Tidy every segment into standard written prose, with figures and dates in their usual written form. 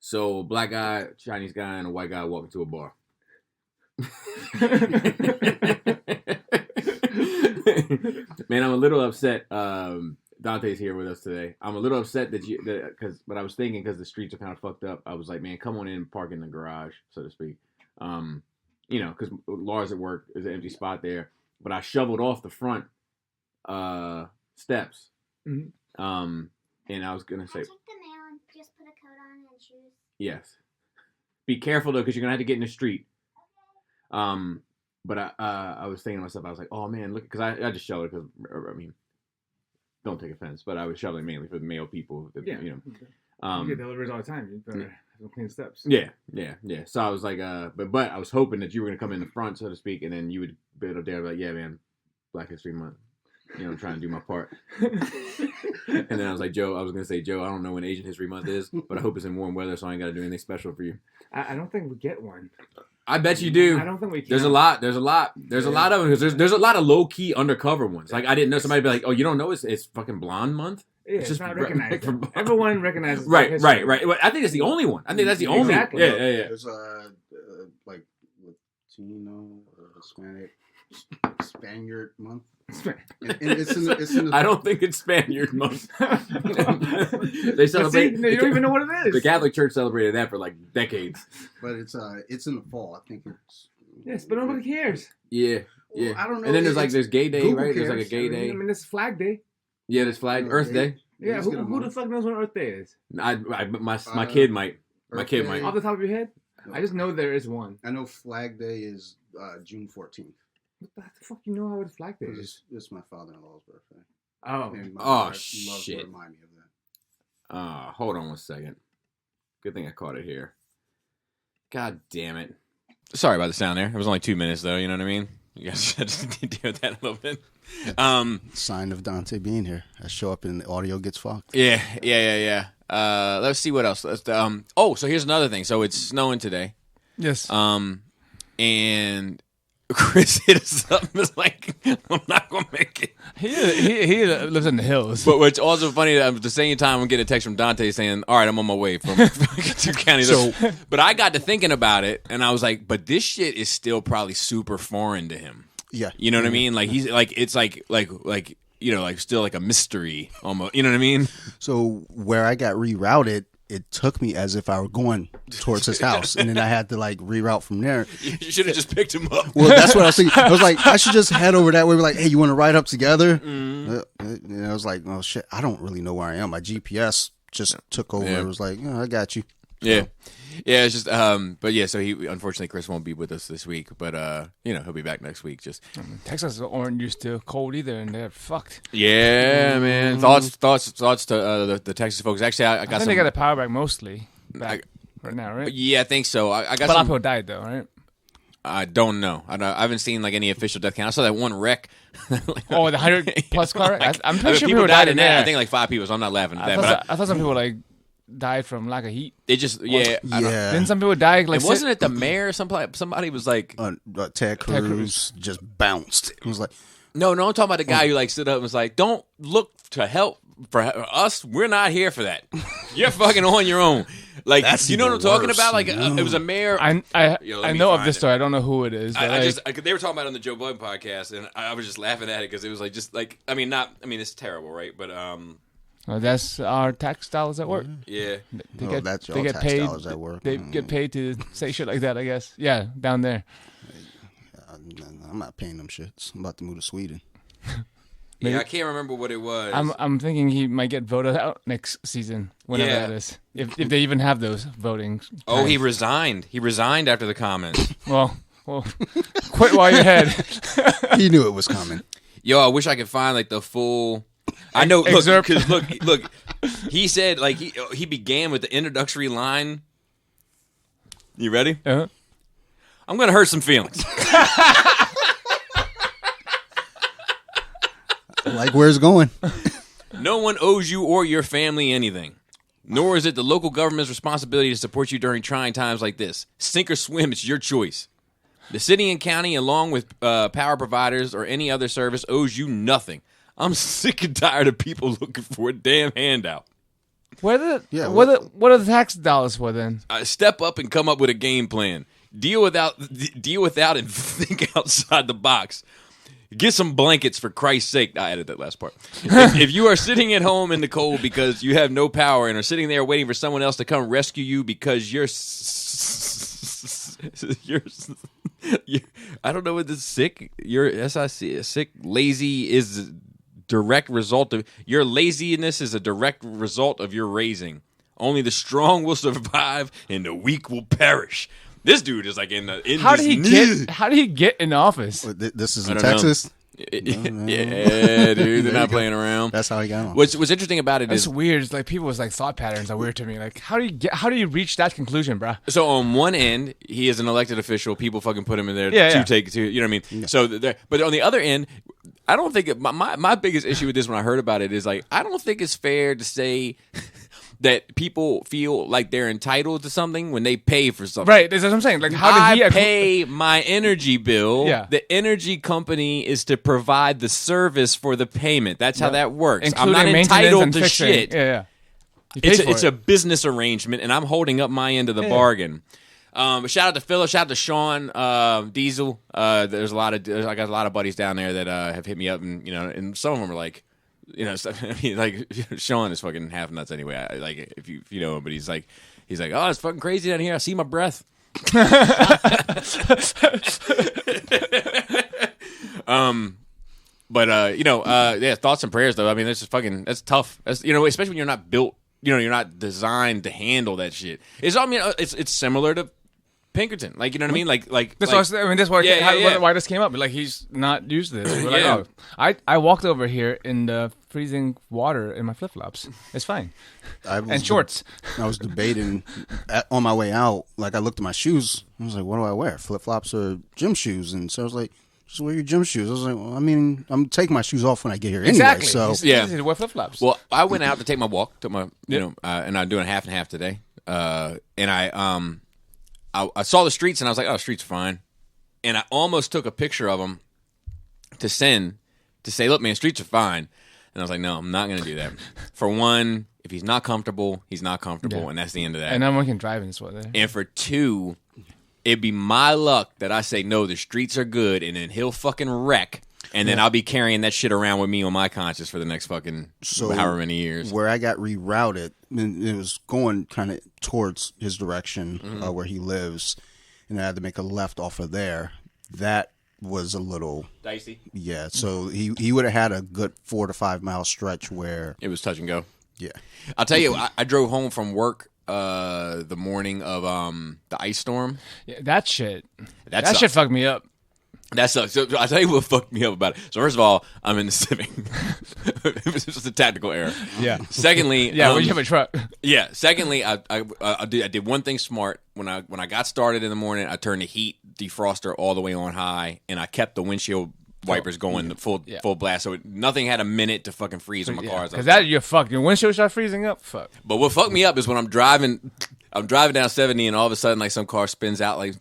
So, black guy, Chinese guy, and a white guy walk into a bar. Man, I'm a little upset. Dante's here with us today. I'm a little upset but I was thinking because the streets are kind of fucked up. I was like, man, come on in, park in the garage, so to speak. Because Laura's at work, there's an empty spot there. But I shoveled off the front steps. Mm-hmm. And I was gonna say, check the mail and just put a coat on and shoes. Yes. Be careful though, because you're gonna have to get in the street. But I was thinking to myself, I was like, oh man, look, because I just shoveled it because don't take offense, but I was shoveling mainly for the male people. You get deliveries all the time. You better have some clean steps. Yeah. So I was like, but I was hoping that you were gonna come in the front, so to speak, and then you would be able to like, yeah, man, Black History Month. I'm trying to do my part. And then I was like, Joe, I don't know when Asian History Month is, but I hope it's in warm weather, so I ain't got to do anything special for you. I don't think we get one. I bet you do. I don't think we can. There's a lot of them, because there's a lot of low-key undercover ones. Like, I didn't know, somebody be like, oh, you don't know it's fucking Blonde Month? Yeah, it's just not recognized. Everyone recognizes Right. Well, I think it's the only one. I think that's the only one. Yeah. There's like Latino, Hispanic, Spaniard month. And it's in I don't think it's Spaniard month. They celebrate. You don't even know what it is. The Catholic Church celebrated that for like decades. But it's in the fall. I think it's. Yes, but nobody cares. Yeah. Well, I don't know. And then there's Gay Day, Google right? cares. There's like a Gay Day. I mean, it's Flag Day. Yeah, there's Earth Day. Yeah, who the fuck knows what Earth Day is? My kid might. My kid might. Off the top of your head? I just know there is one. I know Flag Day is June 14th. What the fuck you know how it's Flag Day is? It's my father-in-law's birthday. Oh. And my wife shit. loves to remind me of that. Hold on 1 second. Good thing I caught it here. God damn it. Sorry about the sound there. It was only 2 minutes though, you know what I mean? You guys just need to deal with that a little bit. Sign of Dante being here. I show up and the audio gets fucked. Yeah. Let's see what else. So here's another thing. So it's snowing today. Yes. And Chris hit us up and was like, I'm not going to make it. He lives in the hills. But what's also funny, at the same time, I'm getting a text from Dante saying, all right, I'm on my way from 2 counties. But I got to thinking about it, and I was like, but this shit is still probably super foreign to him. Yeah. You know what I mean? Like, he's like, it's like still like a mystery almost. You know what I mean? So where I got rerouted, it took me as if I were going towards his house, and then I had to like reroute from there. You should have just picked him up. Well, that's what I was thinking. I was like, I should just head over that way. We're like, hey, you want to ride up together? And I was like, oh shit, I don't really know where I am. My GPS just took over. Yeah. It was like, I got you. Yeah. Yeah, it's just, but yeah, so unfortunately, Chris won't be with us this week, but, he'll be back next week. Just Texas aren't used to cold either, and they're fucked. Yeah, man. Thoughts to the Texas folks. Actually, I think they got a power back mostly right now, right? Yeah, I think so. I got a lot of people died, though, right? I don't know. I haven't seen like any official death count. I saw that one wreck. The 100+ car wreck? I'm pretty sure people died in there. I think like 5 people, so I'm not laughing at that. I thought some people died from lack of heat. It just Then some people died wasn't it the mayor? Somebody was like Ted Cruz just bounced. It was like no. I'm talking about the guy who stood up and was like, "Don't look to help for us. We're not here for that. You're fucking on your own." Like, that's you know what I'm talking about? Like, no. it was a mayor. I know of this story. I don't know who it is. But they were talking about it on the Joe Budden podcast, and I was just laughing at it because it was it's terrible, right? But well, that's our tax dollars at work. Yeah. That's your tax dollars at work. They get paid to say shit like that, I guess. Yeah, down there. I'm not paying them shits. I'm about to move to Sweden. Yeah, I can't remember what it was. I'm thinking he might get voted out next season, whenever that is. If they even have those voting. Oh, he resigned. He resigned after the comment. Well, quit while you're ahead. He knew it was coming. Yo, I wish I could find the full. I know. Look. He said he began with the introductory line. You ready? Uh-huh. I'm gonna hurt some feelings. Like where it's going. No one owes you or your family anything. Nor is it the local government's responsibility to support you during trying times like this. Sink or swim, it's your choice. The city and county, along with power providers or any other service, owes you nothing. I'm sick and tired of people looking for a damn handout. What are the tax dollars for then? Step up and come up with a game plan. Deal without and think outside the box. Get some blankets for Christ's sake. I added that last part. If you are sitting at home in the cold because you have no power and are sitting there waiting for someone else to come rescue you because you're I don't know what this sick. You're SIC sick, lazy is direct result of your laziness is a direct result of your raising. Only the strong will survive and the weak will perish. This dude is like in how did he get in office? This is in Texas. Yeah, dude, they're not playing around. That's how he got on. What's interesting about it is weird. It's like people's like thought patterns are weird to me. Like how do you reach that conclusion, bro? So on one end, he is an elected official. People fucking put him in there to take to, you know what I mean? Yeah. So but on the other end, I don't think my biggest issue with this when I heard about it is like I don't think it's fair to say that people feel like they're entitled to something when they pay for something. Right, that's what I'm saying. Like, how did he pay my energy bill? Yeah. The energy company is to provide the service for the payment. That's how that works. Including I'm not entitled to fixing. shit. Yeah. It's a business arrangement, and I'm holding up my end of the bargain. Shout out to Philip. Shout out to Sean Diesel. I got a lot of buddies down there that have hit me up, and and some of them are like. I mean, like Sean is fucking half nuts anyway. Like if you know him, but he's like, oh, it's fucking crazy down here. I see my breath. Thoughts and prayers though. I mean, that's tough. That's especially when you're not built. You're not designed to handle that shit. It's similar to Pinkerton, like you know what I mean, like that's why this came up. Like he's not used to this. We're like, I walked over here in the freezing water in my flip flops. It's fine, and shorts. I was debating on my way out. Like I looked at my shoes. I was like, what do I wear? Flip flops or gym shoes? And so I was like, just wear your gym shoes. I was like, well, I mean, I'm taking my shoes off when I get here anyway. So it's easy to wear flip flops. Well, I went out to take my walk. Took my and I'm doing a half and half today. And I saw the streets and I was like, oh, streets are fine. And I almost took a picture of them to send to say, look, man, streets are fine. And I was like, no, I'm not going to do that. For one, if he's not comfortable, he's not comfortable, and that's the end of that. And I'm working driving this way. And for two, it'd be my luck that I say, no, the streets are good, and then he'll fucking wreck. And then I'll be carrying that shit around with me on my conscience for the next fucking however many years. Where I got rerouted, and it was going kind of towards his direction where he lives, and I had to make a left off of there. That was a little dicey. Yeah, so he would have had a good 4 to 5 mile stretch where it was touch and go. Yeah, I'll tell you, I drove home from work the morning of the ice storm. Yeah, that shit fucked me up. That sucks. So I'll tell you what fucked me up about it. So first of all, I'm in the Civic. It was just a tactical error. Yeah. Secondly, well, you have a truck. Yeah. Secondly, I did one thing smart. When I got started in the morning, I turned the heat defroster all the way on high, and I kept the windshield wipers going full blast, so nothing had a minute to fucking freeze on my car. Because that you're fucked. Your windshield start freezing up. Fuck. But what fucked me up is when I'm driving down 70 and all of a sudden like some car spins out like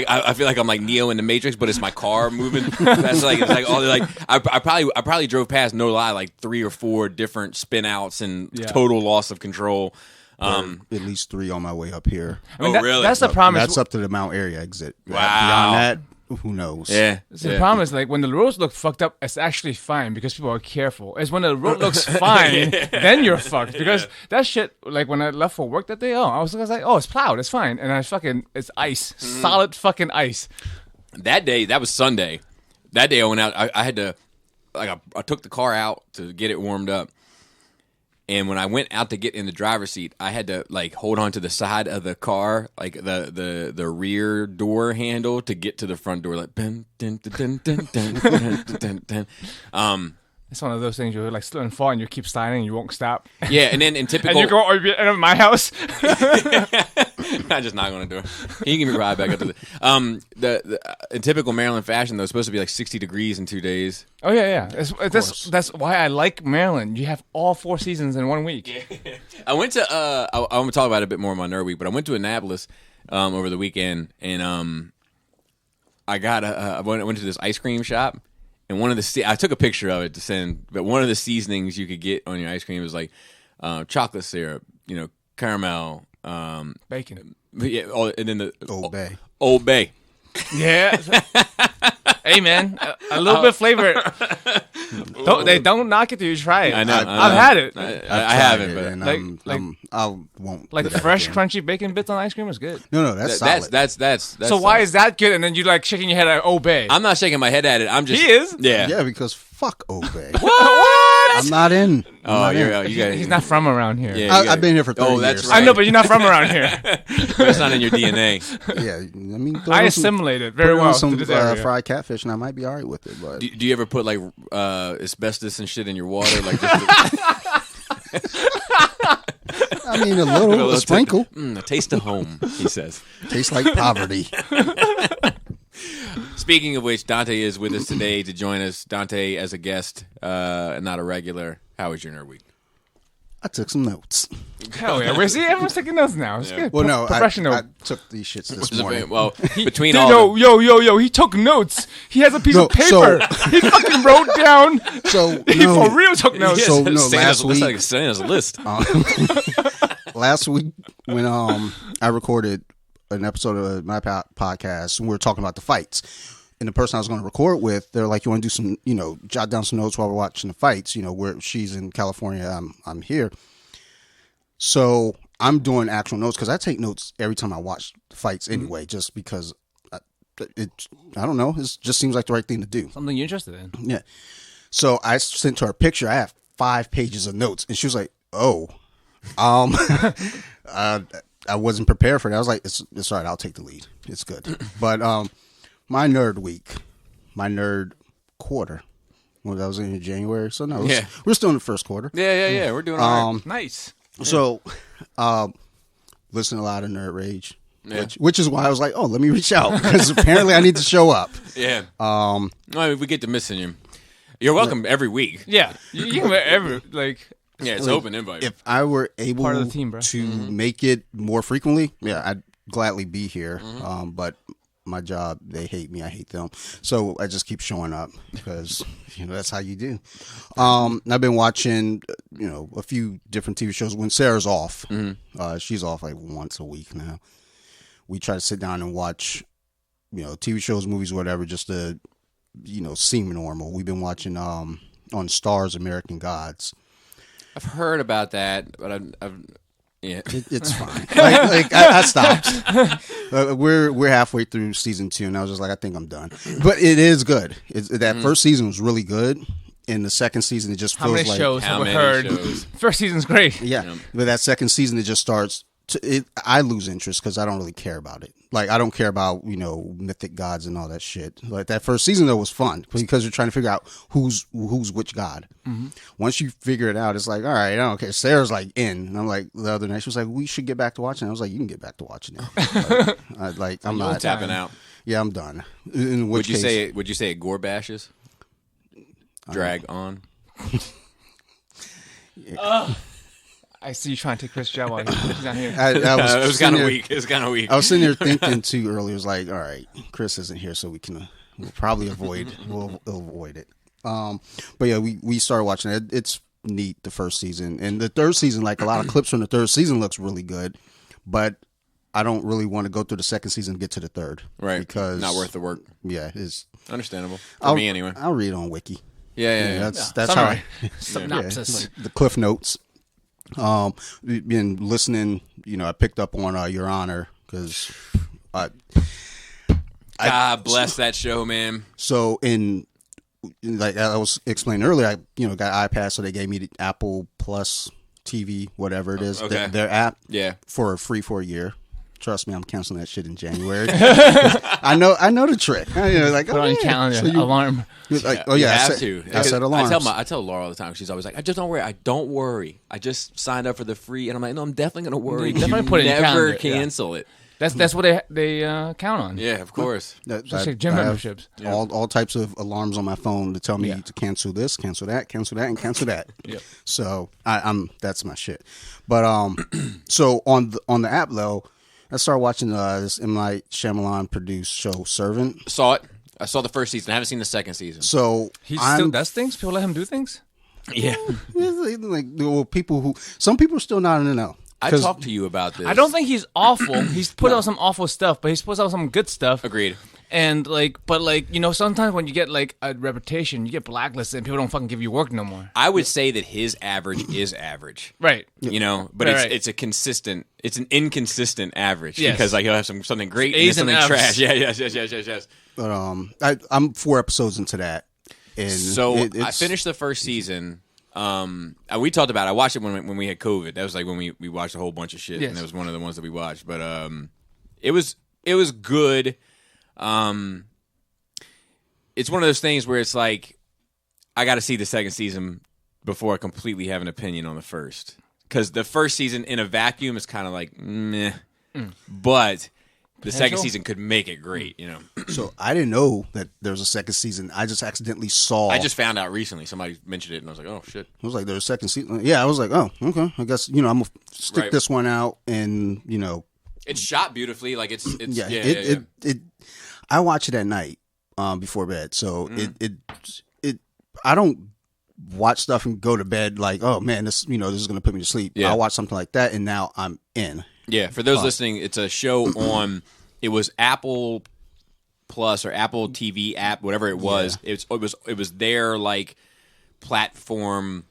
I feel like I'm like Neo in the Matrix, but it's my car moving. That's like it's like all like I probably drove past, no lie, like 3 or 4 different spin outs and total loss of control. At least 3 on my way up here. I mean, really? That's the problem. That's up to the Mount Airy exit. Wow. Beyond that, who knows? Yeah. The problem is like when the roads look fucked up, it's actually fine because people are careful. It's when the road looks fine, then you're fucked. Because that shit, like when I left for work that day, I was like, oh, it's plowed, it's fine. And it's ice. Solid fucking ice. That day, that was Sunday. That day I went out, I had to, like I took the car out to get it warmed up. And when I went out to get in the driver's seat, I had to like hold on to the side of the car, like the rear door handle to get to the front door. Like, dun, dun, dun, dun, dun, dun, dun, dun. It's one of those things you're like slip and fall and you keep sliding and you won't stop. Yeah, and then in typical, and you go in my house. I'm just not going to do it. He can give me a ride back up to the in typical Maryland fashion, though, it's supposed to be like 60 degrees in 2 days. Oh yeah. That's why I like Maryland. You have all 4 seasons in 1 week. Yeah. I went to I'm gonna talk about it a bit more in my nerd week, but I went to Annapolis over the weekend, and I went to this ice cream shop. And I took a picture of it to send, but one of the seasonings you could get on your ice cream was like chocolate syrup, caramel, Bacon. yeah, and then the Old Bay. Old Bay. Yeah. Hey man, a little bit of flavor. Don't knock it till you try it. I know. I've had it. I haven't, but and I won't. Like put it fresh, back in. crunchy bacon bits on ice cream is good. No, that's solid. that's So why is that good? And then you like shaking your head at Obey. I'm not shaking my head at it. I'm just. He is? Yeah. Yeah, because fuck Obey. What? I'm not in. He's not from around here. Yeah, I've been here for 30 years. that's I know, but you're not from around here. But it's not in your DNA. Yeah, I mean, I assimilate it very well some to this area. fried catfish, and I might be all right with it. But Do you ever put like asbestos and shit in your water? Like, I mean, a sprinkle. A taste of home, he says. Tastes like poverty. Speaking of which, Dante is with us today to join us. Dante as a guest, not a regular. How was your nerd week? I took some notes. Hell yeah. See, everyone's taking notes now. It's good. Well, no, Professional. I took these shits this morning. Well, between all Yo, he took notes. He has a piece of paper. He fucking wrote down. So He for real took notes. So, no, last week- like Santa's list. Last week when I recorded an episode of my podcast, and we were talking about the fights. And the person I was going to record with, they're like, "You want to do some, jot down some notes while we're watching the fights? Where she's in California, I'm here." So I'm doing actual notes because I take notes every time I watch fights anyway, just because I don't know, it just seems like the right thing to do. Something you're interested in. Yeah. So I sent her a picture. I have 5 pages of notes, and she was like, "Oh, I wasn't prepared for that." I was like, "It's all right. I'll take the lead. It's good." But my nerd week, my nerd quarter. Well, that was in January, so no, we're still in the first quarter. Yeah. We're doing all right. Nice. So, listen to a lot of Nerd Rage, which is why I was like, "Oh, let me reach out," because apparently I need to show up. Yeah. We get to missing you. You're welcome every week. Yeah. You can ever Yeah, it's open invite. If I were able Part of the team, bro. to make it more frequently, I'd gladly be here. But my job, they hate me, I hate them. So I just keep showing up because that's how you do. I've been watching a few different TV shows when Sarah's off. She's off like once a week now. We try to sit down and watch TV shows, movies, whatever, just to seem normal. We've been watching on Starz American Gods. I've heard about that, but yeah, it's fine. I stopped. We're halfway through season 2, and I was just like, I think I'm done. But it is good. That first season was really good, and the second season it just feels like how many shows have we heard? First season's great. Yeah, but that second season it just starts. I lose interest because I don't really care about it. Like I don't care about mythic gods and all that shit. Like that first season though was fun because you're trying to figure out who's which god. Once you figure it out, it's like, all right, I don't care. Sarah's like in, and I'm like the other night she was like, we should get back to watching. I was like, you can get back to watching it. I'm not tapping out. Yeah, I'm done. Would you say it gore bashes? Drag on. I see you trying to take Chris' job while he's not here. It was kind of weak. It was kind of weak. I was sitting there thinking too earlier. It was like, all right, Chris isn't here, so we'll probably avoid it. But yeah, we started watching it. It's neat, the first season, and the third season. Like a lot of clips from the third season looks really good, but I don't really want to go through the second season to get to the third, right? Because not worth the work. Yeah, it's understandable for me anyway. I'll read on Wiki. Yeah. That's how synopsis. The Cliff Notes. Been listening. I picked up on Your Honor because God bless that show, man. So like I was explaining earlier, I got iPad, so they gave me the Apple Plus TV, whatever it is, their app, for free for a year. Trust me, I'm canceling that shit in January. I know the trick. Put on your calendar, alarm. Like, oh yeah, I set alarms. I tell Laura all the time. She's always like, "I just don't worry. I don't worry. I just signed up for the free." And I'm like, "No, I'm definitely gonna worry. Definitely put it in your never calendar. cancel it." That's what they count on. Yeah, of course. Especially gym memberships. All types of alarms on my phone to tell me to cancel this, cancel that, and cancel that. Yep. So that's my shit. But so on the app though, I started watching this M. Night Shyamalan produced show Servant. Saw it. I saw the first season. I haven't seen the second season. So he still does things. People let him do things. Yeah. Like, well, some people are still not in the know. I talked to you about this. I don't think he's awful. He's put out some awful stuff, but he's put out some good stuff. Agreed. And sometimes when you get like a reputation, you get blacklisted and people don't fucking give you work no more. I would say that his average is average. Right. But Right. it's an inconsistent average. Yes. Because like he'll have something great A's and then and something F's. trash. Yes. But I'm 4 episodes into that. And So it's, I finished the first season. We talked about it. I watched it when we had COVID. That was like when we watched a whole bunch of shit, Yes. and that was one of the ones that we watched. But it was good. It's one of those things where it's like I got to see the second season before I completely have an opinion on the first, because the first season in a vacuum is kind of like meh, but the second season could make it great. So I didn't know that there was a second season. I just accidentally saw. I just found out recently. Somebody mentioned it, and I was like, oh shit. I was like, there's a second season. Yeah, I was like, oh, okay. I guess I'm gonna stick Right. this one out, and It's shot beautifully. Like it's yeah. yeah. I watch it at night before bed, so Mm-hmm. I don't watch stuff and go to bed like, oh man, this is gonna put me to sleep. Yeah. I watch something like that, and now I'm in. Yeah, for those listening, it's a show on. It was Apple Plus or Apple TV app, whatever it was. Yeah. It was their like platform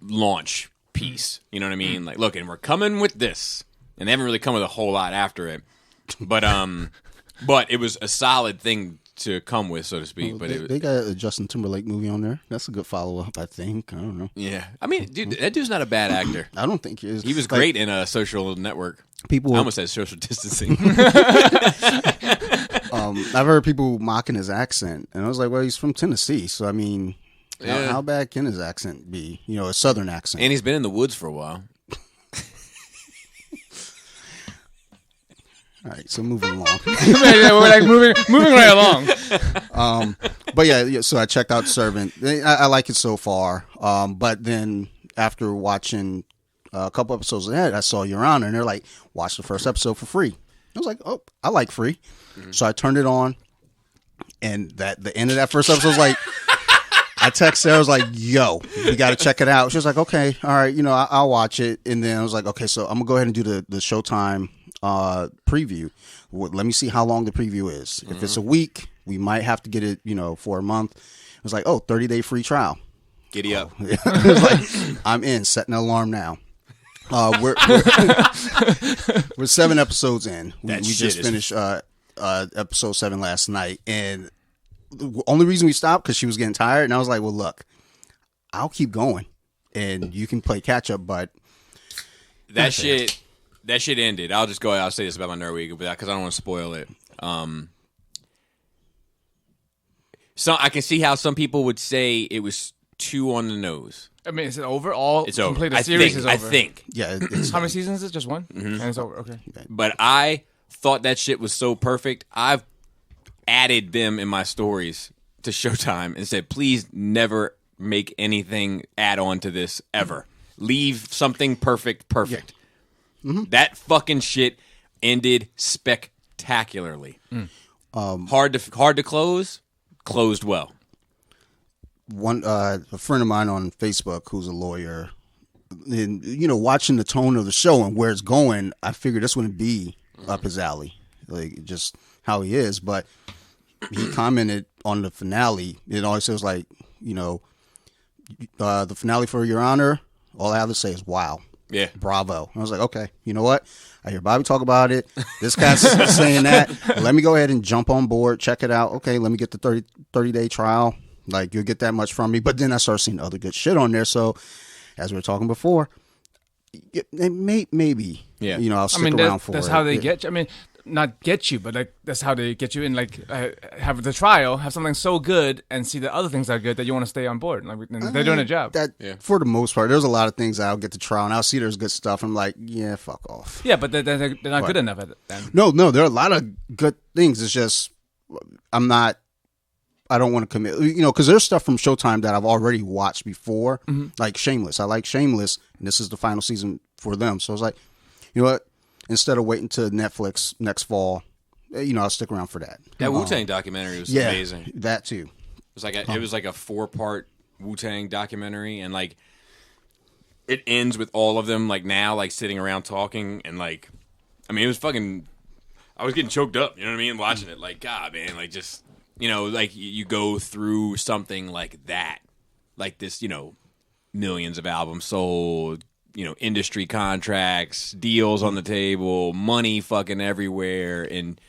launch piece. You know what I mean? Like, look, and we're coming with this, and they haven't really come with a whole lot after it, but it was a solid thing to come with, so to speak. But they got a Justin Timberlake movie on there. That's a good follow up, I think. I don't know. yeah, I mean, dude, that dude's not a bad actor. I don't think he is. He was Like, great in a Social Network. People, I almost said Social Distancing. I've heard people mocking his accent, and I was like, well, he's from Tennessee, so I mean, Yeah. how bad can his accent be? A Southern accent. And he's been in the woods for a while. All right, so moving along. We're like moving right along. But yeah, so I checked out Servant. I like it so far. But then after watching a couple episodes ahead, I saw Your Honor, and they're like, watch the first episode for free. I was like, oh, I like free. Mm-hmm. So I turned it on, and the end of that first episode was like, I texted her, I was like, yo, we got to check it out. She was like, okay, all right, I'll watch it. And then I was like, okay, so I'm going to go ahead and do the Showtime preview. Let me see how long the preview is. If it's a week, we might have to get it, for a month. It was like, 30-day free trial. Giddy up. It was like, I'm in, setting an alarm now. We're 7 episodes in. We just finished episode 7 last night, and the only reason we stopped because she was getting tired, and I was like, well, look, I'll keep going, and you can play catch up, but That shit ended. I'll just go out. I'll say this about my Nerd Week because I don't want to spoil it. So I can see how some people would say it was too on the nose. I mean, is it over? All It's over. complete. The series is over. I think. yeah, it's How many seasons is it? Just one? And it's over. Okay. But I thought that shit was so perfect. I've added them in my stories to Showtime and said, please never make anything add on to this ever. Leave something perfect. Yeah. Mm-hmm. That fucking shit ended spectacularly. Hard to close. Closed well. one a friend of mine on Facebook who's a lawyer, and watching the tone of the show and where it's going, I figured this wouldn't be up his alley, like just how he is. But he commented on the finale. It always says like, the finale for Your Honor. All I have to say is wow. Yeah. Bravo. I was like, okay, you know what? I hear Bobby talk about it. This guy's saying that. Let me go ahead and jump on board, check it out. Okay, let me get the 30-day trial. Like, you'll get that much from me. But then I started seeing other good shit on there. So, as we were talking before, maybe, yeah. I'll stick around for it. That's how they get you. I mean, not get you, but like that's how they get you in. Like, have the trial, have something so good, and see the other things that are good that you want to stay on board. Like, and they're doing a job. For the most part, there's a lot of things that I'll get to trial, and I'll see there's good stuff. I'm like, yeah, fuck off. Yeah, but they're not good enough at it. Then. No, there are a lot of good things. It's just I don't want to commit, because there's stuff from Showtime that I've already watched before, like Shameless. I like Shameless, and this is the final season for them. So I was like, you know what? Instead of waiting to Netflix next fall, I'll stick around for that. That Wu-Tang documentary was amazing. That too. It was like a 4-part Wu-Tang documentary, and like it ends with all of them like now like sitting around talking, and like I mean it was fucking. I was getting choked up, you know what I mean, watching it. Like, God, man, like just like you go through something like that, like this, millions of albums sold, industry contracts, deals on the table, money fucking everywhere, and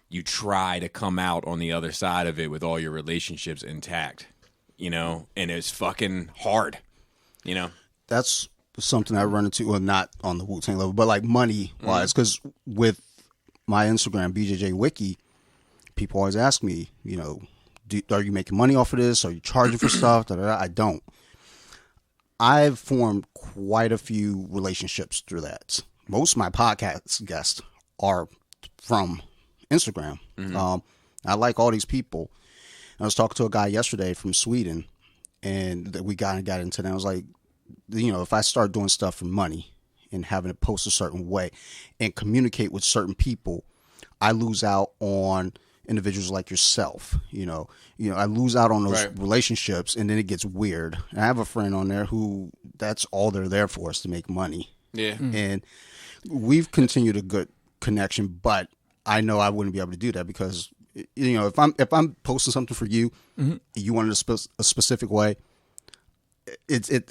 you try to come out on the other side of it with all your relationships intact, and it's fucking hard, That's something I run into, well, not on the Wu-Tang level, but like money-wise, because with my Instagram, BJJ Wiki, people always ask me, are you making money off of this? Are you charging for stuff? I don't. I've formed quite a few relationships through that. Most of my podcast guests are from Instagram. I like all these people. I was talking to a guy yesterday from Sweden, and we got into that. I was like, if I start doing stuff for money and having it post a certain way and communicate with certain people, I lose out on individuals like yourself. I lose out on those relationships, and then it gets weird. I have a friend on there who that's all they're there for is to make money. Yeah. And we've continued a good connection, but I know I wouldn't be able to do that because if I'm posting something for you, you want it a specific way.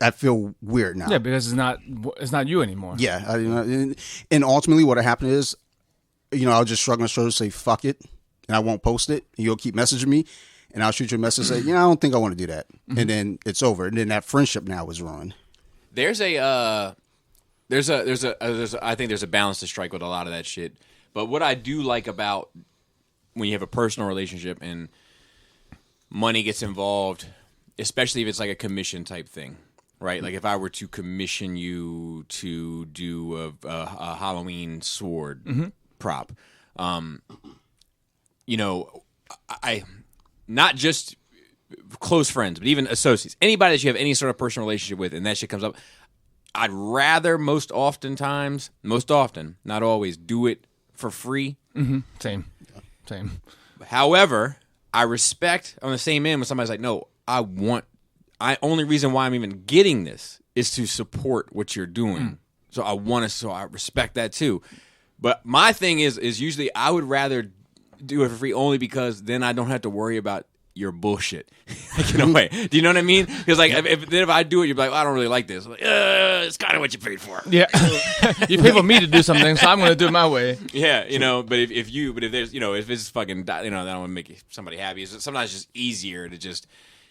I feel weird now. Yeah, because it's not you anymore. Yeah, and ultimately, what happened is, I'll just shrug my shoulders, say fuck it, and I won't post it. And you'll keep messaging me, and I'll shoot you a message, say, I don't think I want to do that, and then it's over, and then that friendship now is ruined. I think there's a balance to strike with a lot of that shit. But what I do like about when you have a personal relationship and money gets involved, especially if it's like a commission type thing, right? Like if I were to commission you to do a Halloween sword prop, I not just close friends, but even associates, anybody that you have any sort of personal relationship with, and that shit comes up, I'd rather most often, not always, do it for free. Same. However, I respect on the same end when somebody's like, no, only reason why I'm even getting this is to support what you're doing. So I respect that too. But my thing is usually I would rather do it for free only because then I don't have to worry about your bullshit. Like, in a way. Do you know what I mean? Because like if I do it, you're like, I don't really like this. I'm like, it's kind of what you paid for. Yeah. You pay for me to do something, so I'm going to do it my way. Yeah, but if there's, if it's fucking, I don't want to make somebody happy. Sometimes it's just easier to just,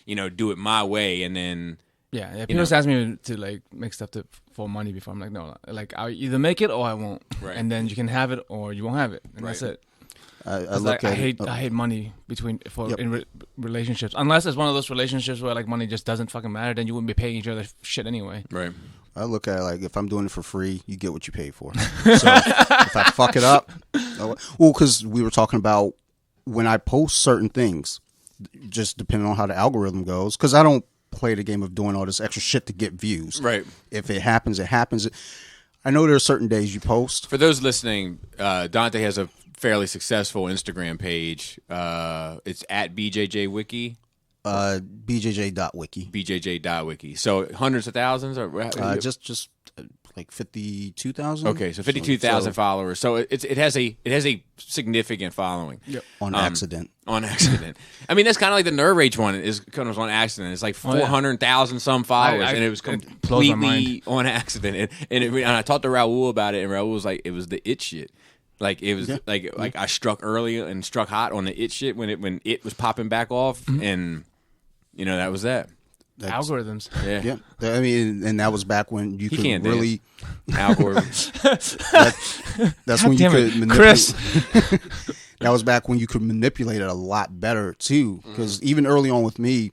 do it my way, and then. Yeah. People just ask me to like make stuff for money before. I'm like, no, like I'll either make it or I won't, and then you can have it or you won't have it, and that's it. I hate money in relationships, unless it's one of those relationships where like money just doesn't fucking matter. Then you wouldn't be paying each other shit anyway. Right. I look at it like if I'm doing it for free, you get what you pay for. So if I fuck it up, because we were talking about when I post certain things, just depending on how the algorithm goes, because I don't play the game of doing all this extra shit to get views. Right. If it happens, it happens. I know there are certain days you post. For those listening, Dante has a fairly successful Instagram page. It's at BJJWiki. BJJ.wiki. BJJ.wiki. So hundreds of thousands? Or just like 52,000. Okay, so 52,000 followers. So it has a significant following. Yep. On accident. On accident. I mean, that's kind of like the Nerve Rage one. Is kind of on accident. It's like 400,000 some followers, and it was completely on accident. And I talked to Raul about it, and Raul was like, it was the it shit. Like it was like I struck early and struck hot on the it shit when it was popping back off, and that was that. Algorithms. Yeah. I mean, and that was back when you could really algorithms. That's when you could manipulate. Chris. That was back when you could manipulate it a lot better too. Because even early on with me,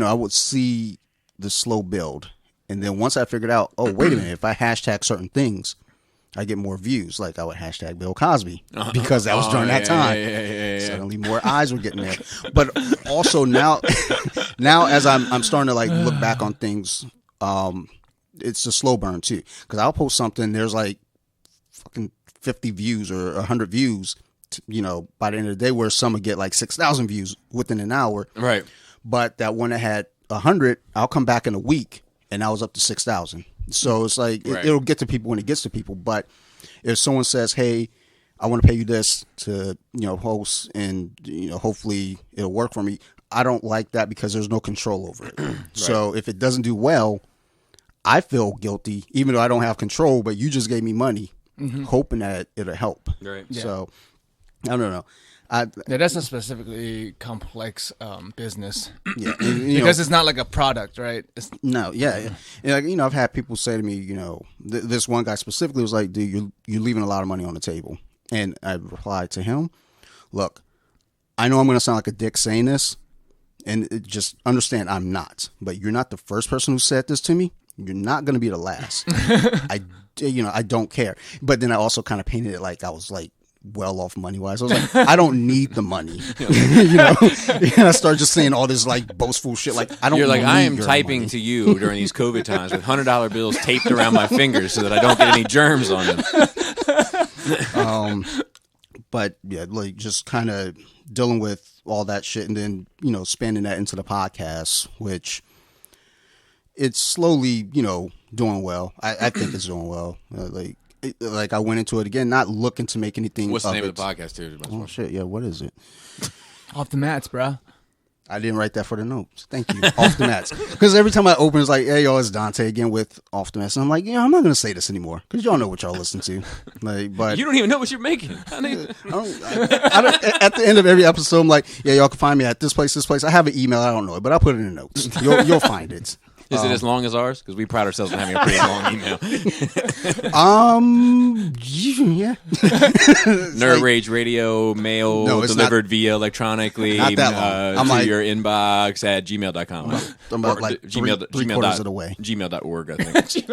I would see the slow build, and then once I figured out, oh wait a minute, if I hashtag certain things, I get more views. Like I would hashtag Bill Cosby because that was during that time. Yeah. Suddenly more eyes were getting there. But also now as I'm starting to like look back on things, it's a slow burn too. Because I'll post something, there's like fucking 50 views or 100 views, by the end of the day, where some would get like 6,000 views within an hour. Right. But that one that had 100, I'll come back in a week, and I was up to 6,000. So it's like it'll get to people when it gets to people. But if someone says, "Hey, I want to pay you this to host, and hopefully it'll work for me," I don't like that because there's no control over it. So if it doesn't do well, I feel guilty, even though I don't have control. But you just gave me money, hoping that it'll help. Right. Yeah. So I don't know. That's a specifically complex business. Yeah, because it's not like a product, right? No, yeah. And, I've had people say to me, this one guy specifically was like, "Dude, you're leaving a lot of money on the table." And I replied to him, "Look, I know I'm going to sound like a dick saying this, and just understand I'm not. But you're not the first person who said this to me. You're not going to be the last. I don't care." But then I also kind of painted it like I was like well off money wise. I was like, I don't need the money. And I started just saying all this like boastful shit. Like I don't. You're like, need I am your typing money. to you during these COVID times with $100 bills taped around my fingers so that I don't get any germs on them. But yeah, like just kind of dealing with all that shit, and then spanning that into the podcast, which it's slowly doing well. I think it's doing well. Like I went into it again, not looking to make anything. What's the name of the podcast, too? Oh shit, yeah. What is it? Off the mats, bro. I didn't write that for the notes. Thank you. Off the mats. Because every time I open, it's like, "Hey, y'all, it's Dante again with Off the Mats." And I'm like, I'm not going to say this anymore because y'all know what y'all listen to. But You don't even know what you're making. I don't, at the end of every episode, I'm like, "Yeah, y'all can find me at this place, this place." I have an email. I don't know it, but I'll put it in the notes. You'll find it. Is it as long as ours? Because we pride ourselves on having a pretty long email. Yeah. Nerd Rage Radio, mail delivered via electronically Not that long. I'm to like, your inbox at gmail.com. I'm about like three quarters of the way. Gmail.org, I think.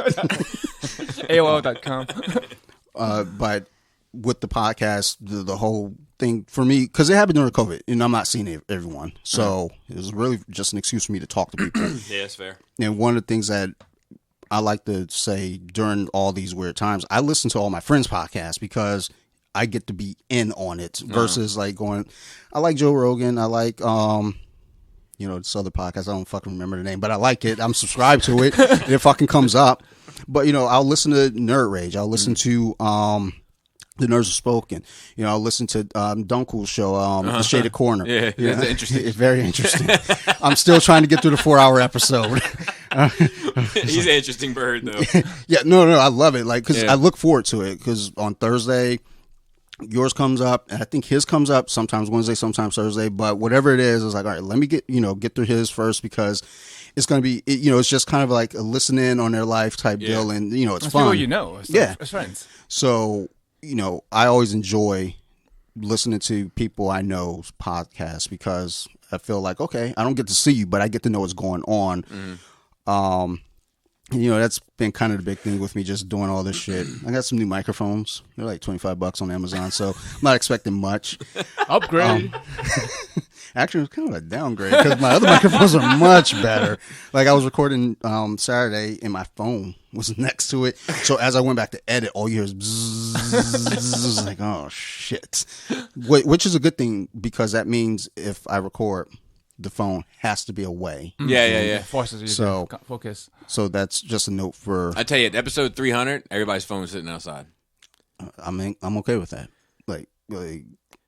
AOL.com. But with the podcast, the whole thing for me, because it happened during COVID, and I'm not seeing everyone, so it was really just an excuse for me to talk to people. Yeah, that's fair. And one of the things that I like to say during all these weird times, I listen to all my friends' podcasts because I get to be in on it versus like going. I like Joe Rogan. I like this other podcast. I don't fucking remember the name, but I like it. I'm subscribed to it. It fucking comes up. But I'll listen to Nerd Rage. I'll listen to The Nerds Are Spoken. I'll listen to Dunkel's show, The Shaded Corner. Yeah, that's interesting. It's very interesting. I'm still trying to get through the 4-hour episode. He's an interesting bird, though. Yeah, no, I love it. Like, because I look forward to it. Because on Thursday, yours comes up, and I think his comes up sometimes Wednesday, sometimes Thursday. But whatever it is, it's like, all right, let me get through his first because it's going to be, it's just kind of like a listen in on their life type deal, and it's fun. People as friends. So I always enjoy listening to people I know's podcasts because I feel like, okay, I don't get to see you, but I get to know what's going on. That's been kind of the big thing with me just doing all this shit. I got some new microphones. They're like $25 on Amazon, so I'm not expecting much. Upgrade. Actually, it was kind of a downgrade because my other microphones are much better. Like I was recording Saturday and my phone was next to it. So as I went back to edit, all you hear is bzzz, like, oh shit. Which is a good thing because that means if I record, the phone has to be away. Yeah. Forces you to focus. So that's just a note for. I tell you, at episode 300, everybody's phone's sitting outside. I'm okay with that. Like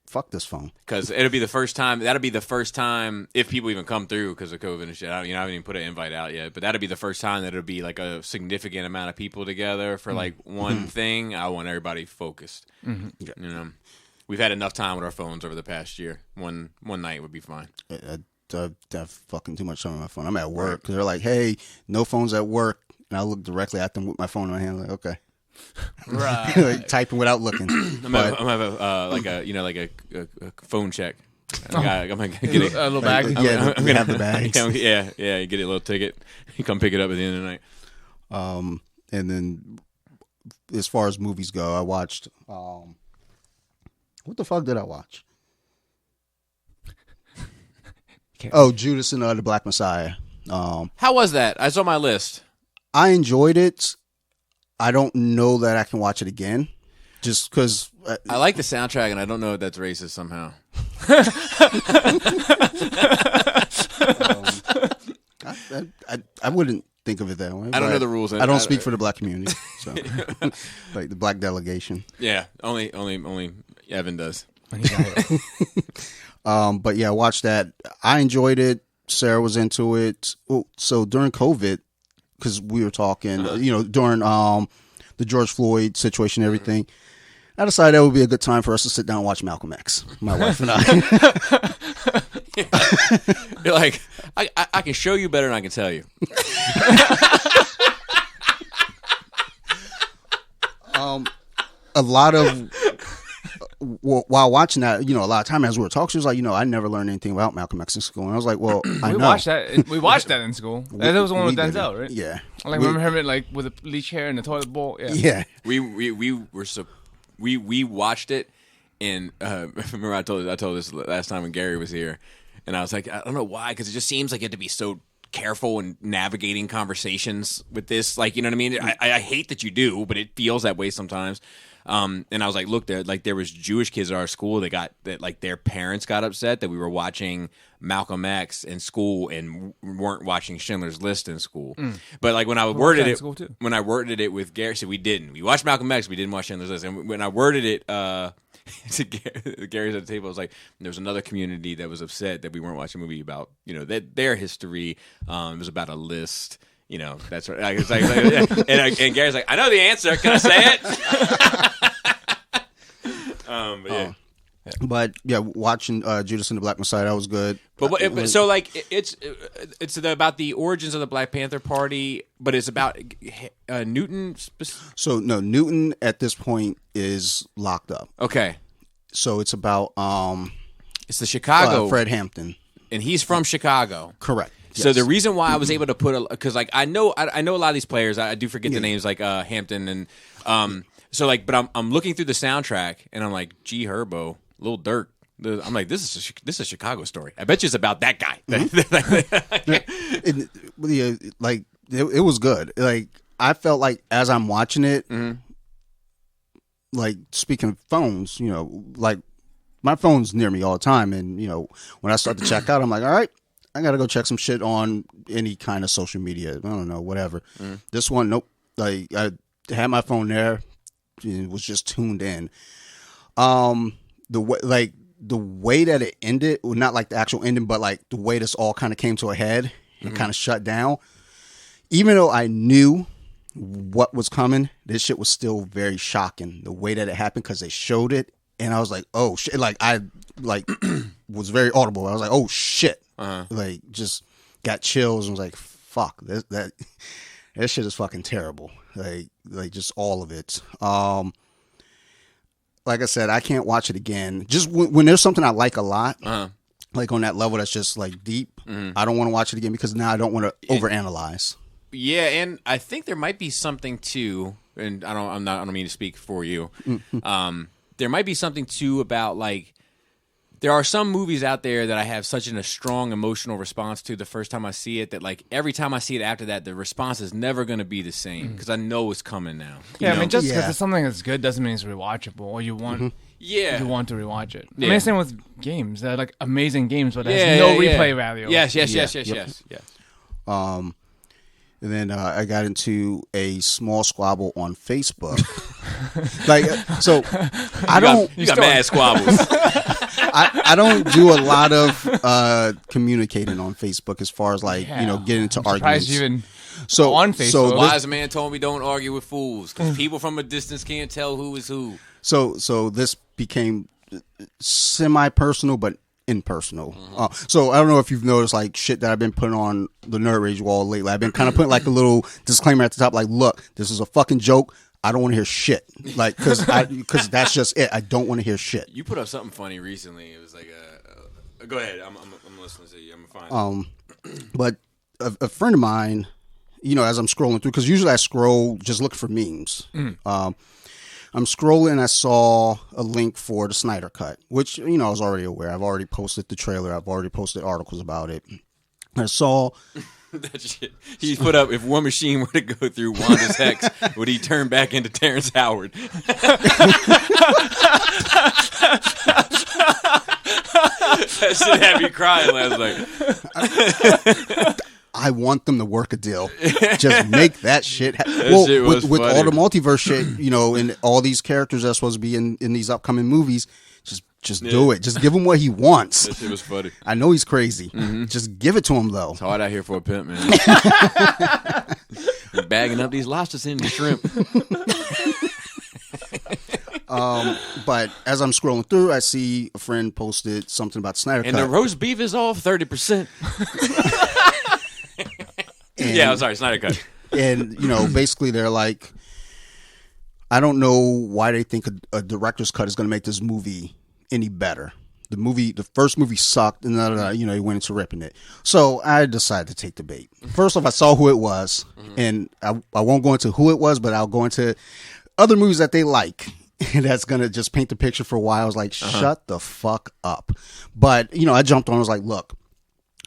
fuck this phone. Because it'll be the first time. That'll be the first time if people even come through because of COVID and shit. I haven't even put an invite out yet, but that'll be the first time that it'll be like a significant amount of people together for like one thing. I want everybody focused. We've had enough time with our phones over the past year. One night would be fine. I have fucking too much time on my phone. I'm at work because they're like, "Hey, no phones at work," and I look directly at them with my phone in my hand. Like, okay. Right. Like, typing without looking. I'm gonna have a phone check. I'm gonna get it. A little bag. I'm gonna have the bags. Yeah. You get a little ticket. You come pick it up at the end of the night. And then as far as movies go, I watched. What the fuck did I watch? Judas and the Black Messiah. How was that? I saw my list. I enjoyed it. I don't know that I can watch it again, just because. I like the soundtrack, and I don't know if that's racist somehow. I wouldn't think of it that way. I don't know the rules. I don't speak for the black community, so like the black delegation. Yeah, only Evan does. But yeah, watch that. I enjoyed it. Sarah was into it. So during COVID, because we were talking, during the George Floyd situation, and everything, I decided that would be a good time for us to sit down and watch Malcolm X. My wife and I. You're like, I can show you better than I can tell you. A lot of while watching that, a lot of time as we were talking, she was like, I never learned anything about Malcolm X in school, and I was like, well, I know. We watched that in school. That was the one with Denzel, right? Yeah. Remember him with the bleach hair and the toilet bowl? Yeah. We watched it, and remember I told this last time when Gary was here, and I was like, I don't know why, because it just seems like you have to be so careful in navigating conversations with this. Like, you know what I mean? I hate that you do, but it feels that way sometimes. And I was like, look, there was Jewish kids at our school that their parents got upset that we were watching Malcolm X in school and weren't watching Schindler's List in school. But like when I worded it with Gary, so we didn't. We watched Malcolm X, we didn't watch Schindler's List. And when I worded it to Gary's at the table, I was like, there was another community that was upset that we weren't watching a movie about their history. It was about a list. That's right. It's like and Gary's like, I know the answer. Can I say it? But yeah, watching Judas and the Black Messiah, that was good. But so like it's about the origins of the Black Panther Party, but it's about Newton. So no, Newton at this point is locked up. Okay, so it's about it's the Chicago Fred Hampton, and he's from Chicago. Correct. So the reason why I was able to put because like I know a lot of these players, I do forget the names like Hampton and so like, but I'm looking through the soundtrack and I'm like, G Herbo, Lil Durk. I'm like, this is a Chicago story. I bet you it's about that guy. It was good. Like I felt like as I'm watching it, like speaking of phones, like my phone's near me all the time, and when I start to check out, I'm like, all right. I gotta go check some shit on any kind of social media. I don't know, whatever. This one, nope. Like I had my phone there, and was just tuned in. The way that it ended, well, not like the actual ending, but like the way this all kind of came to a head and kind of shut down. Even though I knew what was coming, this shit was still very shocking. The way that it happened, because they showed it, and I was like, oh shit! Like I was very audible. I was like, oh shit. Like just got chills and was like, fuck, that shit is fucking terrible. Like just all of it. Like I said, I can't watch it again. Just when there's something I like a lot, like on that level that's just like deep, I don't want to watch it again because now I don't want to overanalyze. Yeah, and I think there might be something too, and I don't mean to speak for you. There might be something too about like, there are some movies out there that I have such a strong emotional response to the first time I see it that like every time I see it after that, the response is never going to be the same because I know it's coming now. Yeah, I mean, just because it's something that's good doesn't mean it's rewatchable or you want you want to rewatch it. Yeah. I mean, same with games. They're like amazing games, but there's no replay value. Yes. And then I got into a small squabble on Facebook. You got mad squabbles. I don't do a lot of communicating on Facebook as far as like getting into arguments. Even so on Facebook, so wise man told me don't argue with fools because people from a distance can't tell who is who. So this became semi-personal, but impersonal. So I don't know if you've noticed like shit that I've been putting on the Nerd Rage wall lately. I've been kind of putting like a little disclaimer at the top, like, look, this is a fucking joke. I don't want to hear shit. Like, because that's just it. I don't want to hear shit. You put up something funny recently. It was like, go ahead. I'm listening to you. I'm fine. But a friend of mine, as I'm scrolling through, because usually I scroll just looking for memes. I'm scrolling. I saw a link for the Snyder Cut, which I was already aware. I've already posted the trailer. I've already posted articles about it. I saw. That shit. He put up, if one machine were to go through Wanda's hex, would he turn back into Terrence Howard? That shit had me crying last night. I want them to work a deal. Just make that shit. Shit was with funny. all the multiverse shit, and all these characters that's supposed to be in these upcoming movies, just do it. Just give him what he wants. That shit was funny. I know he's crazy. Just give it to him though. It's hard out here for a pimp, man. You're bagging up these lobsters and the shrimp. But as I'm scrolling through, I see a friend posted something about Snyder And Cut. the roast beef is off 30%. Yeah, I'm sorry, Snyder Cut. And basically they're like, I don't know why they think a director's cut is going to make this movie any better. The first movie sucked, and he went into ripping it. So I decided to take the bait. First off, I saw who it was, and I won't go into who it was, but I'll go into other movies that they like. And that's going to just paint the picture for a while. I was like, shut the fuck up. But, I jumped on. I was like, look,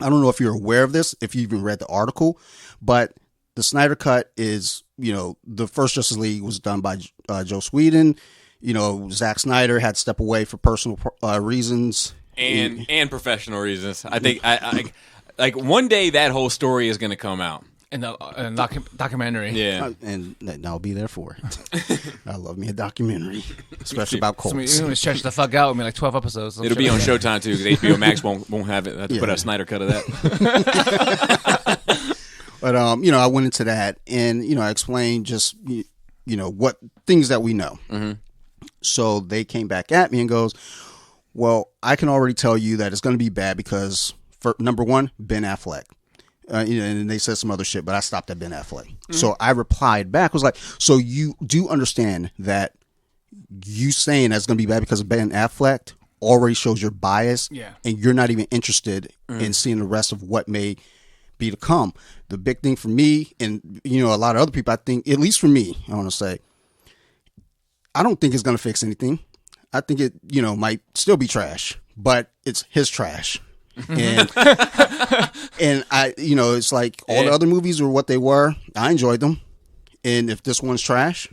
I don't know if you're aware of this, if you even read the article, but the Snyder Cut is, the first Justice League was done by Joe Sweden. Zack Snyder had to step away for personal reasons. And professional reasons. I think, I like, one day that whole story is going to come out. In the documentary. Yeah. And I'll be there for it. I love me a documentary, especially about So Colts. we're going to stretch the fuck out. I mean, like 12 episodes. It'll be on Showtime, too, because HBO Max won't have it. I have to put a Snyder Cut of that. But, I went into that and, I explained just, what things that we know. Mm-hmm. So they came back at me and goes, well, I can already tell you that it's going to be bad because, for number one, Ben Affleck. And they said some other shit, but I stopped at Ben Affleck. So I replied back, was like, so you do understand that you saying that's going to be bad because of Ben Affleck already shows your bias, and you're not even interested in seeing the rest of what may be to come. The big thing for me, and a lot of other people, I think, at least for me, I want to say, I don't think it's going to fix anything. I think it, might still be trash, but it's his trash. And I, it's like all the other movies were what they were. I enjoyed them. And if this one's trash,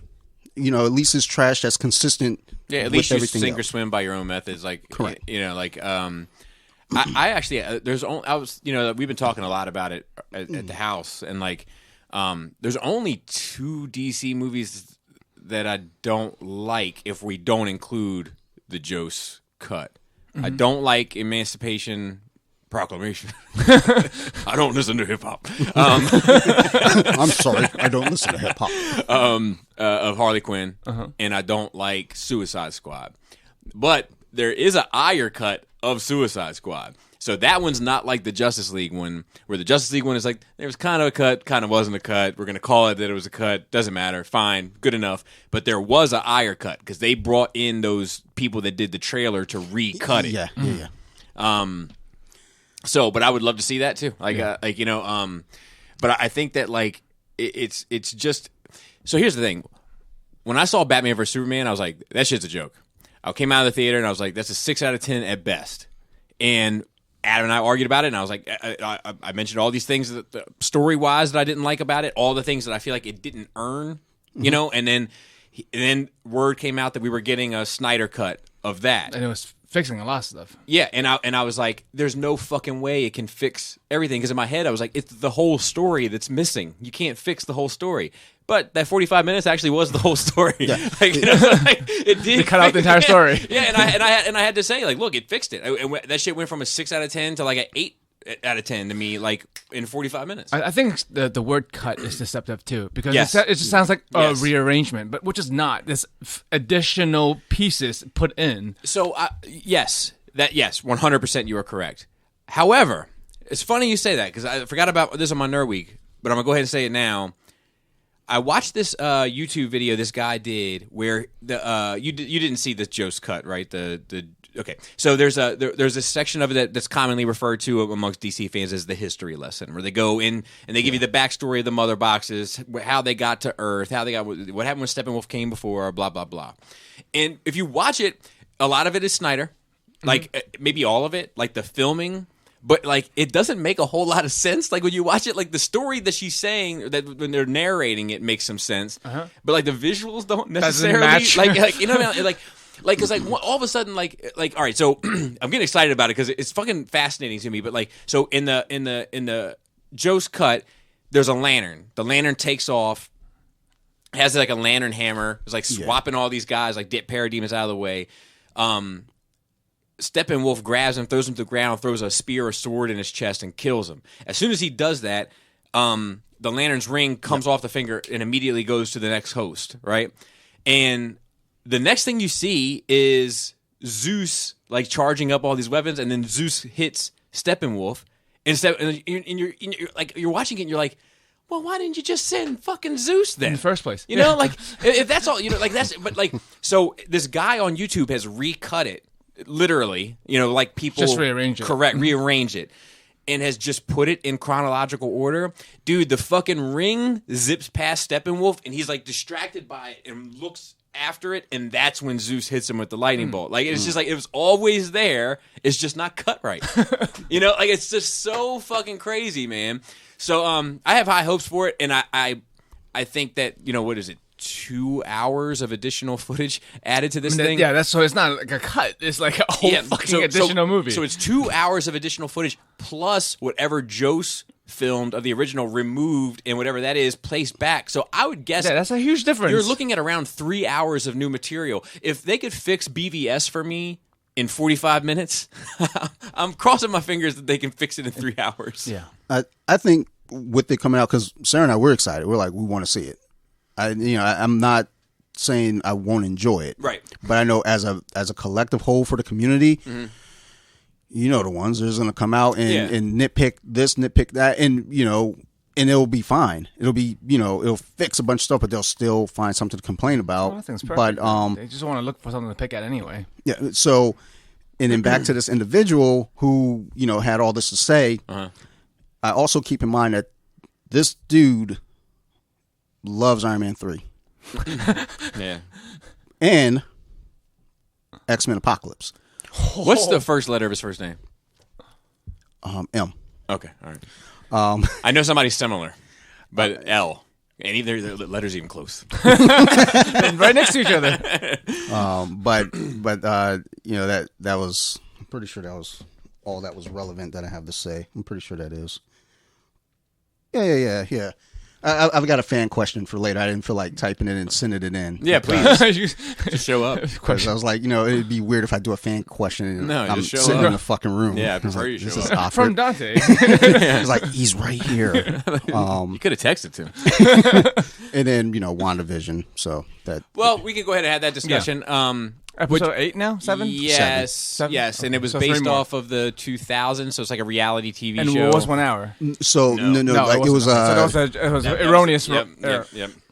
at least it's trash that's consistent. Yeah, at with least you everything sink or else. swim by your own methods. Like, Correct. I actually, we've been talking a lot about it at the house, and there's only 2 DC movies that I don't like if we don't include the Jost cut. I don't like Emancipation Proclamation. I don't listen to hip hop. I'm sorry, I don't listen to hip hop. Of Harley Quinn, and I don't like Suicide Squad. But there is an Ayer cut of Suicide Squad. So that one's not like the Justice League one, where the Justice League one is like, there was kind of a cut, kind of wasn't a cut. We're going to call it that it was a cut. Doesn't matter. Fine. Good enough. But there was an Ayer cut because they brought in those people that did the trailer to recut it. Yeah. So, but I would love to see that too. But I think that it's just. So here's the thing: when I saw Batman vs Superman, I was like, that shit's a joke. I came out of the theater and I was like, that's a 6 out of 10 at best. And Adam and I argued about it, and I was like, I mentioned all these things that story wise that I didn't like about it, all the things that I feel like it didn't earn, and then word came out that we were getting a Snyder cut of that. And it was fixing a lot of stuff. Yeah, and I was like, there's no fucking way it can fix everything, because in my head I was like, it's the whole story that's missing. You can't fix the whole story. But that 45 minutes actually was the whole story. Yeah. It did. They cut out the entire story. Yeah, and I had to say, look, it fixed it. And that shit went from a 6 out of 10 to an 8 out of 10 to me, in 45 minutes. I think the word "cut" is deceptive too, because Yes. it just sounds like a Yes. rearrangement, but which is not. There's additional pieces put in. So yes, 100% you are correct. However, it's funny you say that, because I forgot about this on my Nerd Week, but I'm gonna go ahead and say it now. I watched this YouTube video this guy did where you didn't see the Jost cut, right? Okay, so there's a section of it that's commonly referred to amongst DC fans as the history lesson, where they go in and they give you the backstory of the mother boxes, how they got to Earth, what happened when Steppenwolf came before, blah blah blah. And if you watch it, a lot of it is Snyder, maybe all of it, the filming. But it doesn't make a whole lot of sense. When you watch it, the story that she's saying, that when they're narrating it makes some sense. But the visuals don't necessarily match. you know what I mean? Because all of a sudden all right, so I'm getting excited about it because it's fucking fascinating to me. But so in the Joe's cut, there's a lantern. The lantern takes off, has like a lantern hammer. It's like swapping all these guys, like parademons out of the way. Steppenwolf grabs him, throws him to the ground, throws a spear or sword in his chest, and kills him. As soon as he does that, the lantern's ring comes off the finger and immediately goes to the next host, right? And the next thing you see is Zeus like charging up all these weapons, and then Zeus hits Steppenwolf. And you're watching it, and you're like, well, why didn't you just send fucking Zeus then? In the first place. You know, like, if that's all, like, that's, but, like, so this guy on YouTube has recut it, literally, like people. Just rearrange it. Correct, rearrange it. And has just put it in chronological order. Dude, the fucking ring zips past Steppenwolf, and he's, like, distracted by it and looks after it, and that's when Zeus hits him with the lightning bolt. Like, it's just like, it was always there, it's just not cut right. Like, it's just so fucking crazy, man. So, I have high hopes for it, and I think that, what is it, 2 hours of additional footage added to this thing? Yeah, so it's not like a cut, it's like a whole fucking additional movie. So it's 2 hours of additional footage, plus whatever Jose filmed of the original removed, and whatever that is placed back. So I would guess that's a huge difference. You're looking at around 3 hours of new material. If they could fix BVS for me in 45 minutes, I'm crossing my fingers that they can fix it in 3 hours. Yeah, I think with it coming out, because Sarah and I, we're excited. We're like, we want to see it. I'm not saying I won't enjoy it, right? But I know as a collective whole for the community. Mm-hmm. The ones that's going to come out and nitpick this, nitpick that, and and it'll be fine. It'll be, it'll fix a bunch of stuff, but they'll still find something to complain about. Nothing's perfect. But they just want to look for something to pick at anyway. Yeah. So, and then back to this individual who had all this to say. Uh-huh. I also keep in mind that this dude loves Iron Man 3. Yeah. And X-Men Apocalypse. What's the first letter of his first name? M. Okay, all right. I know somebody similar, but L. And either the letters even close. Right next to each other. But that was, I'm pretty sure that was all that was relevant that I have to say. I'm pretty sure that is. Yeah. I've got a fan question for later. I didn't feel like typing it and sending it in. Yeah, please. Just show up. Because I was like, it'd be weird if I do a fan question and I'm just show sitting up in the fucking room. Yeah, I prefer you show up. From Dante. It's like, he's right here. You could have texted to him. And then, WandaVision. So that. Well, we could go ahead and have that discussion. Yeah. Episode 8 now? 7? Yes. 7? Yes, and okay. it was based off of the 2000s, so it's like a reality TV and show. And it was 1 hour? So, no like, it was... it was erroneous. Yep.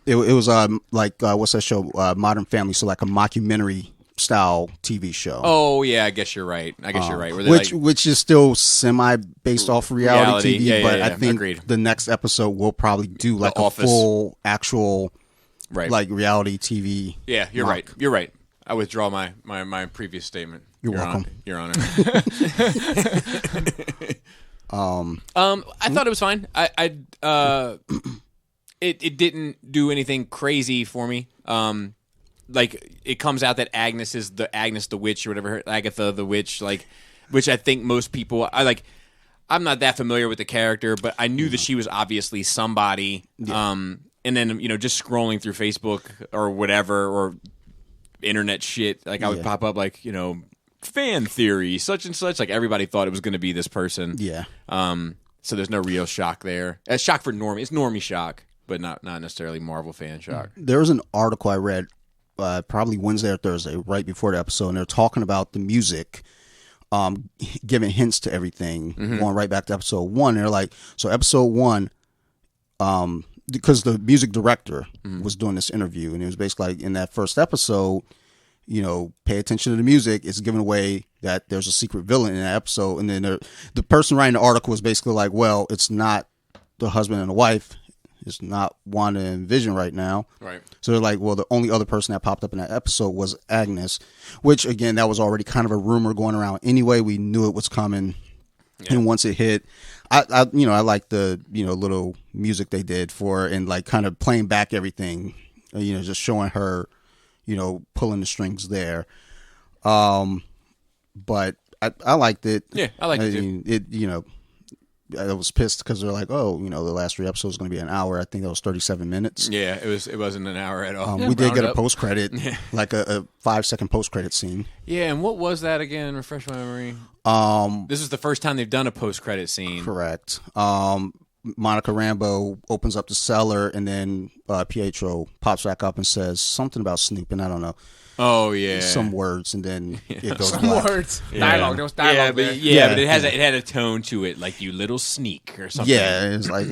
It was what's that show? Modern Family, so like a mockumentary style TV show. Oh, yeah, I guess you're right. Which is still semi based off reality TV, but I think agreed. The next episode will probably do like a full actual like reality TV. Yeah, you're right. You're right. I withdraw my previous statement. You're welcome. Your Honor. I thought it was fine. It didn't do anything crazy for me. Like it comes out that Agnes is Agnes the witch or whatever, Agatha the witch, like, which I think most people I'm not that familiar with the character, but I knew that she was obviously somebody. Yeah. And then just scrolling through Facebook or whatever or internet shit, like I would pop up like fan theory such and such, like everybody thought it was going to be this person. So there's no real shock there. A shock for normie, it's normie shock, but not necessarily Marvel fan shock. There was an article I read probably Wednesday or Thursday right before the episode, and they're talking about the music, giving hints to everything, going right back to episode 1. They're like, so episode 1 because the music director was doing this interview, and it was basically like in that first episode, pay attention to the music. It's giving away that there's a secret villain in that episode. And then the person writing the article was basically like, well, it's not the husband and the wife. It's not Wanda and Vision right now. Right. So they're like, well, the only other person that popped up in that episode was Agnes, which, again, that was already kind of a rumor going around anyway. We knew it was coming. Yeah. And once it hit, I like the, little music they did for and like kind of playing back everything, just showing her, pulling the strings there. But I liked it. Yeah, I liked it too. I was pissed because they're like, oh, the last 3 episodes is going to be an hour. I think that was 37 minutes. Yeah, it wasn't an hour at all. We did get a post credit, like a 5-second post credit scene. Yeah, and what was that again? Refresh my memory. This is the first time they've done a post credit scene. Correct. Monica Rambeau opens up the cellar, and then Pietro pops back up and says something about snooping. I don't know. Oh yeah, some words, and then it goes some black. words. Dialogue. There was dialogue. But it had a tone to it, like you little sneak or something. Yeah, it's like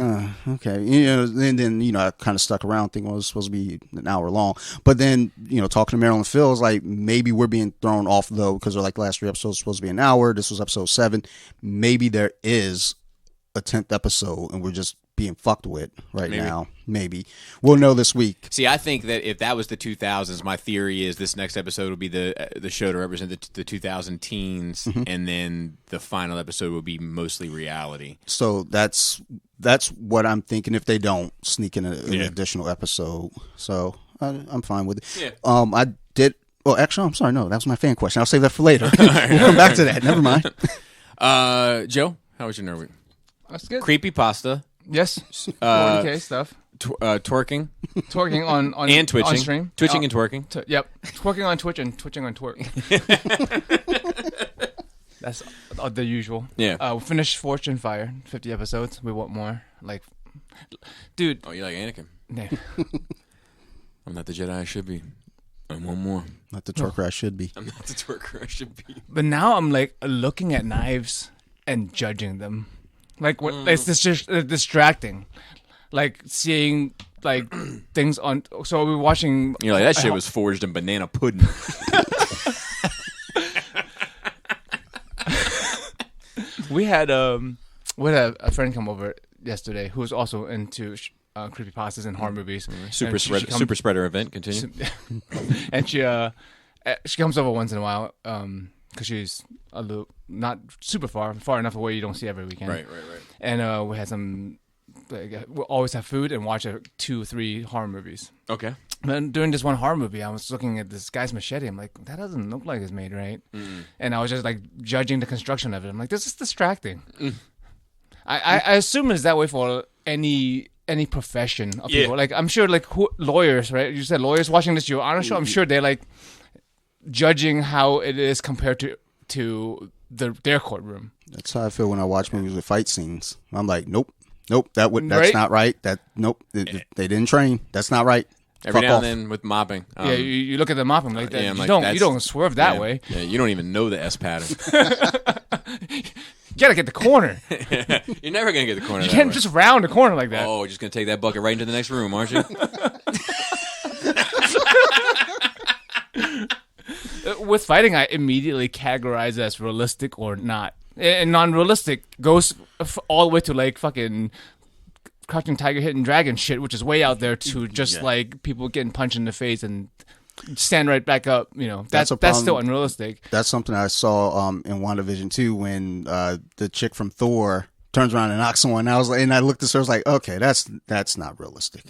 okay, and then I kind of stuck around thinking it was supposed to be an hour long, but then talking to Marilyn Phil is like maybe we're being thrown off though because they're like the last 3 episodes supposed to be an hour. This was episode 7. Maybe there is a 10th episode and we're just being fucked with now. Maybe we'll know this week. See, I think that if that was the 2000s, my theory is this next episode will be the show to represent the 2000 teens, and then the final episode will be mostly reality. So that's what I'm thinking. If they don't sneak in an additional episode, so I'm fine with it. Yeah. I did. Well, actually, I'm sorry. No, that was my fan question. I'll save that for later. We'll come back to that. Never mind. Joe, how was your nerd week? That's good. Creepy pasta. Yes. 40K stuff. Twerking. Twerking on and twitching. On stream. Twitching and twerking. Yep. Twerking on Twitch and twitching on twerk. That's the usual. Yeah. We finished Fortune Fire, 50 episodes. We want more. Like, dude. Oh, you like Anakin? Yeah. I'm not the Jedi I should be. I want more. Not the twerker I should be. I'm not the twerker I should be. But now I'm like looking at knives and judging them. Like what? It's just distracting. Like seeing like things on. So we're watching. You're like that shit was forged in banana pudding. We had a friend come over yesterday who was also into creepypastas and horror movies. Super spreader event. Continue. And she comes over once in a while because she's a little not super far enough away you don't see every weekend. Right. And we had some. We'll always have food and watch 2-3 horror movies. Okay. And during this one horror movie, I was looking at this guy's machete. I'm like, that doesn't look like it's made right. And I was just like judging the construction of it. I'm like, this is distracting. I assume it's that way for any profession of people. Like I'm sure like lawyers, right? You said lawyers watching this show. I'm sure they're like judging how it is compared to their courtroom. That's how I feel when I watch movies with fight scenes. I'm like, nope, that's right? not right. They didn't train. That's not right. Every now and then with mopping. You look at the mopping like that. Yeah, you don't swerve that way. Yeah, you don't even know the S pattern. You gotta get the corner. You're never gonna get the corner. You can't just round the corner like that. Oh, you're just gonna take that bucket right into the next room, aren't you? With fighting, I immediately categorize it as realistic or not. And non-realistic goes all the way to like fucking Crouching Tiger, Hidden Dragon shit, which is way out there to just like people getting punched in the face and stand right back up. That's still unrealistic. That's something I saw in WandaVision too when the chick from Thor turns around and knocks someone. I looked at her, I was like, okay, that's not realistic.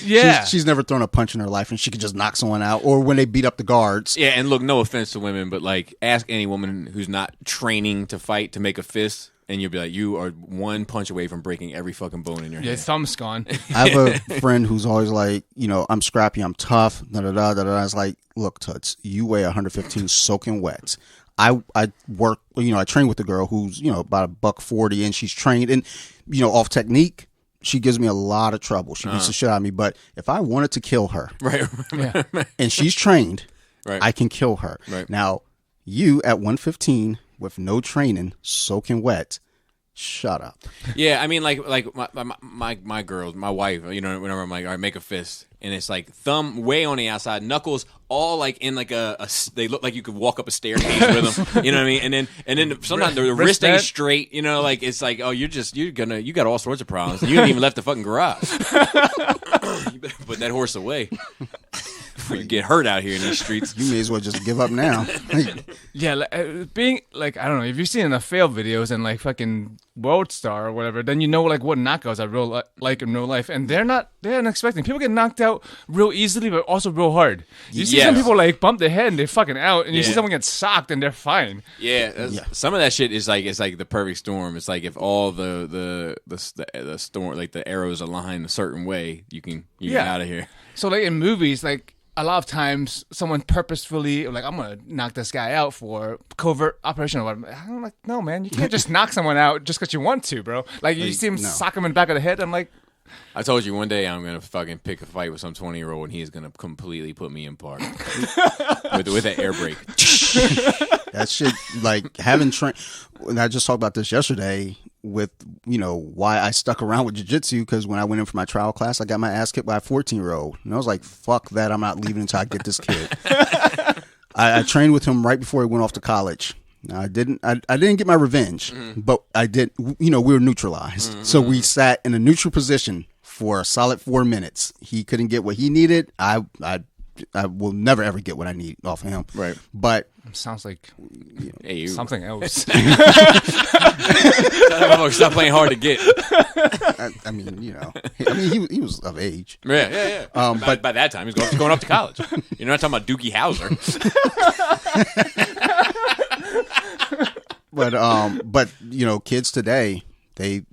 Yeah, she's never thrown a punch in her life, and she could just knock someone out. Or when they beat up the guards. Yeah, and look, no offense to women, but like, ask any woman who's not training to fight to make a fist, and you'll be like, you are one punch away from breaking every fucking bone in your head. Yeah, thumb's gone. I have a friend who's always like, I'm scrappy, I'm tough, da-da-da. I was like, look, Toots, you weigh 115 soaking wet. I work, I train with a girl who's, about $140, and she's trained, and, off technique, she gives me a lot of trouble. She beats the shit out of me, but if I wanted to kill her, Yeah. and she's trained, Right. I can kill her. Right. Now, you at 115 with no training, soaking wet, shut up. Yeah, I mean, like my girl, my wife, whenever I'm like, all right, make a fist, and it's like thumb way on the outside, knuckles all like in like they look like you could walk up a staircase with them, you know what I mean? And then sometimes the wrist ain't straight, like it's like, oh, you got all sorts of problems. You haven't even left the fucking garage. You better put that horse away. you get hurt out here in these streets. You may as well just give up now. Yeah, being like, I don't know, if you've seen enough fail videos and like fucking World Star or whatever, then you know like what knockouts are like in real life, and they're unexpected. People get knocked out real easily, but also real hard. You see some people like bump their head and they're fucking out, and you see someone get socked and they're fine. Yeah, some of that shit is like it's like the perfect storm. It's like if all the storm, like the arrows align a certain way, you can get out of here. So like in movies, like a lot of times someone purposefully like, I'm gonna knock this guy out for covert operation or whatever. I'm like, no man, you can't just knock someone out just because you want to, bro. Like you see him sock him in the back of the head. I'm like, I told you one day I'm gonna fucking pick a fight with some 20-year-old and he's gonna completely put me in park with an air brake. That shit, like having trained. I just talked about this yesterday with why I stuck around with jiu-jitsu, because when I went in for my trial class, I got my ass kicked by a 14-year-old, and I was like, "Fuck that! I'm not leaving until I get this kid." I trained with him right before he went off to college. Now, I didn't get my revenge, but I did. We were neutralized, so we sat in a neutral position for a solid 4 minutes. He couldn't get what he needed. I will never ever get what I need off of him. Right. But sounds like something else. Stop playing hard to get. I mean, he was of age. Yeah. But by that time, he's going off to college. You're not talking about Dookie Howser. But kids today, they,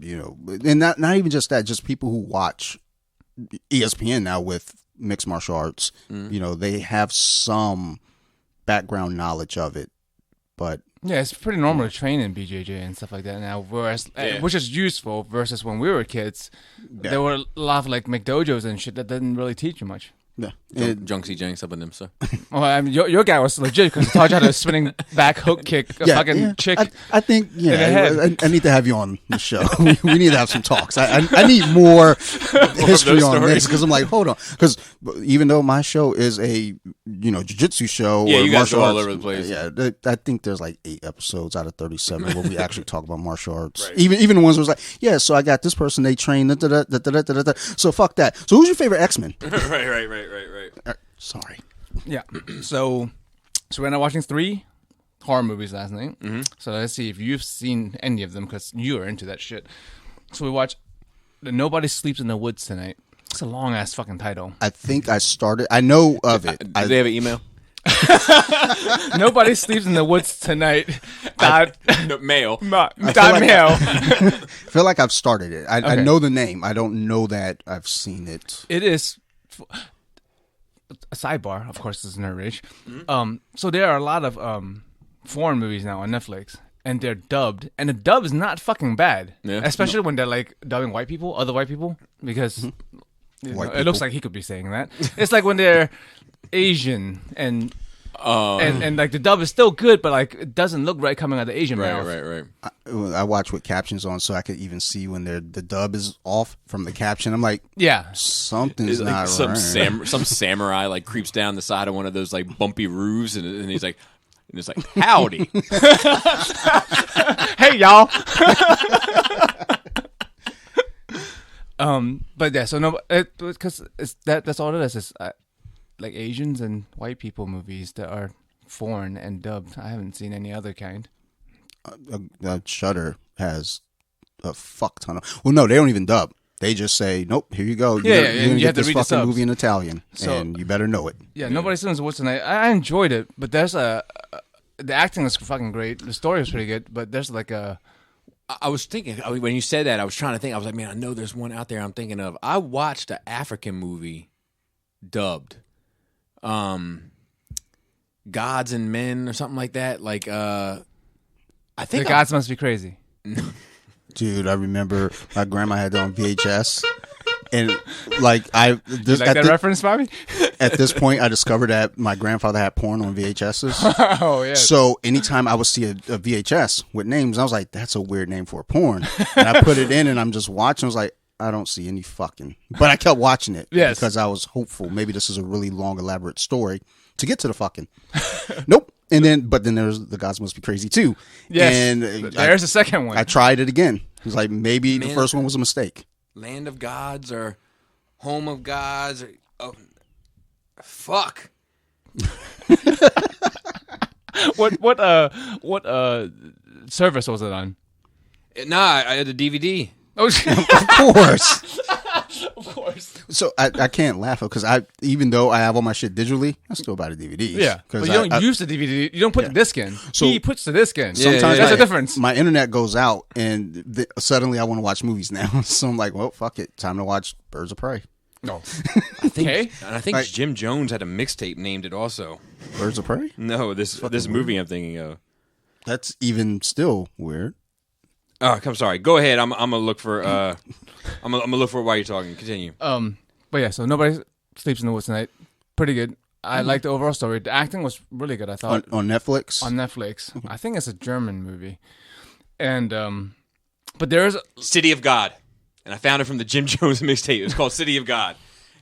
and not even just that, just people who watch ESPN now with mixed martial arts, they have some background knowledge of it, but yeah, it's pretty normal to train in BJJ and stuff like that now, which is useful versus when we were kids. There were a lot of like McDojos and shit that didn't really teach you much. Yeah, Junksy Janks up in them, sir. Well, I mean, your guy was legit because he taught you how to spinning back hook kick a chick. I think I need to have you on the show. We need to have some talks. I need more history on this, because I'm like, hold on, because even though my show is a jiu-jitsu show, or you guys martial go arts, all over the place. Yeah, I think there's like 8 episodes out of 37 where we actually talk about martial arts. Right. Even the ones where it's like, so I got this person, they train, so fuck that. So who's your favorite X-Men? Right. Sorry. Yeah. So we ended up watching 3 horror movies last night. Mm-hmm. So let's see if you've seen any of them, because you are into that shit. So we watched Nobody Sleeps in the Woods Tonight. It's a long ass fucking title. I think I started. I know of it. Do they have an email? Nobody Sleeps in the Woods Tonight. Mail. Mail. I feel like I've started it. I know the name. I don't know that I've seen it. It is a sidebar. Of course, this is Nerd Rage. So there are a lot of foreign movies now on Netflix, and they're dubbed, and the dub is not fucking bad. Yeah. Especially when they're like dubbing other white people, because it looks like he could be saying that. It's like when they're Asian and like the dub is still good, but like it doesn't look right coming out of the Asian mouth. Right. I watch with captions on, so I could even see when the dub is off from the caption. I'm like, something's not right. Some samurai like creeps down the side of one of those like bumpy roofs, and he's like, it's like, howdy, hey y'all. But yeah, so no, because that's all it is. It's like Asians and white people movies that are foreign and dubbed. I haven't seen any other kind. Shudder has a fuck ton of. Well, no, they don't even dub. They just say, "Nope, here you go. You're gonna get this fucking movie in Italian, and you better know it." Yeah, Nobody Sleeps in the Woods Tonight. I enjoyed it, but there's the acting is fucking great. The story was pretty good, but there's like a. I was thinking when you said that, I was trying to think. I was like, man, I know there's one out there I'm thinking of. I watched an African movie dubbed. Gods and Men or something like that. Like, I think the gods must be crazy. Dude, I remember my grandma had that on VHS, and like you like that reference, Bobby? At this point, I discovered that my grandfather had porn on VHSs. Oh yeah. So anytime I would see a VHS with names, I was like, "That's a weird name for a porn." And I put it in, and I'm just watching. I was like, I don't see any fucking. But I kept watching it because I was hopeful. Maybe this is a really long, elaborate story to get to the fucking. Nope. But then there's The Gods Must Be Crazy too. Yes. And there's the second one. I tried it again. It was like maybe the first one was a mistake. Land of Gods or Home of Gods. Fuck. What service was it on? Nah, I had a DVD. Oh, Of course. of course. So I can't laugh because even though I have all my shit digitally, I still buy the DVDs. Yeah, but because you don't use the DVD. You don't put the disc in. So- He puts the disc in. sometimes That's the difference. my internet goes out and suddenly I want to watch movies now. So I'm like, well, fuck it, time to watch Birds of Prey. No. Okay. And I think Like- Jim Jones had a mixtape named it also. Birds of Prey? No, this movie I'm thinking of. That's even still weird. Oh, I'm sorry. Go ahead. I'm gonna look for. I'm gonna look for it while you're talking. Continue. But yeah, so Nobody Sleeps in the Woods Tonight. Pretty good. I liked the overall story. The acting was really good, I thought. On Netflix? On Netflix. I think it's a German movie. And but there's City of God, and I found it from the Jim Jones mixtape. It was called City of God.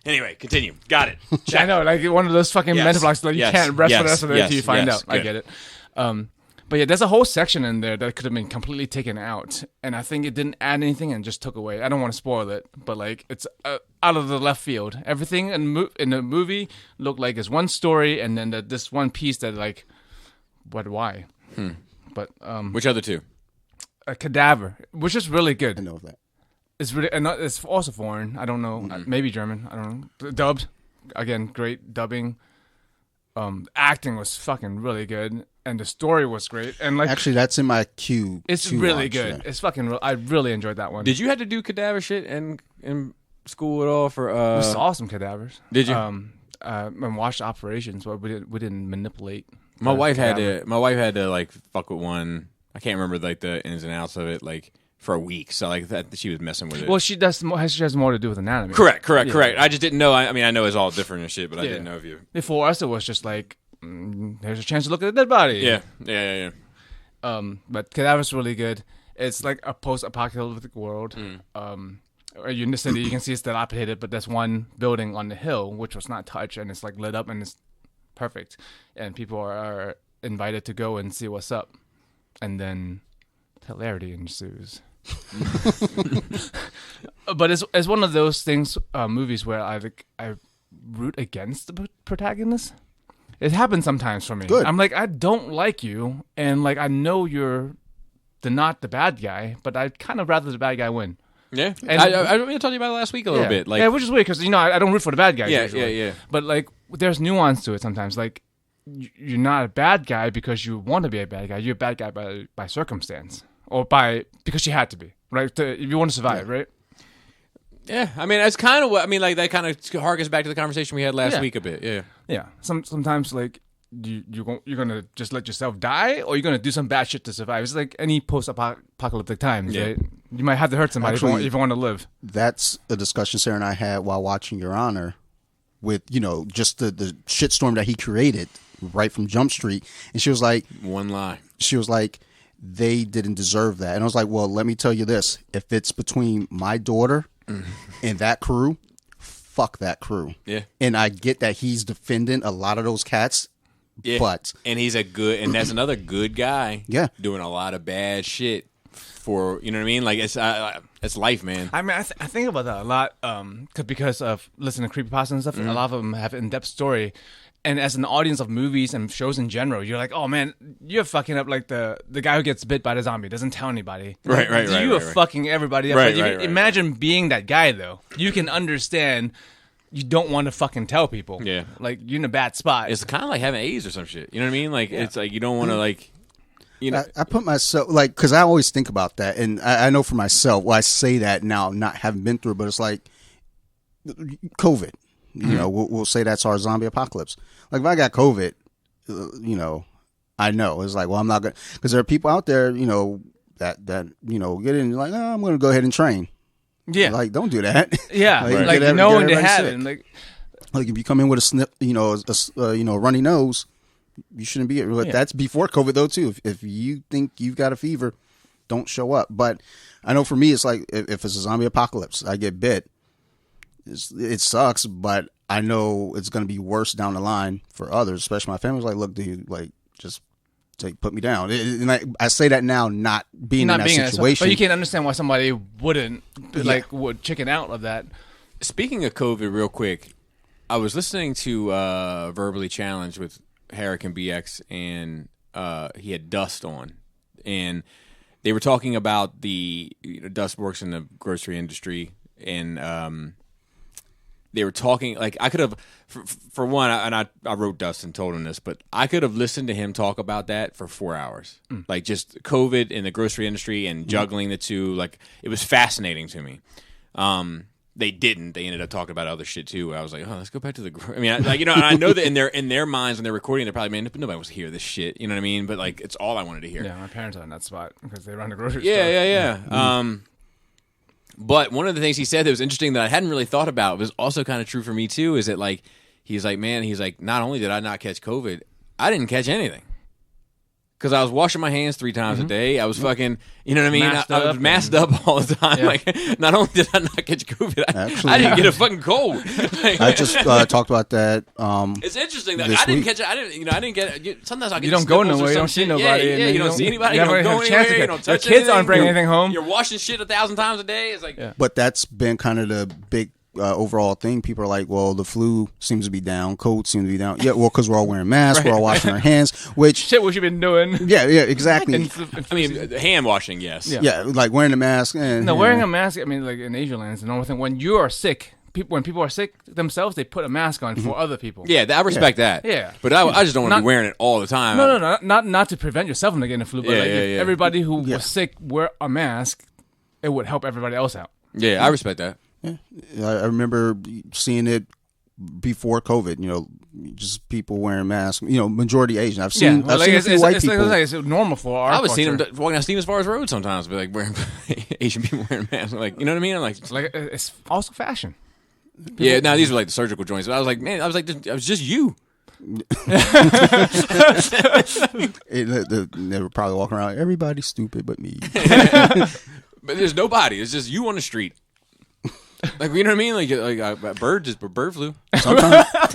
Anyway, continue. Got it. I know, like one of those fucking Yes. mental blocks that you Yes. can't rest for the Yes. rest of the day Yes. until you find Yes. out. I Good. get it. But yeah, there's a whole section in there that could have been completely taken out, and I think it didn't add anything and just took away. I don't want to spoil it, but like it's out of the left field. Everything in the movie looked like it's one story, and then this one piece that like, why? But Which other two? a cadaver, which is really good. I know of that. It's really, and it's also foreign. I don't know, maybe German. I don't know. Dubbed, again, great dubbing. Acting was fucking really good, and the story was great. And like, Actually, that's in my queue. it's to really watch, good. yeah. It's fucking. I really enjoyed that one. Did you have to do cadaver shit in school at all for? We saw some cadavers. Did you? And watched operations, but we didn't manipulate. My the wife had cadaver. to. My wife had to like fuck with one. I can't remember like the ins and outs of it, like for a week. So like that, she was messing with it. Well, she has more to do with anatomy. correct. Yeah. I just didn't know. I mean, I know it's all different and shit, but I Yeah. didn't know if you. Before us, it was just like, there's a chance to look at a dead body. Yeah. But Cadaver's really good. It's like a post-apocalyptic world. You're in the city, you can see it's dilapidated, but there's one building on the hill which was not touched, and it's like lit up and it's perfect. And people are invited to go and see what's up. And then hilarity ensues. But it's one of those things, movies where I root against the protagonist. It happens sometimes for me. Good. I'm like, I don't like you, and like I know you're not the bad guy, but I'd kind of rather the bad guy win. Yeah. And- I told you about it last week a little bit. Like, yeah, which is weird because I don't root for the bad guys. Yeah, usually. yeah. But like, there's nuance to it sometimes. Like, you're not a bad guy because you want to be a bad guy. You're a bad guy by circumstance or because you had to be, right? If you want to survive, right? yeah. I mean, that's kind of what I mean. Like that kind of harkens back to the conversation we had last Yeah. week a bit. Yeah. Yeah. Sometimes like you're gonna just let yourself die, or you're gonna do some bad shit to survive. It's like any post-apocalyptic times, Yeah. right? You might have to hurt somebody Actually- if you want to live. That's a discussion Sarah and I had while watching Your Honor with, just the shitstorm that he created right from Jump Street. And she was like, they didn't deserve that. And I was like, well, let me tell you this. If it's between my daughter and that crew, fuck that crew. Yeah. And I get that he's defending a lot of those cats, Yeah. but And he's that's another good guy. Yeah. Doing a lot of bad shit for, you know what I mean? Like it's life, man. I mean, I think about that a lot because of listening to creepypasta and stuff. A lot of them have in-depth story. And as an audience of movies and shows in general, you're like, oh, man, you're fucking up like the guy who gets bit by the zombie, doesn't tell anybody. Right. You are fucking everybody up. Right, Like, right. Imagine being that guy, though. You can understand you don't want to fucking tell people. Yeah. Like, you're in a bad spot. It's kind of like having AIDS or some shit. You know what I mean? Like it's like you don't want to like, you know. I put myself, like, because I always think about that. And I know for myself, well, I say that now, not having been through it, but it's like COVID. We'll say that's our zombie apocalypse. Like if I got COVID, I know it's like, well, I'm not gonna, because there are people out there, that get in like, oh, I'm gonna go ahead and train. yeah. Like, don't do that. Yeah. Like, Like, get knowing they everybody have sick. it. Like, Like if you come in with a snip, a runny nose, you shouldn't be. Like, Yeah. that's before COVID though too. If you think you've got a fever, don't show up. But I know for me, it's like if it's a zombie apocalypse, I get bit. It sucks, but I know it's going to be worse down the line for others, especially my family's like, look, dude, like, just put me down. And I say that now, not being in that situation. but you can understand why somebody wouldn't, would chicken out of that. Speaking of COVID, real quick, I was listening to Verbally Challenged with Herrick and BX, and he had Dust on, and they were talking about Dust works in the grocery industry, and they were talking like I could have, for one, and I wrote Dust and told him this, but I could have listened to him talk about that for 4 hours, like just COVID in the grocery industry and juggling the two. Like it was fascinating to me. They didn't. They ended up talking about other shit too. I was like, oh, let's go back to the. I mean, and I know that in their minds when they're recording, they're probably, man, nobody wants to hear this shit. You know what I mean? But like, it's all I wanted to hear. Yeah, my parents are in that spot because they run the grocery store. Yeah. But one of the things he said that was interesting that I hadn't really thought about was also kind of true for me too. Is that like he's like, not only did I not catch COVID, I didn't catch anything. Because I was washing my hands 3 times a day. I was fucking, you know what I mean? I was masked up all the time. Yeah. Like, not only did I not catch COVID, I didn't get a fucking cold. Like, I just talked about that. It's interesting that I didn't catch it. I didn't get it. Sometimes I get. You don't go nowhere. You don't see nobody. Yeah, you don't see anybody. You don't go anywhere. You don't touch your kids aren't bringing anything home. You're washing shit 1,000 times a day. It's like. But that's been kind of the big. Overall thing, people are like, well, the flu seems to be down, cold seems to be down. Yeah, well, because we're all wearing masks, we're all washing our hands, which shit, what you been doing? Yeah, exactly. I mean, hand washing, yes. Yeah, like wearing a mask. Wearing a mask. I mean, like in Asia lands, the normal thing. When you are sick, when people are sick themselves, they put a mask on for other people. Yeah, I respect that. Yeah, but I just don't want to be wearing it all the time. No, not to prevent yourself from getting the flu, but if everybody who was sick wear a mask, it would help everybody else out. Yeah, I respect that. Yeah, I remember seeing it before COVID. Just people wearing masks. Majority Asian. I've seen. I've seen a few white people. It's normal for our. I was seeing them walking down Stevens Forest Road sometimes, be like wearing Asian people wearing masks. Like, you know what I mean? I'm like, it's also fashion. Yeah, now these were like the surgical joints. But I was like, man, I was just you. They were probably walking around. Everybody's stupid but me. But there's nobody. It's just you on the street. Like, you know what I mean? Like bird flu.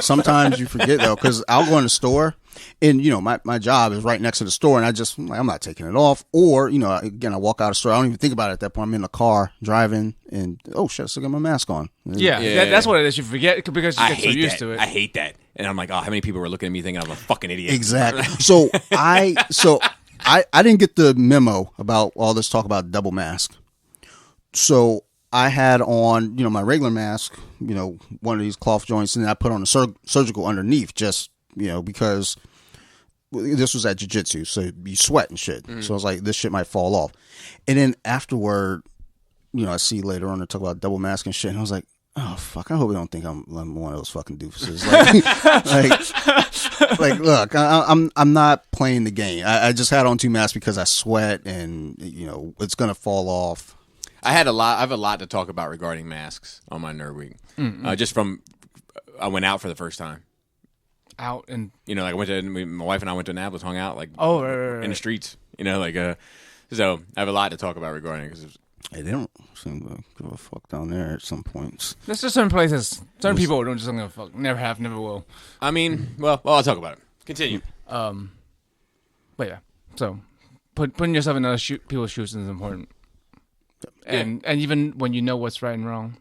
Sometimes you forget though, because I'll go in the store, and my job is right next to the store, and I'm not taking it off. Or again, I walk out of the store, I don't even think about it at that point. I'm in the car driving, and oh shit, I still got my mask on. That's what it is. You forget because you get so used to it. I hate that, and I'm like, oh, how many people were looking at me thinking I'm a fucking idiot? Exactly. So I didn't get the memo about all this talk about double mask. So I had on, my regular mask, one of these cloth joints, and then I put on a surgical underneath just, because this was at jiu-jitsu, so you sweat and shit. So I was like, this shit might fall off. And then afterward, I see later on they talk about double mask and shit, and I was like, oh, fuck, I hope they don't think I'm one of those fucking doofuses. Like, look, I'm not playing the game. I just had on 2 masks because I sweat, and, it's going to fall off. I have a lot to talk about regarding masks on my Nerd Week. Just from, I went out for the first time. Out and like my wife and I went to Annapolis, hung out, like right. in the streets. So I have a lot to talk about regarding it because they don't seem to give a fuck down there at some points. There's just certain places, certain people don't just give a fuck. Never have, never will. I mean, well, I'll talk about it. Continue. But yeah, so putting yourself in other people's shoes is important. And even when you know what's right and wrong,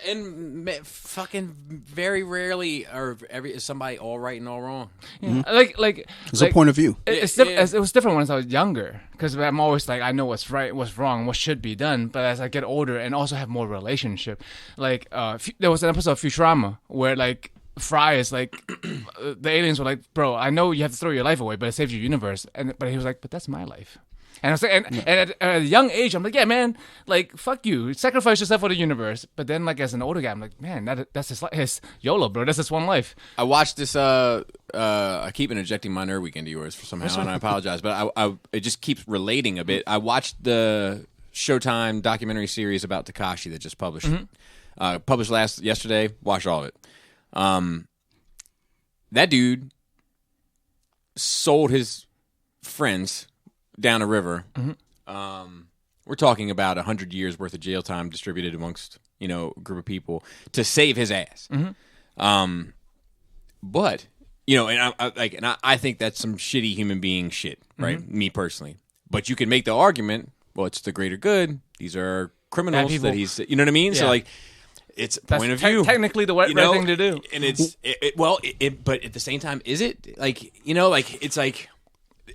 and fucking very rarely is somebody all right and all wrong. Yeah. Like it's a point of view. It was different when I was younger because I'm always like I know what's right, what's wrong, what should be done. But as I get older and also have more relationship, like there was an episode of Futurama where like Fry is like the aliens were like, bro, I know you have to throw your life away, but it saves your universe. But he was like, but that's my life. And I was like, and at a young age, I'm like, yeah, man, like, fuck you, sacrifice yourself for the universe. But then, like, as an older guy, I'm like, man, that's his YOLO, bro. That's his one life. I watched this. I keep interjecting my Nerd Week into yours somehow, and I apologize, but it just keeps relating a bit. I watched the Showtime documentary series about Tekashi that just published. Published yesterday. Watched all of it. That dude sold his friends down a river. We're talking about 100 years worth of jail time distributed amongst a group of people to save his ass. But I think that's some shitty human being shit, right? Me personally. But you can make the argument, well, it's the greater good. These are criminals that he's, you know what I mean? Yeah. So like, it's That's point of view. Technically the right thing to do. And but at the same time, is it like like it's like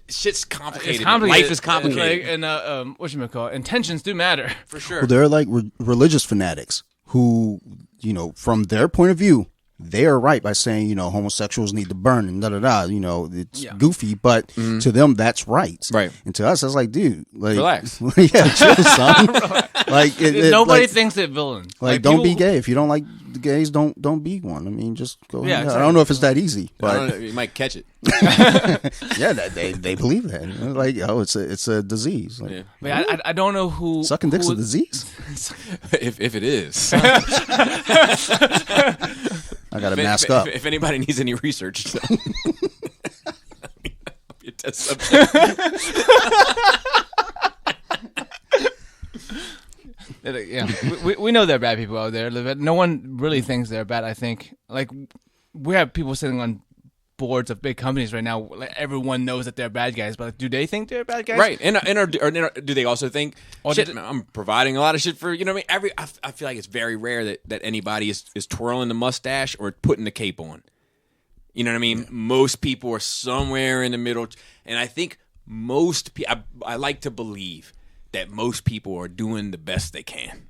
shit's complicated. It's complicated. Life is complicated. Like, and whatchamacallit, intentions do matter. For sure. Well, there are like religious fanatics who, from their point of view, they are right by saying, homosexuals need to burn and da-da-da. It's goofy, but to them, that's right. Right. And to us, that's like, dude. Like, relax. Yeah, chill, son. Like, Nobody like, thinks it villain. Like, don't be gay. If you don't like the gays, don't be one. I mean, just go. Yeah, exactly. I don't know if it's that easy, but you might catch it. yeah, they believe that. Like, it's a disease. Like, Yeah. But I don't know who sucking dick's a disease. if it is. I got to mask up. If anybody needs any research, so. Be a test subject. Yeah, we know there are bad people out there. No one really thinks they're bad. I think like we have people sitting on boards of big companies right now. Like, everyone knows that they're bad guys, but like, do they think they're bad guys? Right, and do they also think shit? I'm providing a lot of shit for I mean. I feel like it's very rare that anybody is twirling the mustache or putting the cape on. You know what I mean? Most people are somewhere in the middle, and I think most people. I like to believe that most people are doing the best they can.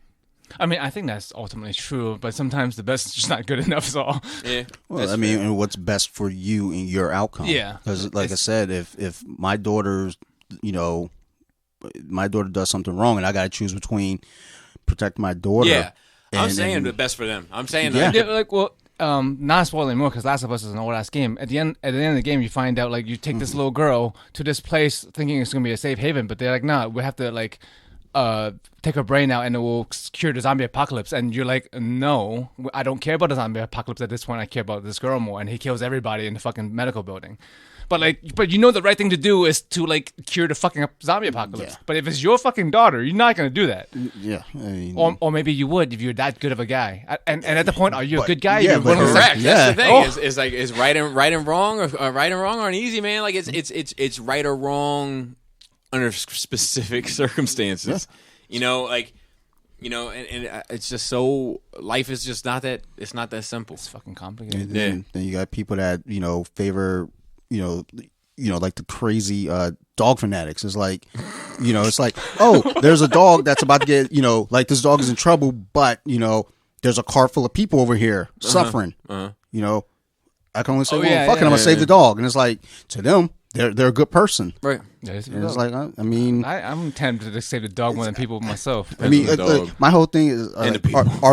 I mean, I think that's ultimately true, but sometimes the best is just not good enough. So yeah. Well, I mean, and what's best for you and your outcome? Yeah, because like I said, if my daughter's, my daughter does something wrong, and I got to choose between protect my daughter. Yeah, I'm saying the best for them. I'm saying not spoiling more because Last of Us is an old ass game. At the end of the game, you find out like you take this little girl to this place thinking it's gonna be a safe haven, but they're like, nah, we have to like take her brain out and it will cure the zombie apocalypse. And you're like, no, I don't care about the zombie apocalypse at this point. I care about this girl more. And he kills everybody in the fucking medical building. But the right thing to do is to like cure the fucking zombie apocalypse. Yeah. But if it's your fucking daughter, you're not gonna do that. Yeah, I mean, or maybe you would if you're that good of a guy. And at the point, are you a good guy? Yeah, you're correct. Yeah. That's the thing. Is right and wrong or right and wrong aren't easy, man. Like it's right or wrong under specific circumstances. Yeah. And it's just so life is just not that. It's not that simple. It's fucking complicated. Then you got people that favor. Like the crazy dog fanatics. It's like, it's like, oh, there's a dog that's about to get, like this dog is in trouble, but, there's a car full of people over here suffering. I can only say, fuck it, I'm going to save the dog. And it's like, to them, they're a good person. Right. Yeah, it's like, I mean... I'm tempted to save the dog more than people myself. I mean, my whole thing is, are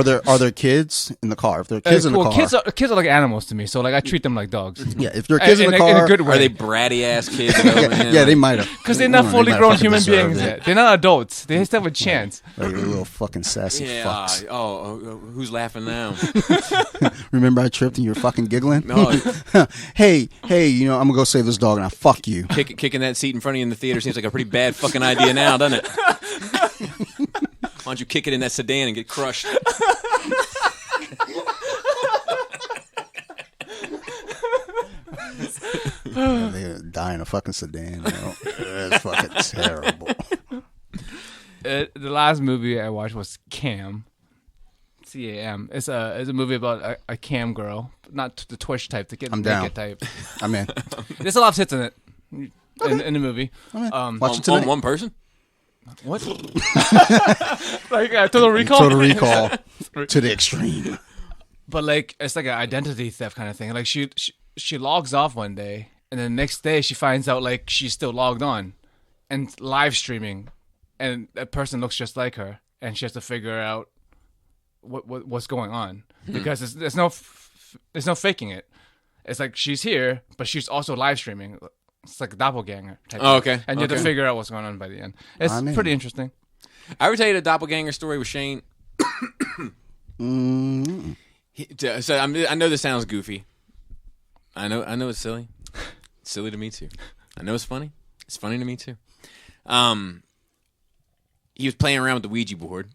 there kids in the car? If there are kids in the car... Kids are like animals to me, so like I treat them like dogs. Yeah, if there are kids in the car... In a good way. Are they bratty-ass kids? Yeah, they might have. Because they're not fully grown human beings yet. They're not adults. They still have a chance. Like little fucking sassy fucks. Who's laughing now? Remember I tripped and you were fucking giggling? No. Hey, I'm going to go save this dog and I fuck you. Kicking that seat in front of you in the theater seems like a pretty bad fucking idea now, doesn't it? Why don't you kick it in that sedan and get crushed? They die in a fucking sedan. That's fucking terrible. The last movie I watched was Cam. C-A-M. It's a movie about a cam girl, not the Twitch type, the get naked type. I'm in. There's a lot of hits in it in the movie. Watch it tonight. On one person? What? Like Total Recall? Total Recall to the extreme. But like it's like an identity theft kind of thing. Like she logs off one day, and then the next day she finds out like she's still logged on and live streaming, and a person looks just like her, and she has to figure out what's going on because there's no faking it. It's like she's here, but she's also live streaming. It's like a doppelganger type. Oh, okay. And you have to figure out what's going on by the end. It's pretty interesting. I ever tell you the doppelganger story with Shane? So I know this sounds goofy. I know it's silly. It's silly to me too. I know it's funny. It's funny to me too. He was playing around with the Ouija board.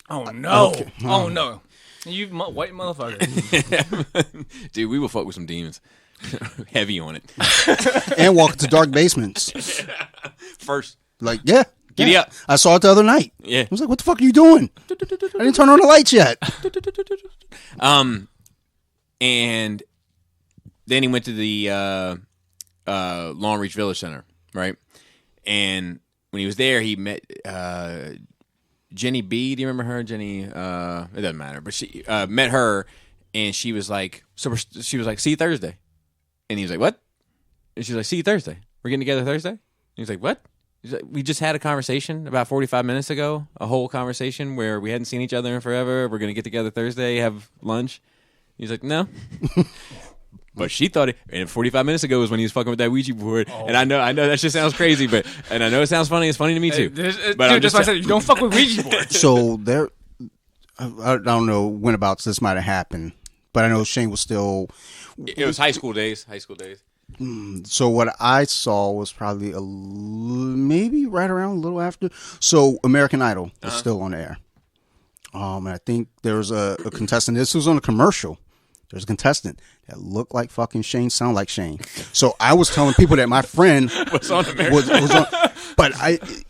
Oh no! Okay. Oh no! You white motherfucker! Dude, we will fuck with some demons. Heavy on it. And walk into dark basements. First. Like, yeah. Giddy up. I saw it the other night. Yeah. I was like, what the fuck are you doing? I didn't turn on the lights yet. And then he went to the Long Reach Village Center, right? And when he was there, he met Jenny B. Do you remember her? Jenny, it doesn't matter. But she met her, and she was like, she was like, see you Thursday. And he was like, what? And she's like, see you Thursday. We're getting together Thursday? And he's like, what? He's like, we just had a conversation about 45 minutes ago, a whole conversation where we hadn't seen each other in forever. We're going to get together Thursday, have lunch. He's like, no. But she thought it, and 45 minutes ago was when he was fucking with that Ouija board. Oh. And I know that shit sounds crazy, and I know it sounds funny. It's funny to me too. But dude, just why I said you don't fuck with Ouija boards. So there, I don't know when about this might have happened, but I know Shane was still. It was high school days. So what I saw was probably maybe right around a little after. So American Idol was still on air. And I think there was a contestant. This was on a commercial. There's a contestant that looked like fucking Shane, sound like Shane. So I was telling people that my friend was on was on, but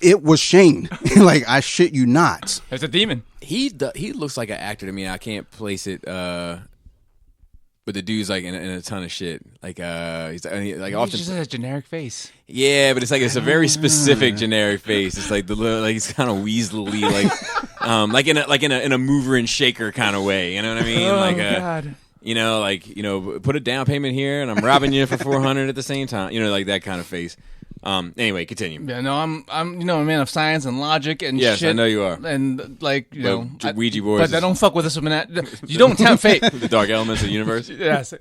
it was Shane. Like, I shit you not. It's a demon. He looks like an actor to me. I can't place it. But the dude's like in a ton of shit. Like he's often just has a generic face. Yeah, but it's a very specific generic face. It's like he's kind of weaselly, like in a mover and shaker kind of way. You know what I mean? Oh God. Put a down payment here, and I'm robbing you for $400 at the same time. Like that kind of face. Anyway, continue. Yeah, no, I'm a man of science and logic and yes, shit. I know you are. And Ouija boards. But I don't fuck with this woman. You don't tempt fate. The dark elements of the universe. Yes.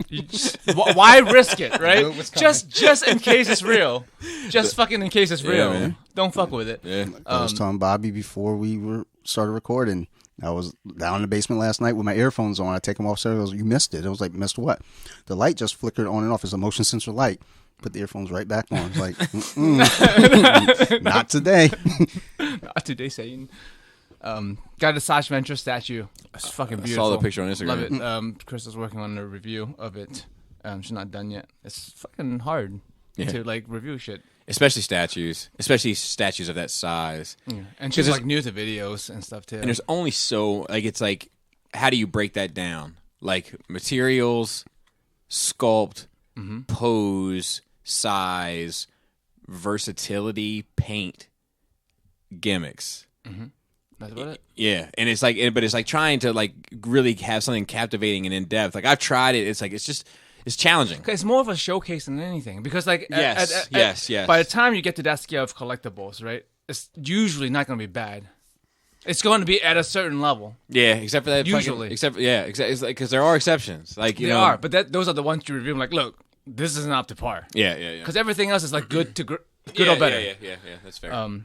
Why risk it, right? Just in case it's real. Just fucking in case it's real. Man. Don't fuck with it. Yeah. I was telling Bobby before we started recording. I was down in the basement last night with my earphones on. I take them off. So I was, you missed it. I was like, missed what? The light just flickered on and off. It's a motion sensor light. Put the earphones right back on. It's like, not today. Not today, Satan. Got a Sash Venture statue. It's fucking beautiful. I saw the picture on Instagram. Love it. Chris is working on a review of it. She's not done yet. It's fucking hard to review shit. Especially statues of that size. Yeah. And she's new to videos and stuff too. And there's only it's like, how do you break that down? Like materials, sculpt, pose, size, versatility, paint, gimmicks. That's about it. Yeah, and it's like, but it's like trying to like really have something captivating and in depth. Like I've tried it. It's like it's challenging. It's more of a showcase than anything because like yes. By the time you get to that scale of collectibles, right, it's usually not going to be bad. It's going to be at a certain level. Yeah, except for that. Usually, it's like because there are exceptions. Like there are, but those are the ones you review. I'm like, look, this isn't up to par. Yeah. Because everything else is like good or better. Yeah. That's fair.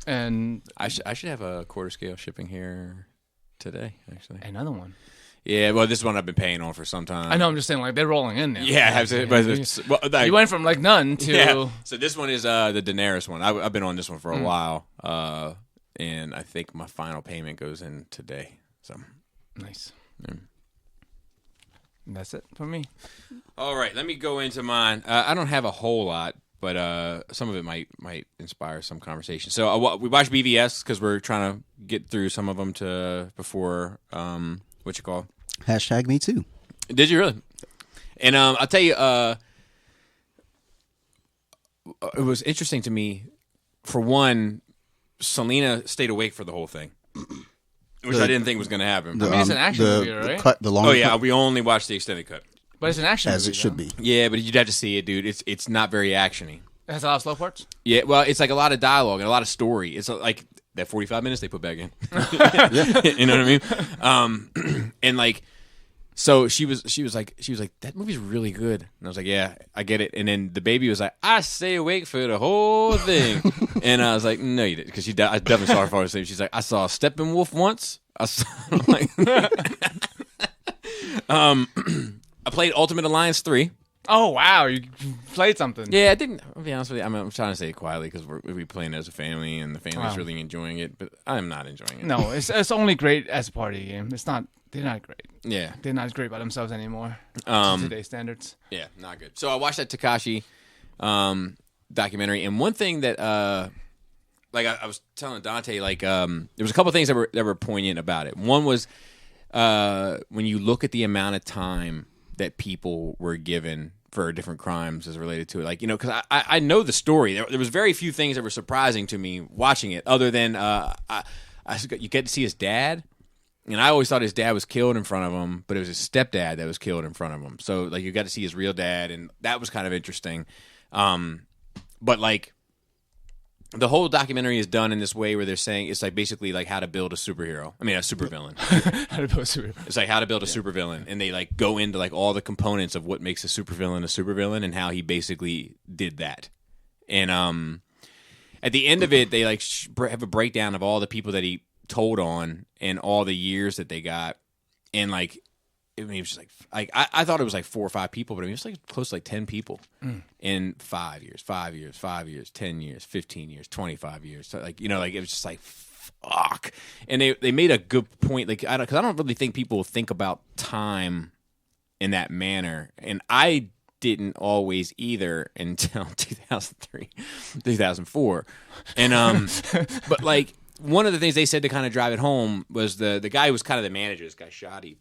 And I should have a quarter scale shipping here today. Actually, another one. Yeah, well, this is one I've been paying on for some time. I know. I'm just saying, like they're rolling in now. Yeah, you went from like none to. Yeah. So this one is the Daenerys one. I've been on this one for a while, and I think my final payment goes in today. So nice. Yeah. That's it for me. All right, let me go into mine. I don't have a whole lot, but some of it might inspire some conversation. So we watched BVS because we're trying to get through some of them before what you call. # me too. Did you really? And I'll tell you, it was interesting to me. For one, Selena stayed awake for the whole thing, which I didn't think was going to happen. I mean, it's an action movie, right? The long cut. We only watched the extended cut. But it's an action movie. As it should be. Yeah, but you'd have to see it, dude. It's not very actiony. It has a lot of slow parts? Yeah, well, it's like a lot of dialogue and a lot of story. It's like that 45 minutes they put back in. You know what I mean? And like, so she was like, that movie's really good. And I was like, yeah, I get it. And then the baby was like, I stay awake for the whole thing. And I was like, no, you didn't. Because I definitely saw her fall asleep. She's like, I saw Steppenwolf once. I'm like, I played Ultimate Alliance 3. Oh, wow. You played something. Yeah, I didn't. I'll be honest with you. I'm trying to say it quietly because we're playing as a family and the family's really enjoying it, but I'm not enjoying it. No, it's only great as a party game. They're not great. Yeah. They're not great by themselves anymore. To today's standards. Yeah, not good. So I watched that Takashi documentary, and one thing that like I was telling Dante, like there was a couple things that were poignant about it. One was when you look at the amount of time that people were given for different crimes as related to it, like, you know, because I know the story. There was very few things that were surprising to me watching it, other than you get to see his dad, and I always thought his dad was killed in front of him, but it was his stepdad that was killed in front of him. So like you got to see his real dad, and that was kind of interesting. But like the whole documentary is done in this way where they're saying it's like basically like how to build a superhero. I mean, a supervillain. How to build a superhero. It's like how to build a supervillain, and they like go into like all the components of what makes a supervillain and how he basically did that. And at the end of it, they like have a breakdown of all the people that he told on and all the years that they got, and like. I mean, it was just like I thought it was like 4 or 5 people, but I mean, it was like close to like 10 people in 5 years, 5 years, 5 years, 10 years, 15 years, 25 years. So like, you know, like it was just like, fuck. And they made a good point. Like, because I don't really think people think about time in that manner. And I didn't always either until 2003, 2004. And, but like one of the things they said to kind of drive it home was the guy who was kind of the manager, this guy Shoddy.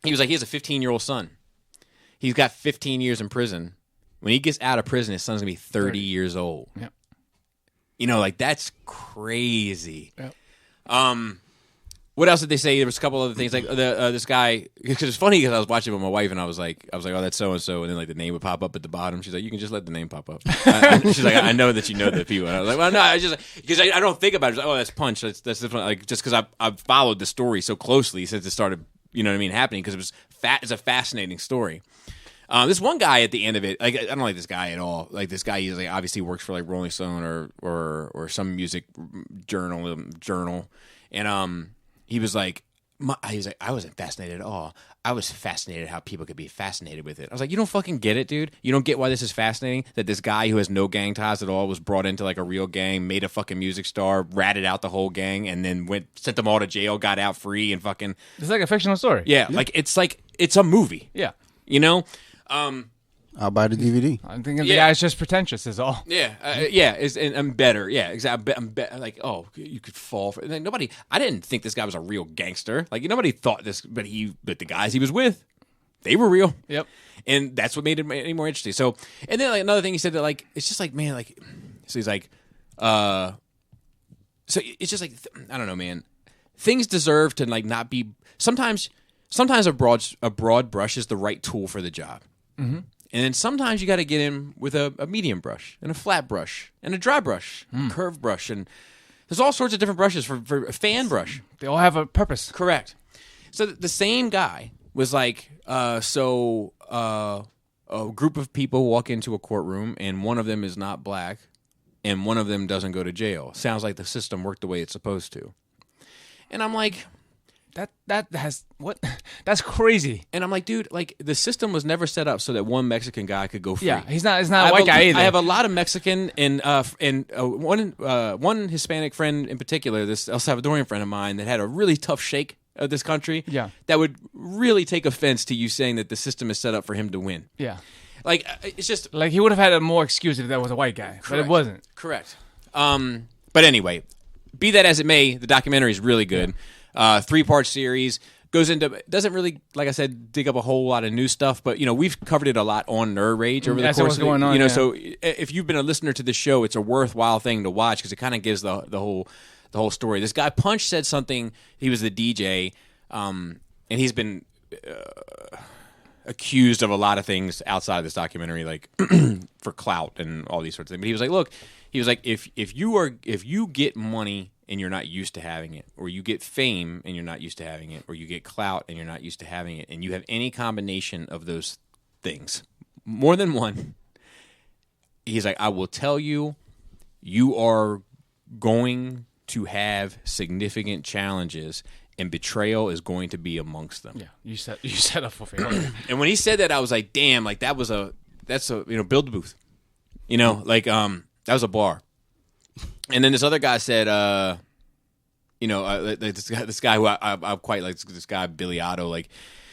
He was like, he has a 15-year-old son. He's got 15 years in prison. When he gets out of prison, his son's going to be 30 years old. Yep. You know, like, that's crazy. Yep. What else did they say? There was a couple other things. Like, this guy, because it's funny because I was watching with my wife, and I was like, oh, that's so-and-so, and then, like, the name would pop up at the bottom. She's like, you can just let the name pop up. She's like, I know that you know the people. And I was like, well, no, I just, because I don't think about it. Like, oh, that's Punch. That's different. Like, just because I've followed the story so closely since it started, you know what I mean, happening, because it's a fascinating story. This one guy at the end of it, like, I don't like this guy at all. Like, this guy, he's like obviously works for like Rolling Stone or some music journal, and he was like, I wasn't fascinated at all. I was fascinated how people could be fascinated with it. I was like, you don't fucking get it, dude. You don't get why this is fascinating. That this guy who has no gang ties at all was brought into like a real gang, made a fucking music star, ratted out the whole gang, and then sent them all to jail, got out free, and fucking. It's like a fictional story. Yeah, like it's a movie. Yeah. You know. I'll buy the DVD. I'm thinking the guy's just pretentious, is all. Yeah, and I'm better. Yeah, exactly. I'm like, oh, you could fall for. Like, nobody. I didn't think this guy was a real gangster. Like, nobody thought this, but the guys he was with, they were real. Yep. And that's what made it any more interesting. So, and then like another thing he said that like it's just like, man, like, so he's like, so it's just like, I don't know, man. Things deserve to like not be. Sometimes a broad brush is the right tool for the job. Mm-hmm. And then sometimes you got to get in with a medium brush and a flat brush and a dry brush, curved brush, and there's all sorts of different brushes for a fan brush. They all have a purpose. Correct. So the same guy was like, a group of people walk into a courtroom and one of them is not black and one of them doesn't go to jail. Sounds like the system worked the way it's supposed to. And I'm like... That has what? That's crazy. And I'm like, dude, like the system was never set up so that one Mexican guy could go free. Yeah, he's not a white guy either. I have a lot of Mexican and one Hispanic friend in particular, this El Salvadorian friend of mine that had a really tough shake of this country. Yeah, that would really take offense to you saying that the system is set up for him to win. Yeah, like it's just like he would have had a more excuse if that was a white guy, correct. But it wasn't. Correct. But anyway, be that as it may, the documentary is really good. Yeah. 3-part series, doesn't really, like I said, dig up a whole lot of new stuff, but you know we've covered it a lot on Nerd Rage over the course of it. Going on, you know, yeah. So if you've been a listener to this show, it's a worthwhile thing to watch because it kind of gives the whole story. This guy Punch said something. He was the DJ, and he's been accused of a lot of things outside of this documentary, like for clout and all these sorts of things. But he was like, look, if you get money and you're not used to having it, or you get fame and you're not used to having it, or you get clout and you're not used to having it, and you have any combination of those things, more than one, he's like, I will tell you, you are going to have significant challenges, and betrayal is going to be amongst them. Yeah, you set up for failure. And when he said that, I was like, damn, like that's a build the booth, you know, like that was a bar. And then this other guy said, this guy who I quite like, this guy Billy Otto, like,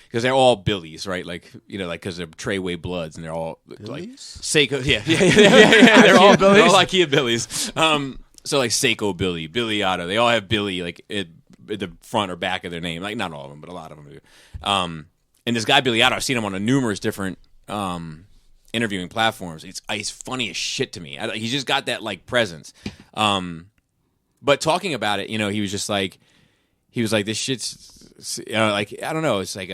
because they're all Billies, right? Like, you know, like because they're Treyway Bloods, and they're all Billies? Like Seiko, yeah. They're all IKEA Billies. So like Seiko Billy, Billy Otto, they all have Billy like at the front or back of their name. Like not all of them, but a lot of them do. And this guy Billy Otto, I've seen him on numerous different interviewing platforms. He's funny as shit to me. He's just got that like presence. But talking about it, he was like, this shit's like, I don't know. It's like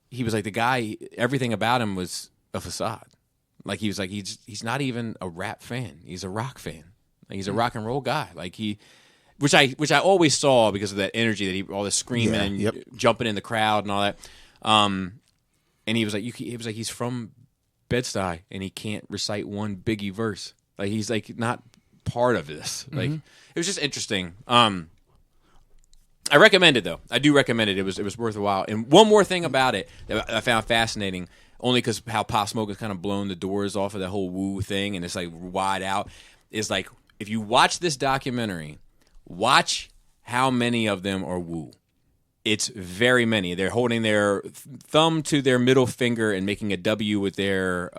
he was like the guy. Everything about him was a facade. Like he was like he's not even a rap fan. He's a rock fan. Like, he's a rock and roll guy. Like which I always saw because of that energy that all the screaming and jumping in the crowd and all that. And he was like he's from Bed-Stuy and he can't recite one Biggie verse. Like he's like not part of this. Like it was just interesting. I recommend it though. I do recommend it. It was worth a while. And one more thing about it that I found fascinating, only because how Pop Smoke has kind of blown the doors off of that whole woo thing, and it's like wide out. Is like if you watch this documentary, watch how many of them are woo. It's very many. They're holding their thumb to their middle finger and making a W with their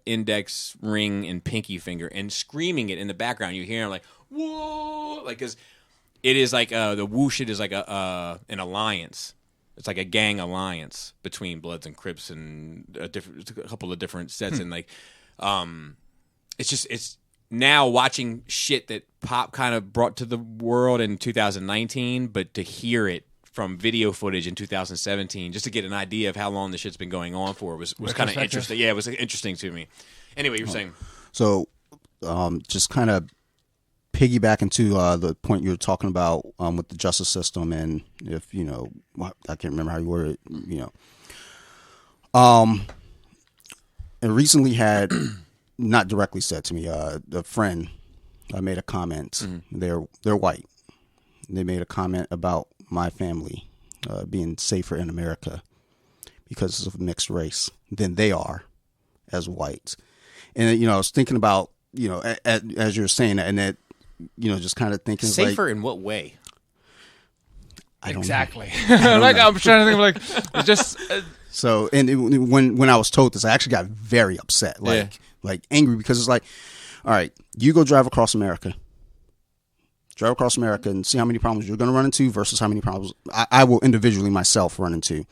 index ring and pinky finger and screaming it in the background. You hear them like whoa, like because. It is like the woo shit is like an alliance. It's like a gang alliance between Bloods and Crips and a couple of different sets. And like, it's now watching shit that Pop kind of brought to the world in 2019, but to hear it from video footage in 2017, just to get an idea of how long this shit's been going on for was kind of interesting. Yeah, it was interesting to me. Anyway, you were saying. So, just kind of piggyback into the point you were talking about with the justice system, and if I can't remember how you worded it, it recently had not directly said to me, a friend made a comment. They're white. They made a comment about my family being safer in America because of mixed race than they are as whites. And I was thinking about as you were saying that, and that just kind of thinking safer like, in what way? I don't exactly. Like I'm trying to think of like just. So and when I was told this, I actually got very upset, like angry, because it's like, all right, you go drive across America and see how many problems you're going to run into versus how many problems I will individually myself run into,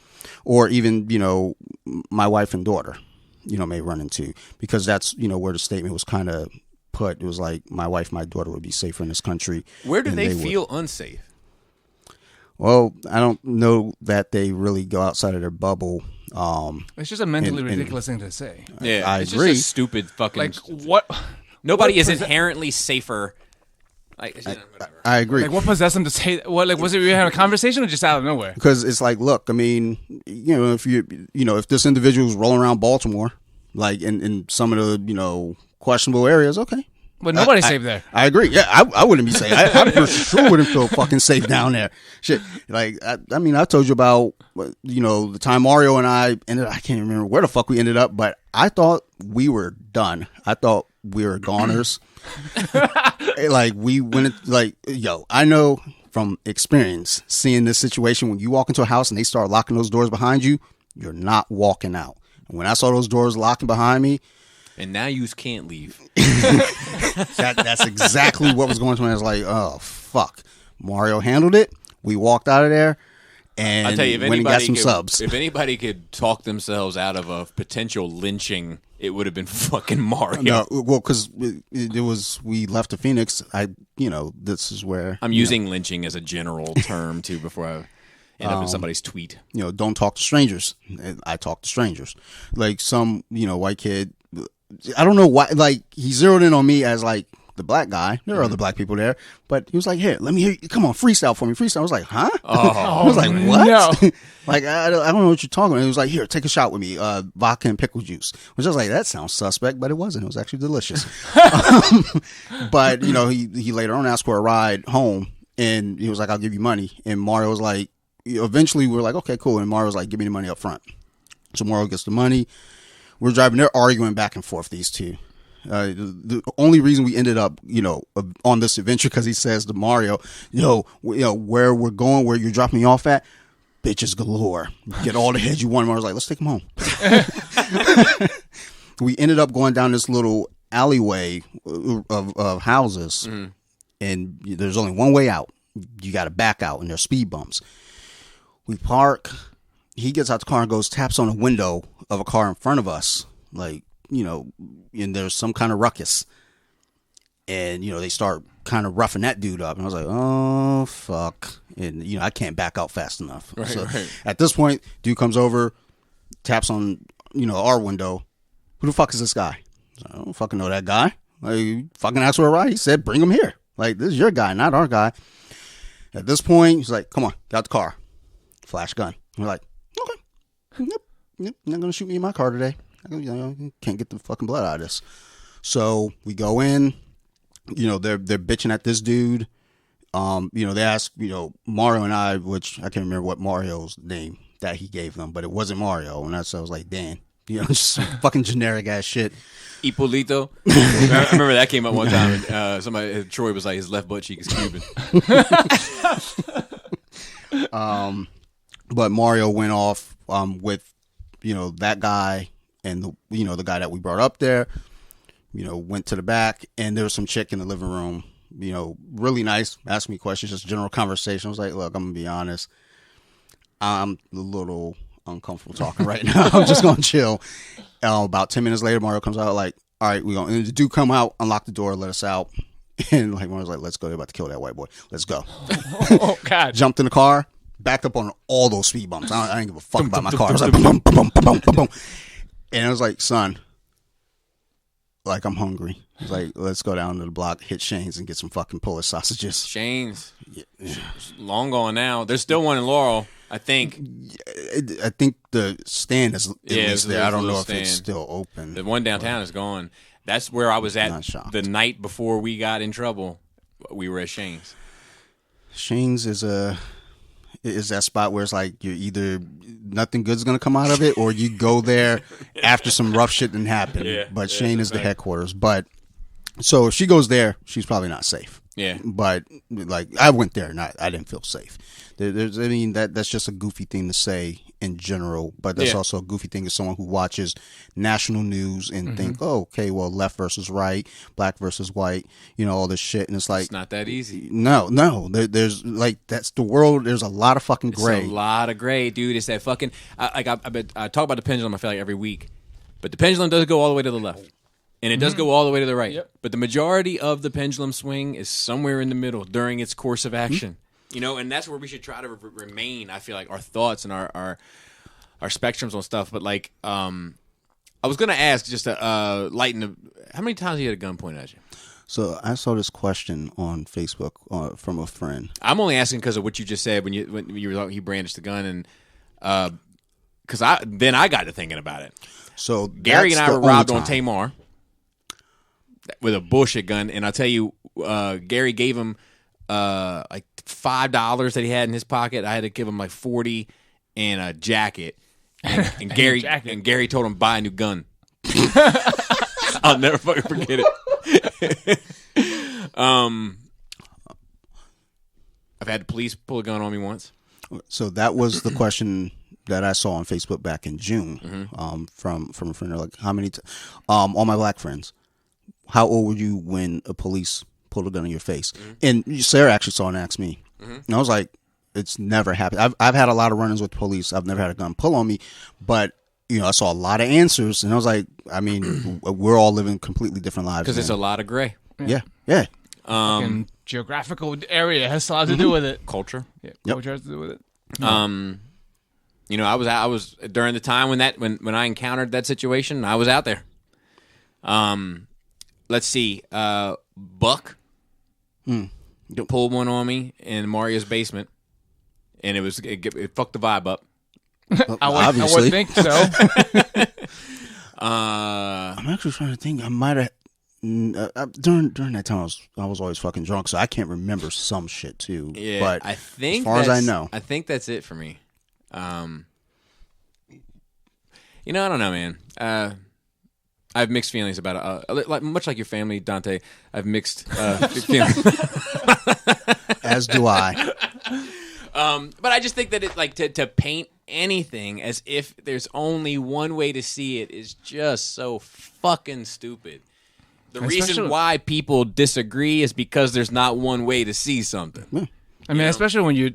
or even my wife and daughter may run into, because that's where the statement was kind of put. It was like my wife, my daughter would be safer in this country. Where do they feel unsafe? Well, I don't know that they really go outside of their bubble. It's just a mentally ridiculous thing to say. Yeah, I it's agree. Just a stupid fucking. Like what? Nobody is inherently safer. I agree. Like what possessed them to say? What? Like was it we had a conversation or just out of nowhere? Because it's like, look, I mean, if if this individual is rolling around Baltimore, like in some of the questionable areas, okay. But nobody's safe there. I agree. Yeah, I wouldn't be safe. I for sure wouldn't feel fucking safe down there. Shit. Like, I mean, I told you about, the time Mario and I can't remember where the fuck we ended up, but I thought we were done. I thought we were goners. Like, we went, I know from experience, seeing this situation, when you walk into a house and they start locking those doors behind you, you're not walking out. And when I saw those doors locking behind me, and now you can't leave. That's exactly what was going on. I was like, oh, fuck. Mario handled it. We walked out of there and I'll tell you, went and got some subs. If anybody could talk themselves out of a potential lynching, it would have been fucking Mario. No, well, because we left to Phoenix. This is where I'm using lynching as a general term too before I end up in somebody's tweet. Don't talk to strangers. I talk to strangers. Like some, white kid. I don't know why. Like he zeroed in on me as like the black guy. There are other black people there, but he was like, "Here, let me hear you. Come on, freestyle for me." Freestyle. I was like, "Huh?" I was like, "What?" No. Like I don't know what you're talking about. He was like, "Here, take a shot with me, vodka and pickle juice." Which I was like, "That sounds suspect," but it wasn't. It was actually delicious. But he later on asked for a ride home, and he was like, "I'll give you money." And Mario was like, eventually we were like, "Okay, cool." And Mario was like, "Give me the money up front." So Mario gets the money. We're driving. They're arguing back and forth. These two. The only reason we ended up, on this adventure, because he says to Mario, where we're going, where you're dropping me off at, bitches galore. Get all the heads you want. Mario's like, let's take them home. We ended up going down this little alleyway of houses, and there's only one way out. You got to back out, and there's speed bumps. We park. He gets out the car and goes, taps on the window of a car in front of us, like, you know, and there's some kind of ruckus. And, you know, they start kind of roughing that dude up. And I was like, oh, fuck. And, you know, I can't back out fast enough. Right, so right. At this point, dude comes over, taps on, you know, our window. Who the fuck is this guy? I don't fucking know that guy. Like, you fucking asked for a ride. He said, bring him here. Like, this is your guy, not our guy. At this point, he's like, come on, get out the car. Flash gun. We're like, okay. Yep. Not going to shoot me in my car today. Can't get the fucking blood out of this. So we go in. You know, they're bitching at this dude. You know, they asked, you know, Mario and I, which I can't remember what Mario's name that he gave them, but it wasn't Mario. And I was like, Dan, you know, just some fucking generic ass shit. Ippolito. I remember that came up one time. And, Troy was like, his left butt cheek is Cuban. But Mario went off with, you know, that guy and the guy that we brought up there. You know, went to the back, and there was some chick in the living room, you know, really nice, asked me questions, just general conversation. I was like, look, I'm going to be honest. I'm a little uncomfortable talking right now. I'm just going to chill. About 10 minutes later, Mario comes out like, all right, we're going to, the dude come out, unlock the door, let us out. And like Mario's like, let's go. They're about to kill that white boy. Let's go. Oh, God. Jumped in the car, backed up on all those speed bumps. I didn't give a fuck about my car. I was like, boom, boom, boom, boom, boom, boom. And I was like, son, like, I'm hungry. He's like, let's go down to the block, hit Shane's, and get some fucking Polish sausages. Shane's. Yeah. Long gone now. There's still one in Laurel, I think. I think the stand is at least there. I don't know if stand. it's still open. The one downtown is gone. That's where I was at Not the night before we got in trouble. We were at Shane's. Shane's is that spot where it's like you're either nothing good's gonna come out of it, or you go there after some rough shit didn't happen. Yeah, but Shane is the headquarters. But so if she goes there, she's probably not safe. Yeah. But like I went there and I didn't feel safe. There's I mean that's just a goofy thing to say in general, but that's also a goofy thing as someone who watches national news and think, oh, okay, well, left versus right, black versus white, you know, all this shit, and it's like It's not that easy. No, there's like that's the world. There's a lot of fucking gray. It's a lot of gray, dude. It's that fucking. I talk about the pendulum. I feel like every week, but the pendulum does go all the way to the left, and it does go all the way to the right. Yep. But the majority of the pendulum swing is somewhere in the middle during its course of action. You know, and that's where we should try to remain. I feel like our thoughts and our spectrums on stuff. But like, I was gonna ask just to lighten the. How many times have you had a gun pointed at you? So I saw this question on Facebook from a friend. I'm only asking because of what you just said when he brandished the gun, and because I got to thinking about it. So Gary and that's I the were robbed only on time. Tamar with a bullshit gun, and I tell you, Gary gave him like $5 that he had in his pocket. I had to give him like $40 and a jacket, and Gary told him buy a new gun. I'll never fucking forget it. I've had the police pull a gun on me once. So that was the question that I saw on Facebook back in June from a friend. They're like, how many? All my black friends. How old were you when a police pulled a gun in your face? And Sarah actually saw and asked me, and I was like, it's never happened. I've had a lot of run-ins with police. I've never had a gun pull on me, but you know, I saw a lot of answers, and I was like, I mean, we're all living completely different lives Because it's a lot of gray. Yeah. Fucking geographical area has a lot to do with it. Culture. Yeah, culture has to do with it. You know, I was during the time when I encountered that situation, I was out there. Let's see, Buck pulled one on me in Mario's basement, and it fucked the vibe up. I would think so. I'm actually trying to think. I might have during that time I was always fucking drunk, so I can't remember some shit too. Yeah, but I think as far as I know, I think that's it for me. You know, I don't know, man. I have mixed feelings about it. Much like your family, Dante, I have mixed feelings. As do I. But I just think that it like to paint anything as if there's only one way to see it is just so fucking stupid. The reason why people disagree is because there's not one way to see something. I mean, especially when you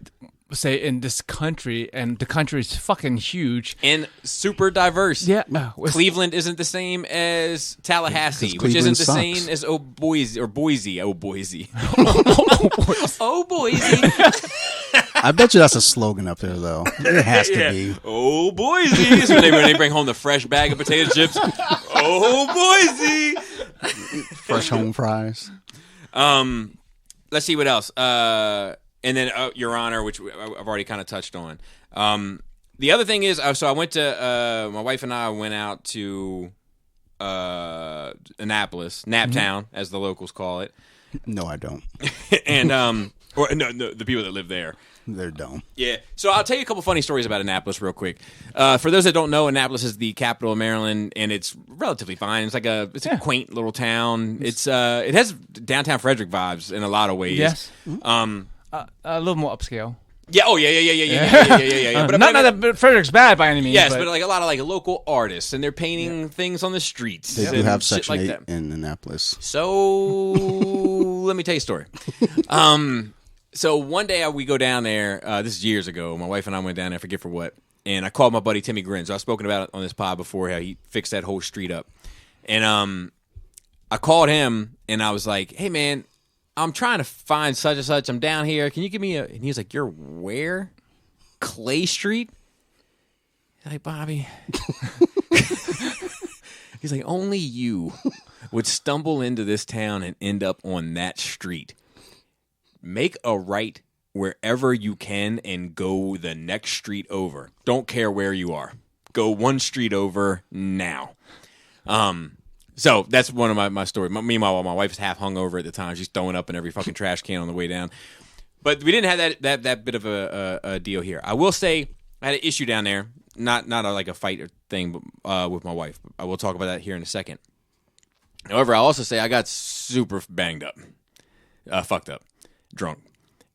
say in this country, and the country is fucking huge and super diverse. Yeah, Cleveland isn't the same as Tallahassee, which isn't the same as Boise. Oh, Boise. Oh, Boise. I bet you that's a slogan up there, though. It has to be. Oh, Boise. So when they bring home the fresh bag of potato chips. Oh, Boise. Fresh home fries. Let's see what else. And then, Your Honor, which I've already kind of touched on. The other thing is, so I went to, my wife and I went out to Annapolis, Naptown, as the locals call it. No, I don't. And, or no, the people that live there. They're dumb. Yeah. So I'll tell you a couple funny stories about Annapolis real quick. For those that don't know, Annapolis is the capital of Maryland, and it's relatively fine. It's like a quaint little town. It has downtown Frederick vibes in a lot of ways. Yes. A little more upscale. Yeah. Oh, yeah. But not that Frederick's bad by any means. Yes, but like a lot of like local artists, and they're painting things on the streets. They do have Section 8 in Annapolis. So let me tell you a story. So one day we go down there. This is years ago. My wife and I went down there. I forget for what. And I called my buddy Timmy Grins. I've spoken about it on this pod before. How he fixed that whole street up. And I called him and I was like, "Hey man, I'm trying to find such and such. I'm down here. Can you give me a?" And he was like, "You're where? Clay Street?" I'm like, Bobby. He's like, "Only you would stumble into this town and end up on that street. Make a right wherever you can and go the next street over. Don't care where you are. Go one street over now." So that's one of my stories. Meanwhile, my wife's half hungover at the time. She's throwing up in every fucking trash can on the way down. But we didn't have that bit of a deal here. I will say I had an issue down there. Not like a fight or thing with my wife. I will talk about that here in a second. However, I'll also say I got super banged up, fucked up, drunk,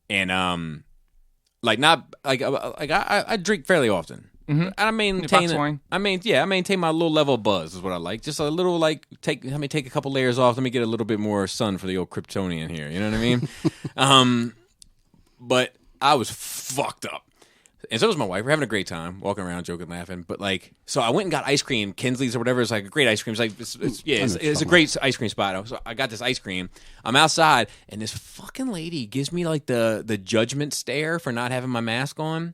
and I drink fairly often. Mm-hmm. I maintain my little level of buzz is what I like. Just a little let me take a couple layers off. Let me get a little bit more sun for the old Kryptonian here. You know what I mean? But I was fucked up. And so was my wife. We're having a great time, walking around, joking, laughing. But so I went and got ice cream, Kinsley's or whatever. It's like a great ice cream. It's a great ice cream spot. So I got this ice cream. I'm outside, and this fucking lady gives me the judgment stare for not having my mask on.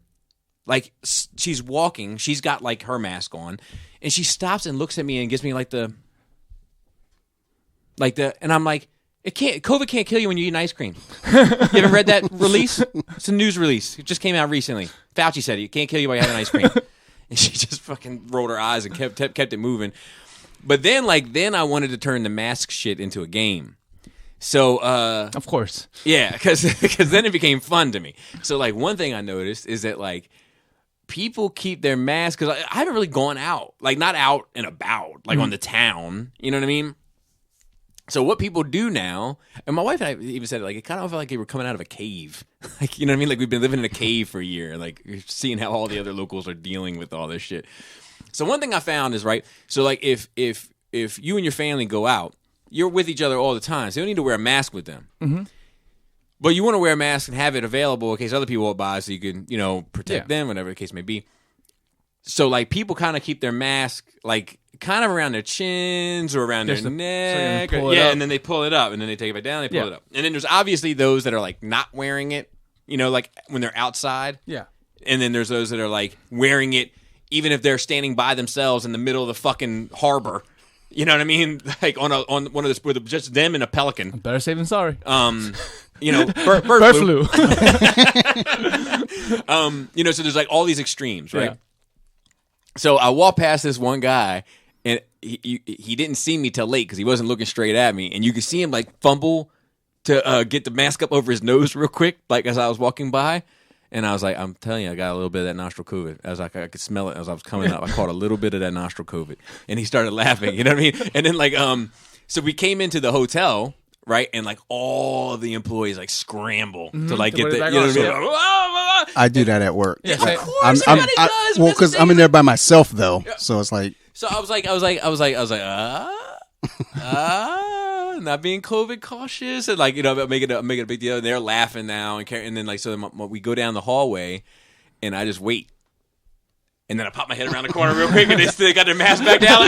Like she's walking, she's got her mask on, and she stops and looks at me and gives me and I'm like, COVID can't kill you when you eat an ice cream. You haven't read that release? It's a news release. It just came out recently. Fauci said it can't kill you by having ice cream. And she just fucking rolled her eyes and kept it moving. But then I wanted to turn the mask shit into a game. So of course. Yeah, because then it became fun to me. So one thing I noticed is that people keep their masks, because I haven't really gone out, not out and about, on the town. You know what I mean? So what people do now, and my wife and I even said it kind of felt like they were coming out of a cave. You know what I mean? We've been living in a cave for a year, seeing how all the other locals are dealing with all this shit. So one thing I found is, right, so if you and your family go out, you're with each other all the time, so you don't need to wear a mask with them. Mm-hmm. But you want to wear a mask and have it available in case other people walk by, so you can, protect them, whatever the case may be. So people kind of keep their mask kind of around their chins or around their neck. And then they pull it up, and then they take it back down, they pull it up. And then there's obviously those that are not wearing it, when they're outside. Yeah. And then there's those that are wearing it even if they're standing by themselves in the middle of the fucking harbor. You know what I mean? On one of this, with just them and a pelican. Better safe than sorry. Bird flu. So there's all these extremes, right? Yeah. So I walked past this one guy, and he didn't see me till late because he wasn't looking straight at me, and you could see him fumble to get the mask up over his nose real quick, as I was walking by. And I was like, I'm telling you, I got a little bit of that nostril COVID. I was I could smell it as I was coming up. I caught a little bit of that nostril COVID. And he started laughing, you know what I mean? And then so we came into the hotel, right? And all of the employees scramble to get the, you know what I mean? I do that at work. Yeah, of course, everybody does. Well, because I'm in there by myself though, so it's So I was like, not being COVID cautious, and like making a big deal. And they're laughing now, and then like so we go down the hallway, and I just wait. And then I pop my head around the corner real quick, and they got their mask back down.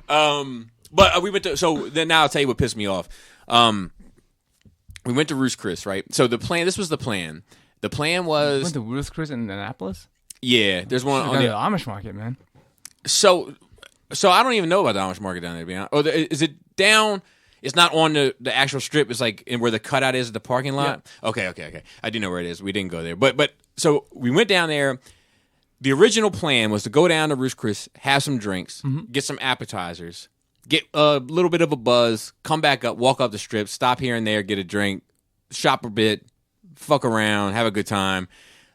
Like, but we went to. So then now I'll tell you what pissed me off. We went to Ruth's Chris, right? So the plan. This was the plan. The plan was went to Ruth's Chris in Annapolis. Yeah, there's one on the the Amish market, man. So I don't even know about the Amish market down there. To be honest, or is it down? It's not on the actual strip. It's like in where the cutout is at the parking lot. Yeah. Okay. I do know where it is. We didn't go there, but so we went down there. The original plan was to go down to Ruth's Chris, have some drinks, get some appetizers, get a little bit of a buzz, come back up, walk up the strip, stop here and there, get a drink, shop a bit, fuck around, have a good time,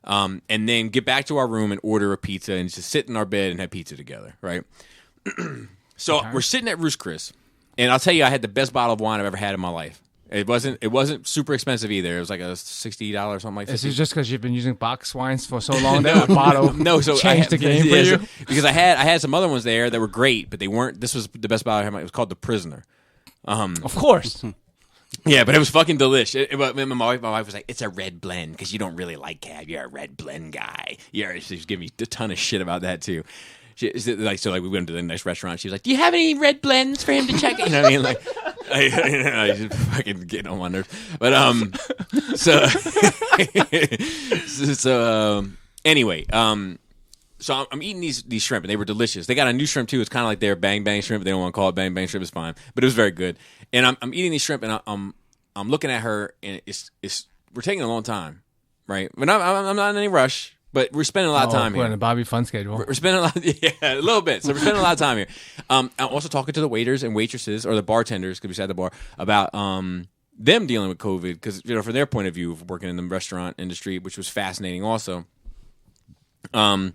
and then get back to our room and order a pizza and just sit in our bed and have pizza together, right? So we're sitting at Ruth's Chris. And I'll tell you, I had the best bottle of wine I've ever had in my life. It wasn't super expensive either. It was like a $60 or something like that. Is it just because you've been using box wines for so long that a bottle changed the game for you? Because I had some other ones there that were great, but they weren't. This was the best bottle I had. It was called The Prisoner. Of course. Yeah, but it was fucking delicious. But my wife was like, "It's a red blend because you don't really like cab. You're a red blend guy." Yeah, she's giving me a ton of shit about that too. We went to the nice restaurant. She was like, "Do you have any red blends for him to check?" You know what I mean? Like, I just fucking getting on my nerves. But anyway, so I'm eating these shrimp, and they were delicious. They got a new shrimp too. It's kind of like their Bang Bang shrimp. They don't want to call it Bang Bang shrimp. It's fine, but it was very good. And I'm eating these shrimp, and I'm looking at her, and we're taking a long time, right? But I'm not in any rush. But we're spending a lot of time here. We're on a Bobby Fun schedule. We're spending a little bit. So we're spending a lot of time here. I'm also talking to the waiters and waitresses, or the bartenders, because we sat at the bar, about them dealing with COVID, because from their point of view of working in the restaurant industry, which was fascinating also. And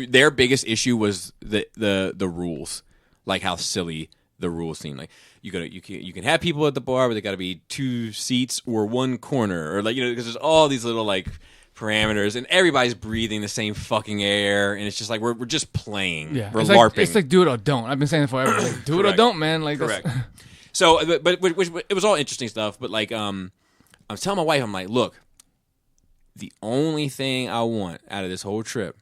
their biggest issue was the rules, like how silly the rules seem. Like you can have people at the bar, but they got to be 2 seats or 1 corner, or because there's all these little parameters, and everybody's breathing the same fucking air, and it's just like we're just playing. Yeah, we're LARPing. It's like do it or don't. I've been saying it forever. Like, do it or don't, man. Like correct. So, but it was all interesting stuff. But I'm telling my wife, I'm like, look, the only thing I want out of this whole trip,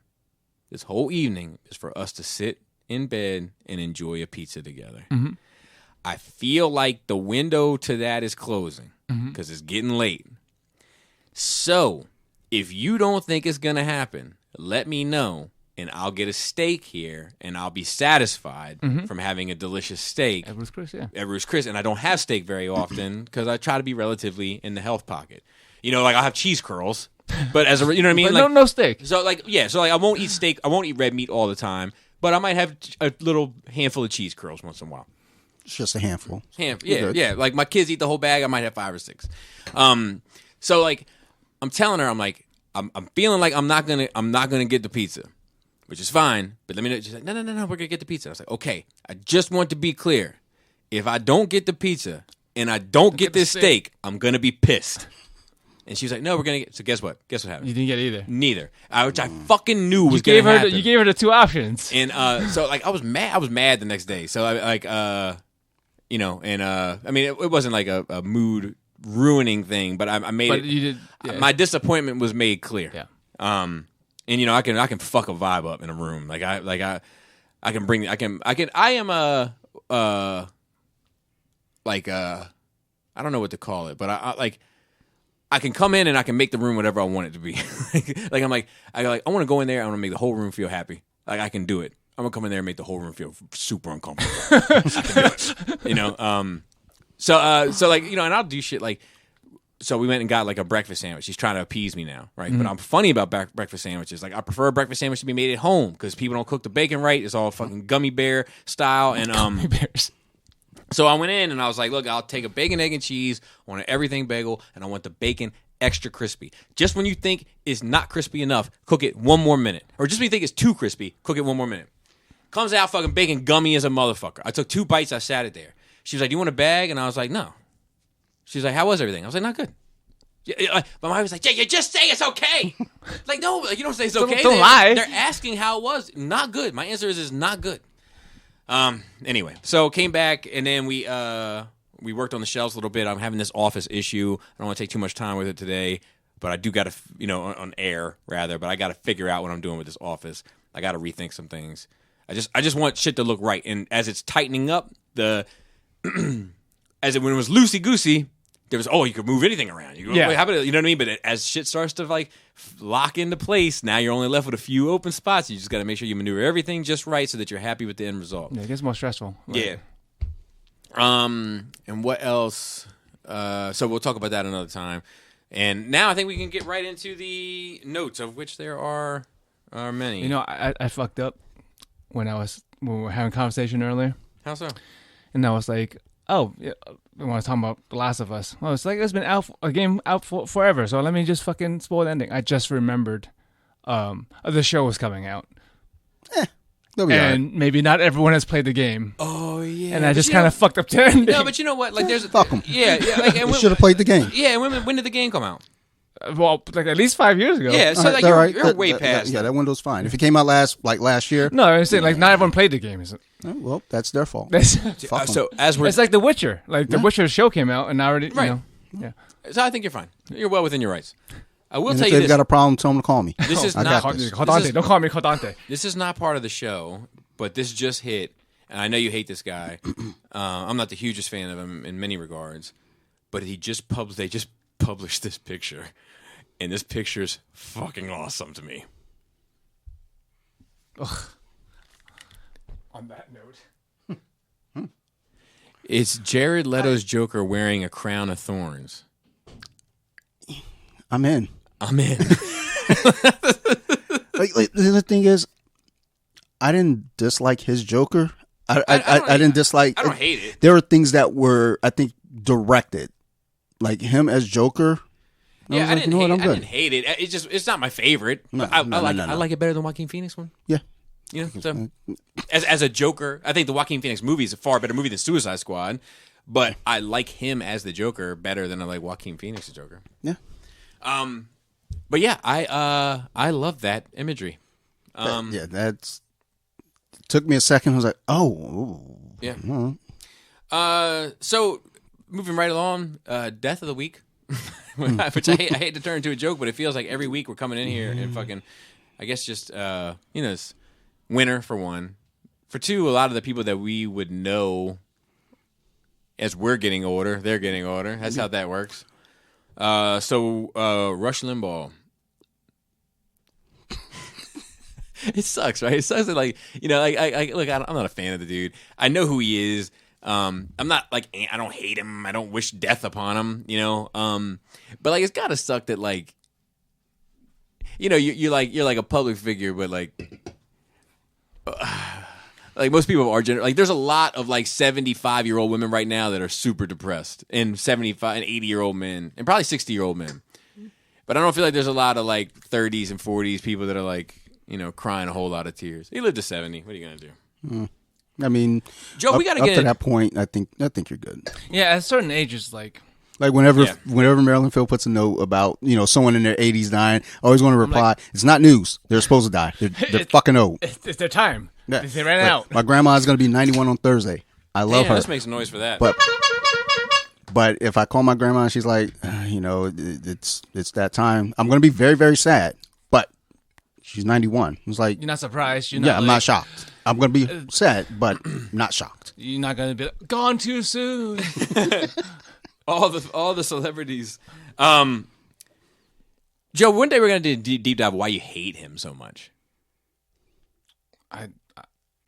this whole evening, is for us to sit in bed and enjoy a pizza together. Mm-hmm. I feel like the window to that is closing because it's getting late. So, if you don't think it's going to happen, let me know, and I'll get a steak here, and I'll be satisfied from having a delicious steak. At Ruth's Chris, yeah. At Ruth's Chris, and I don't have steak very often because I try to be relatively in the health pocket. I'll have cheese curls, but you know what I mean? But no steak. So I won't eat steak. I won't eat red meat all the time, but I might have a little handful of cheese curls once in a while. It's just a handful. Yeah. Like my kids eat the whole bag. I might have 5 or 6. I'm telling her, I'm feeling like I'm not gonna get the pizza, which is fine. But let me know. She's like, no, we're gonna get the pizza. I was like, okay. I just want to be clear. If I don't get the pizza and I don't get this steak, I'm gonna be pissed. And she was like, no, we're gonna get. So guess what? Guess what happened? You didn't get either. Neither. Which I fucking knew was gonna happen. You gave her the 2 options. And so I was mad. I was mad the next day. So it wasn't like a mood ruining thing, but I made it. You did, yeah. My disappointment was made clear. Yeah. And I can fuck a vibe up in a room. I can bring. I am I don't know what to call it, but I can come in and I can make the room whatever I want it to be. I want to go in there. I want to make the whole room feel happy. I can do it. I'm gonna come in there and make the whole room feel super uncomfortable. I can do it. And I'll do shit so we went and got a breakfast sandwich. She's trying to appease me now, right? But I'm funny about breakfast sandwiches. I prefer a breakfast sandwich to be made at home because people don't cook the bacon right. It's all fucking gummy bear style. And gummy bears. So I went in and I was like, look, I'll take a bacon, egg, and cheese. I want an everything bagel, and I want the bacon extra crispy. Just when you think it's not crispy enough, cook it 1 more minute. Or just when you think it's too crispy, cook it 1 more minute. Comes out fucking bacon gummy as a motherfucker. I took 2 bites. I sat it there. She was like, do you want a bag? And I was like, no. She's like, how was everything? I was like, not good. My mom was like, yeah, you just say it's okay. No, you don't say it's okay. Don't lie. They're asking how it was. Not good. My answer is not good. Anyway, so came back and then we worked on the shelves a little bit. I'm having this office issue. I don't want to take too much time with it today, but I do got to, on air rather. But I got to figure out what I'm doing with this office. I got to rethink some things. I just want shit to look right. And as it's tightening up, when it was loosey goosey, there was you could move anything around. You know what I mean? But as shit starts to like lock into place, now you're only left with a few open spots. You just got to make sure you maneuver everything just right so that you're happy with the end result. Yeah, it gets more stressful. Yeah. And what else? So we'll talk about that another time. And now I think we can get right into the notes, of which there are many. I fucked up when we were having a conversation earlier. How so? And I was like, oh, yeah, we want to talk about The Last of Us. Well, it's like it's been a game out for forever, so let me just fucking spoil the ending. I just remembered the show was coming out. And maybe not everyone has played the game. Oh, yeah. And I just kind of fucked up the ending. No, but you know what? Like, there's fuck them. Yeah. Like, you should have played the game. Yeah, when did the game come out? Well, like at least 5 years ago. Yeah, so like you're way past. That window's fine. If it came out last year. No, I'm saying like not everyone played the game. Is it? Well, that's their fault. So it's like The Witcher. Like The Witcher show came out, and already right. Yeah. So I think you're fine. You're well within your rights. I will tell if you they've this. got a problem, tell them to call me. This is not. Don't call me Codante. This is not part of the show, but this just hit, and I know you hate this guy. I'm not the hugest fan of him in many regards, but they just published this picture, and this picture's fucking awesome to me. Ugh. On that note, it's Jared Leto's Joker wearing a crown of thorns. I'm in. like the thing is, I didn't dislike his Joker. I didn't dislike. I don't hate it. There were things that were, I think, directed, like him as Joker. Yeah, I didn't hate it. It's not my favorite. No, I like it better than Joaquin Phoenix one. Yeah. So as a Joker, I think the Joaquin Phoenix movie is a far better movie than Suicide Squad. But I like him as the Joker better than I like Joaquin Phoenix's Joker. Yeah. But yeah, I love that imagery. That's took me a second. I was like, oh. Yeah. So moving right along, death of the week. Which I hate to turn into a joke, but it feels like every week we're coming in here and fucking, I guess just, it's winter for one. For two, a lot of the people that we would know as we're getting older, they're getting older. That's how that works. So Rush Limbaugh. It sucks, right? It sucks that, like, look, I'm not a fan of the dude. I know who he is. I'm not like, I don't hate him. I don't wish death upon him, but like, it's gotta suck that, like, you're like a public figure, but like most people are like, there's a lot of like 75-year-old women right now that are super depressed, and 75 and 80-year-old men, and probably 60-year-old men. But I don't feel like there's a lot of like 30s and 40s people that are like, crying a whole lot of tears. He lived to 70. What are you gonna do? I mean, Joe, we gotta get to that point. I think you're good. Yeah, at a certain age, it's like whenever Marilyn Phil puts a note about someone in their 80s dying, I always want to reply, it's not news. They're supposed to die. They're fucking old. It's their time. Yeah. They ran out. My grandma is going to be 91 on Thursday. I love her. Let's make some noise for that. But if I call my grandma and she's like, it's that time, I'm going to be very, very sad. But she's 91. It's like, you're not surprised. I'm not shocked. I'm going to be sad, but not shocked. You're not going to be like, gone too soon. all the celebrities. Joe, one day we're going to do deep dive why you hate him so much. I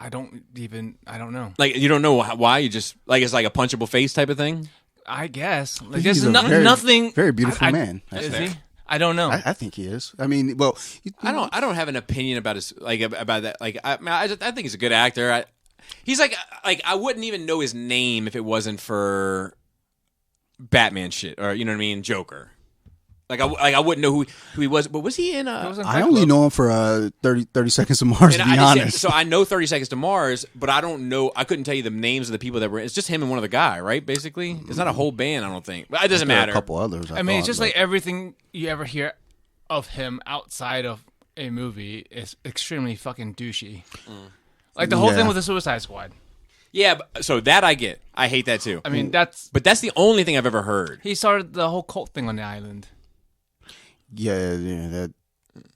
don't know. Like, you don't know why? You just, like, it's like a punchable face type of thing? I guess. Like, He's there's a nothing. Very beautiful man. Is he? I don't know. I think he is. I mean, well, I don't have an opinion about his, like, about that. Like, I think he's a good actor. He's like I wouldn't even know his name if it wasn't for Batman shit, or you know what I mean, Joker. I wouldn't know who he was, but was he in? I only know him for 30 Seconds to Mars. To be honest, so I know 30 Seconds to Mars, but I don't know. I couldn't tell you the names of the people that were. It's just him and one other guy, right? Basically, it's not a whole band. I don't think, but it doesn't matter. A couple others. I mean, it's just like everything you ever hear of him outside of a movie is extremely fucking douchey. Like the whole thing with the Suicide Squad. Yeah, so that I get. I hate that too. I mean, but that's the only thing I've ever heard. he started the whole cult thing on the island. Yeah, that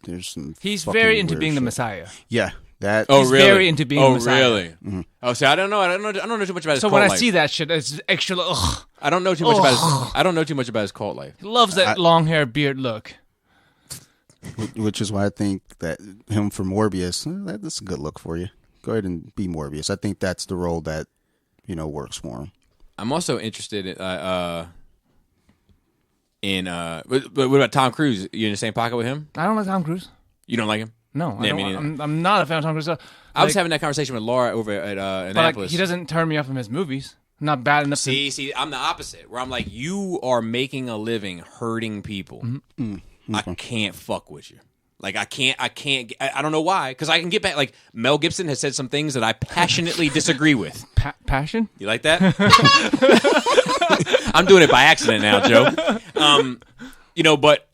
there's some. He's fucking very into weird being the shit. Messiah. Yeah, that. Oh, He's really? very into being the Messiah. really? Mm-hmm. Oh, see, I don't know too much about his So cult when I life. see that shit, it's extra. Ugh. I don't know too much about his cult life. He loves that long hair, beard look. Which is why I think that him for Morbius, that's a good look for you. Go ahead and be Morbius. I think that's the role that works for him. I'm also interested in what about Tom Cruise? You in the same pocket with him? I don't like Tom Cruise. You don't like him? No, Yeah, I me don't, neither. I'm not a fan of Tom Cruise. I was having that conversation with Laura over at but Annapolis. he doesn't turn me off from his movies. Not bad enough. See, I'm the opposite. Where I'm like, you are making a living hurting people. I can't fuck with you. Like I can't. I don't know why. Because I can get back. Like Mel Gibson has said some things that I passionately disagree with. Passion? You like that? I'm doing it by accident now, Joe. But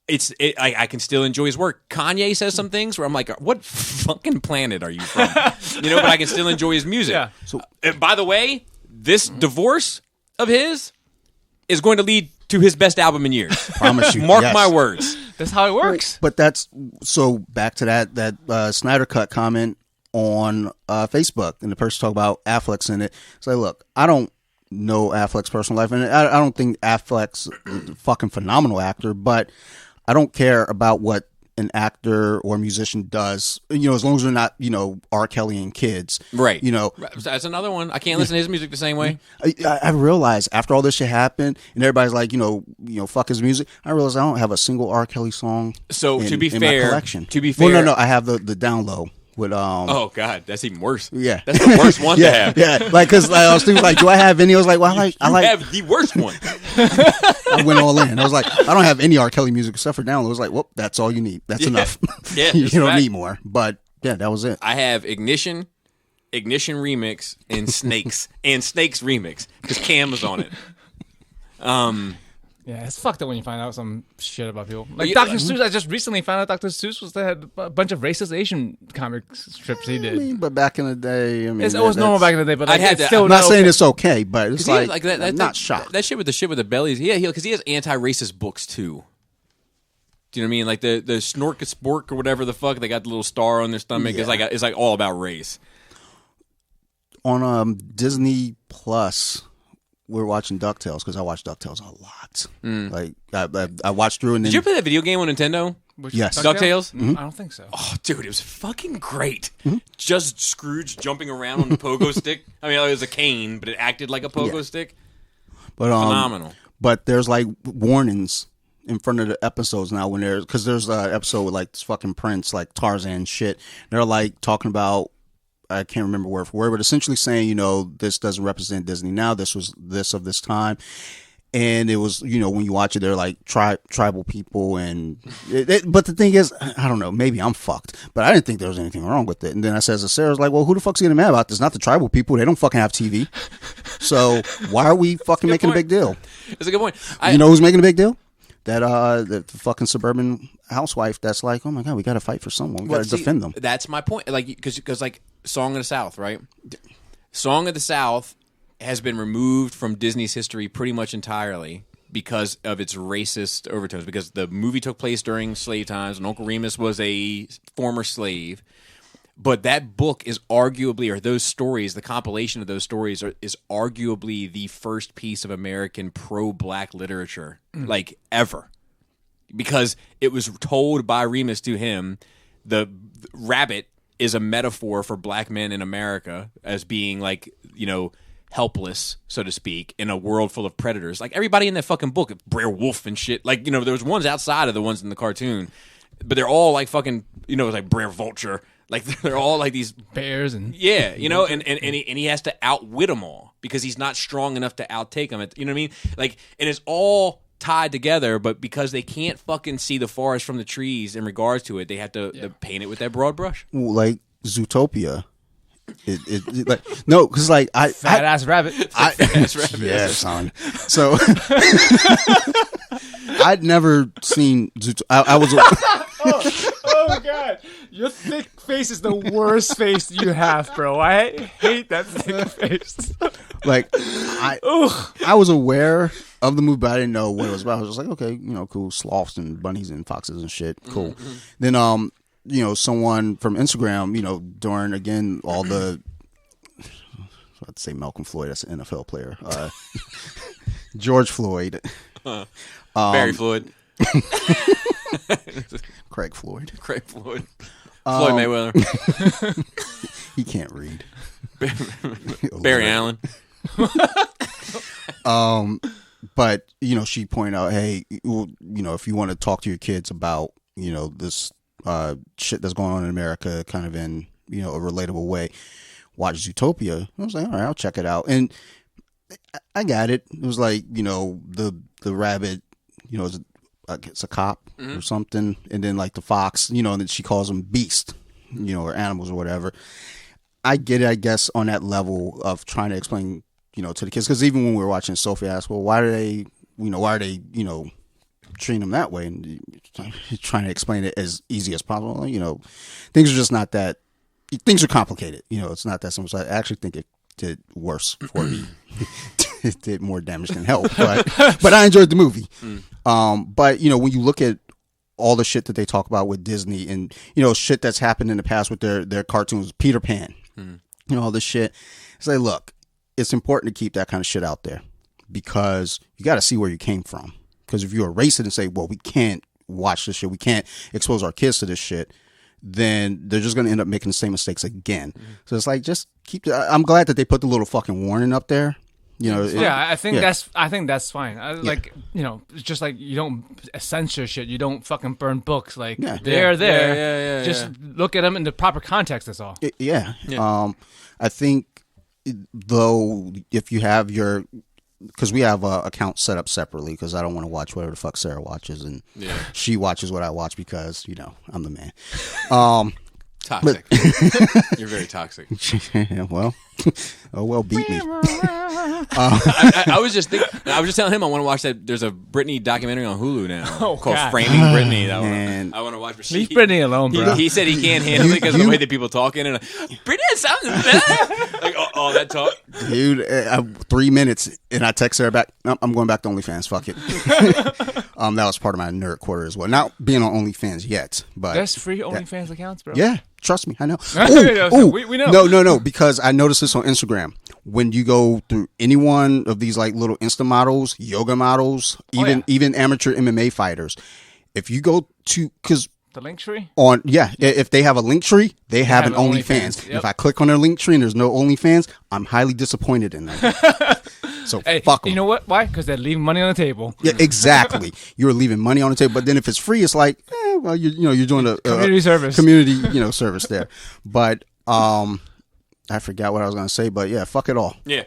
I can still enjoy his work. Kanye says some things where I'm like, what fucking planet are you from? But I can still enjoy his music. Yeah. So, by the way, this divorce of his is going to lead to his best album in years. Promise you. Mark yes. my words. That's how it works. But that's so back to that Snyder Cut comment on Facebook, and the person talked about Affleck's in it. So look, I don't know Affleck's personal life, and I don't think Affleck's a fucking phenomenal actor, but I don't care about what an actor or musician does, as long as they're not, R. Kelly and kids. Right. That's another one. I can't listen to his music the same way. I realized after all this shit happened and everybody's like, fuck his music, I realized I don't have a single R. Kelly song So in, to be in fair, my collection. well, no, I have the down low with oh God, that's even worse. Yeah, that's the worst one to have. Yeah, like because I was thinking like, do I have any? I was like, well, I like have the worst one. I went all in. I was like, I don't have any R. Kelly music except for download. I was like, well, that's all you need. That's enough. Yeah, you don't need more. But yeah, that was it. I have Ignition remix, and Snakes remix because Cam was on it. Yeah, it's fucked up when you find out some shit about people. Like Dr. Seuss, I just recently found out Dr. Seuss had a bunch of racist Asian comic strips he did. But back in the day, it was normal back in the day. But I'm not saying it's okay, but it's like that, I'm not shocked. That shit with the bellies. Yeah, because he has anti-racist books too. Do you know what I mean? Like the Snork or whatever the fuck, they got the little star on their stomach. Yeah. It's like all about race. On Disney Plus, we're watching DuckTales because I watch DuckTales a lot. Like I watched through and then. Did you ever play that video game on Nintendo? Yes. DuckTales? Mm-hmm. I don't think so. Oh, dude, it was fucking great. Just Scrooge jumping around on the pogo stick. I mean, it was a cane, but it acted like a pogo stick. But phenomenal. But there's like warnings in front of the episodes now when because there's an episode with like this fucking Prince, like Tarzan shit. They're like talking about, I can't remember word for word, but essentially saying, this doesn't represent Disney now. This was this of this time. And it was, when you watch it, they're like tribal people. And but the thing is, I don't know, maybe I'm fucked, but I didn't think there was anything wrong with it. And then I says to Sarah's like, well, who the fuck's getting mad about this? Not the tribal people. They don't fucking have TV. So why are we fucking making a big deal? It's a good point. You know who's making a big deal? That the fucking suburban housewife that's like, oh my God, we got to fight for someone. We got to defend them. That's my point. Like, because like Song of the South, right? Song of the South has been removed from Disney's history pretty much entirely because of its racist overtones. Because the movie took place during slave times, and Uncle Remus was a former slave. But that book is arguably, or those stories, the compilation of those stories is arguably the first piece of American pro-black literature, like, ever. Because it was told by Remus to him, the rabbit is a metaphor for black men in America as being, like, helpless, so to speak, in a world full of predators. Like, everybody in that fucking book, Brer Wolf and shit, like, there was ones outside of the ones in the cartoon, but they're all, like, fucking, it was like Brer Vulture. Like, they're all like these bears and and he has to outwit them all because he's not strong enough to outtake them. You know what I mean? Like, and it's all tied together, but because they can't fucking see the forest from the trees in regards to it, they have to paint it with that broad brush. Like Zootopia. It like no, because like fat ass rabbit. Yeah, son. So I'd never seen Zootopia. I was. Oh God, your thick face is the worst face you have, bro. I hate that thick face. Like, I was aware of the movie, but I didn't know what it was about. I was just like, okay, cool, sloths and bunnies and foxes and shit, cool. Then, someone from Instagram, during again all the, I'd say Malcolm Floyd, that's an NFL player, George Floyd, Barry Floyd, Craig Floyd, Floyd Mayweather, he can't read. Barry Allen. But she pointed out, hey, if you want to talk to your kids about this shit that's going on in America, kind of in a relatable way, watch Zootopia. I was like, all right, I'll check it out, and I got it. It was like the rabbit, it's a cop or something, and then like the fox, and then she calls them beast, or animals or whatever. I get it, I guess, on that level of trying to explain, to the kids. Because even when we were watching, Sophie asked, well, why are they treating them that way? And trying to explain it as easy as possible. Things are just not that, things are complicated. It's not that simple. So I actually think it did worse for me. It did more damage than help. But I enjoyed the movie. But, when you look at all the shit that they talk about with Disney and, shit that's happened in the past with their cartoons, Peter Pan, all this shit. It's like, look, it's important to keep that kind of shit out there because you got to see where you came from. Because if you erase it and say, well, we can't watch this shit, we can't expose our kids to this shit, then they're just going to end up making the same mistakes again. So it's like, just keep I'm glad that they put the little fucking warning up there. I think that's fine. Like, it's just like you don't censor shit. You don't fucking burn books. Like they're there. Just look at them in the proper context. That's all. I think though, if you have because we have accounts set up separately because I don't want to watch whatever the fuck Sarah watches and she watches what I watch because I'm the man. Toxic. You're very toxic. Beat me. I was just telling him I want to watch that. There's a Britney documentary on Hulu now called God. Framing Britney. I want to watch. But leave Britney alone, bro. He said he can't handle it because of the way that people talking and Britney has something like all that talk. Dude, 3 minutes and I text her back. Nope, I'm going back to OnlyFans. Fuck it. That was part of my nerd quarter as well. Not being on OnlyFans yet, but there's free OnlyFans accounts, bro. Yeah. Trust me, I know. We know. No, because I noticed this on Instagram. When you go through any one of these like little Insta models, yoga models, even amateur MMA fighters, if you go to the link tree if they have a link tree, they have an OnlyFans. Yep. If I click on their link tree and there's no OnlyFans, I'm highly disappointed in them. So fuck them. You know what? Why? Because they're leaving money on the table. Yeah, exactly. You're leaving money on the table, but then if it's free, it's like, you're doing a community service. Community, service there. But I forgot what I was going to say. But yeah, fuck it all. Yeah.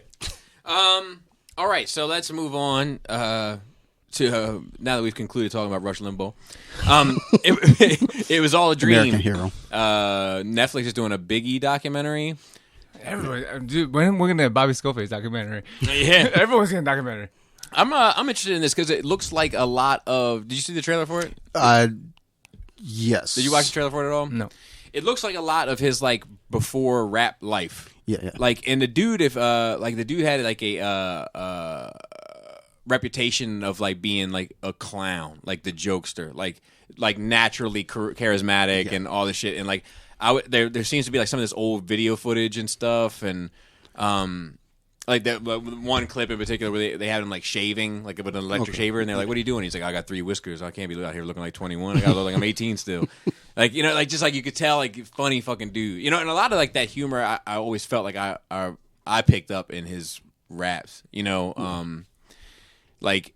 All right. So let's move on to now that we've concluded talking about Rush Limbaugh. It was all a dream. American hero. Netflix is doing a Biggie documentary. Everyone, dude, when we're gonna have Bobby Scoface documentary? Yeah, everyone's getting a documentary. I'm interested in this because it looks like a lot of. Did you see the trailer for it? Yes. Did you watch the trailer for it at all? No. It looks like a lot of his like before rap life. Yeah. Like, and the dude, if the dude had like a reputation of like being like a clown, like the jokester, like naturally charismatic and all this shit, and like. There seems to be like some of this old video footage and stuff, and like that one clip in particular where they had him like shaving like with an electric shaver, and they're like, "What are you doing?" He's like, "I got 3 whiskers. I can't be out here looking like 21. I got to look like I'm 18 still." Like like just like you could tell like funny fucking dude, and a lot of like that humor I always felt like I picked up in his raps, like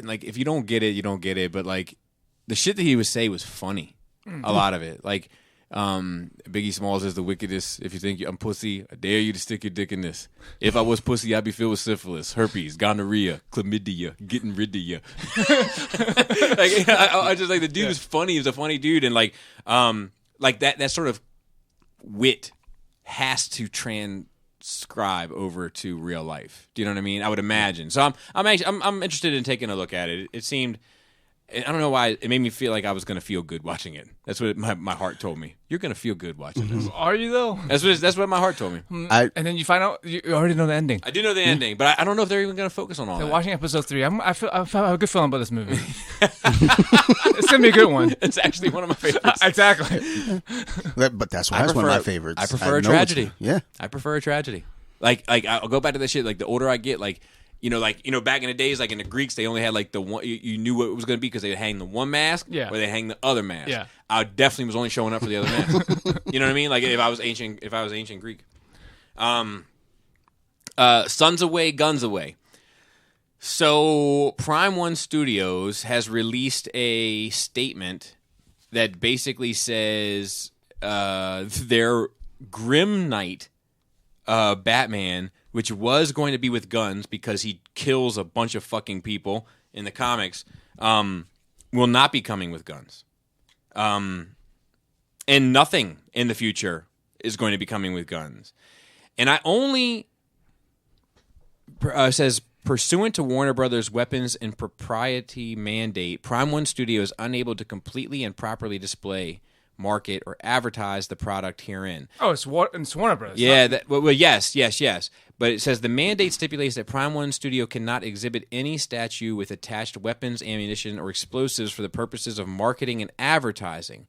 like if you don't get it, you don't get it, but like the shit that he would say was funny, a lot of it, like. Biggie Smalls is the wickedest. If you think I'm pussy, I dare you to stick your dick in this. If I was pussy, I'd be filled with syphilis, herpes, gonorrhea, chlamydia, getting rid of you. Like I just like the dude was funny. He was a funny dude, and like that sort of wit has to transcribe over to real life. Do you know what I mean? I would imagine. So I'm interested in taking a look at it. It seemed. I don't know why it made me feel like I was going to feel good watching it. That's what my heart told me. You're going to feel good watching this. Are you though? That's what my heart told me. And then you find out you already know the ending. I do know the ending, but I don't know if they're even going to focus on all So that. watching episode 3, I have a good feeling about this movie. It's gonna be a good one. It's actually one of my favorites. Exactly. But that's why it's one of my favorites. I prefer a know tragedy. Yeah. I prefer a tragedy. Like I'll go back to that shit. Like the older I get, back in the days, like in the Greeks, they only had like the one. You knew what it was going to be because they would hang the one mask, or they hang the other mask. Yeah. I definitely was only showing up for the other mask. You know what I mean? Like if I was ancient Greek. Sons away, guns away. So Prime One Studios has released a statement that basically says their Grim Knight Batman, which was going to be with guns because he kills a bunch of fucking people in the comics, will not be coming with guns. And nothing in the future is going to be coming with guns. And I only says, pursuant to Warner Brothers' weapons and propriety mandate, Prime One Studio is unable to completely and properly display, market, or advertise the product herein. Oh, it's Warner Brothers. Yeah, yes. But it says the mandate stipulates that Prime One Studio cannot exhibit any statue with attached weapons, ammunition, or explosives for the purposes of marketing and advertising,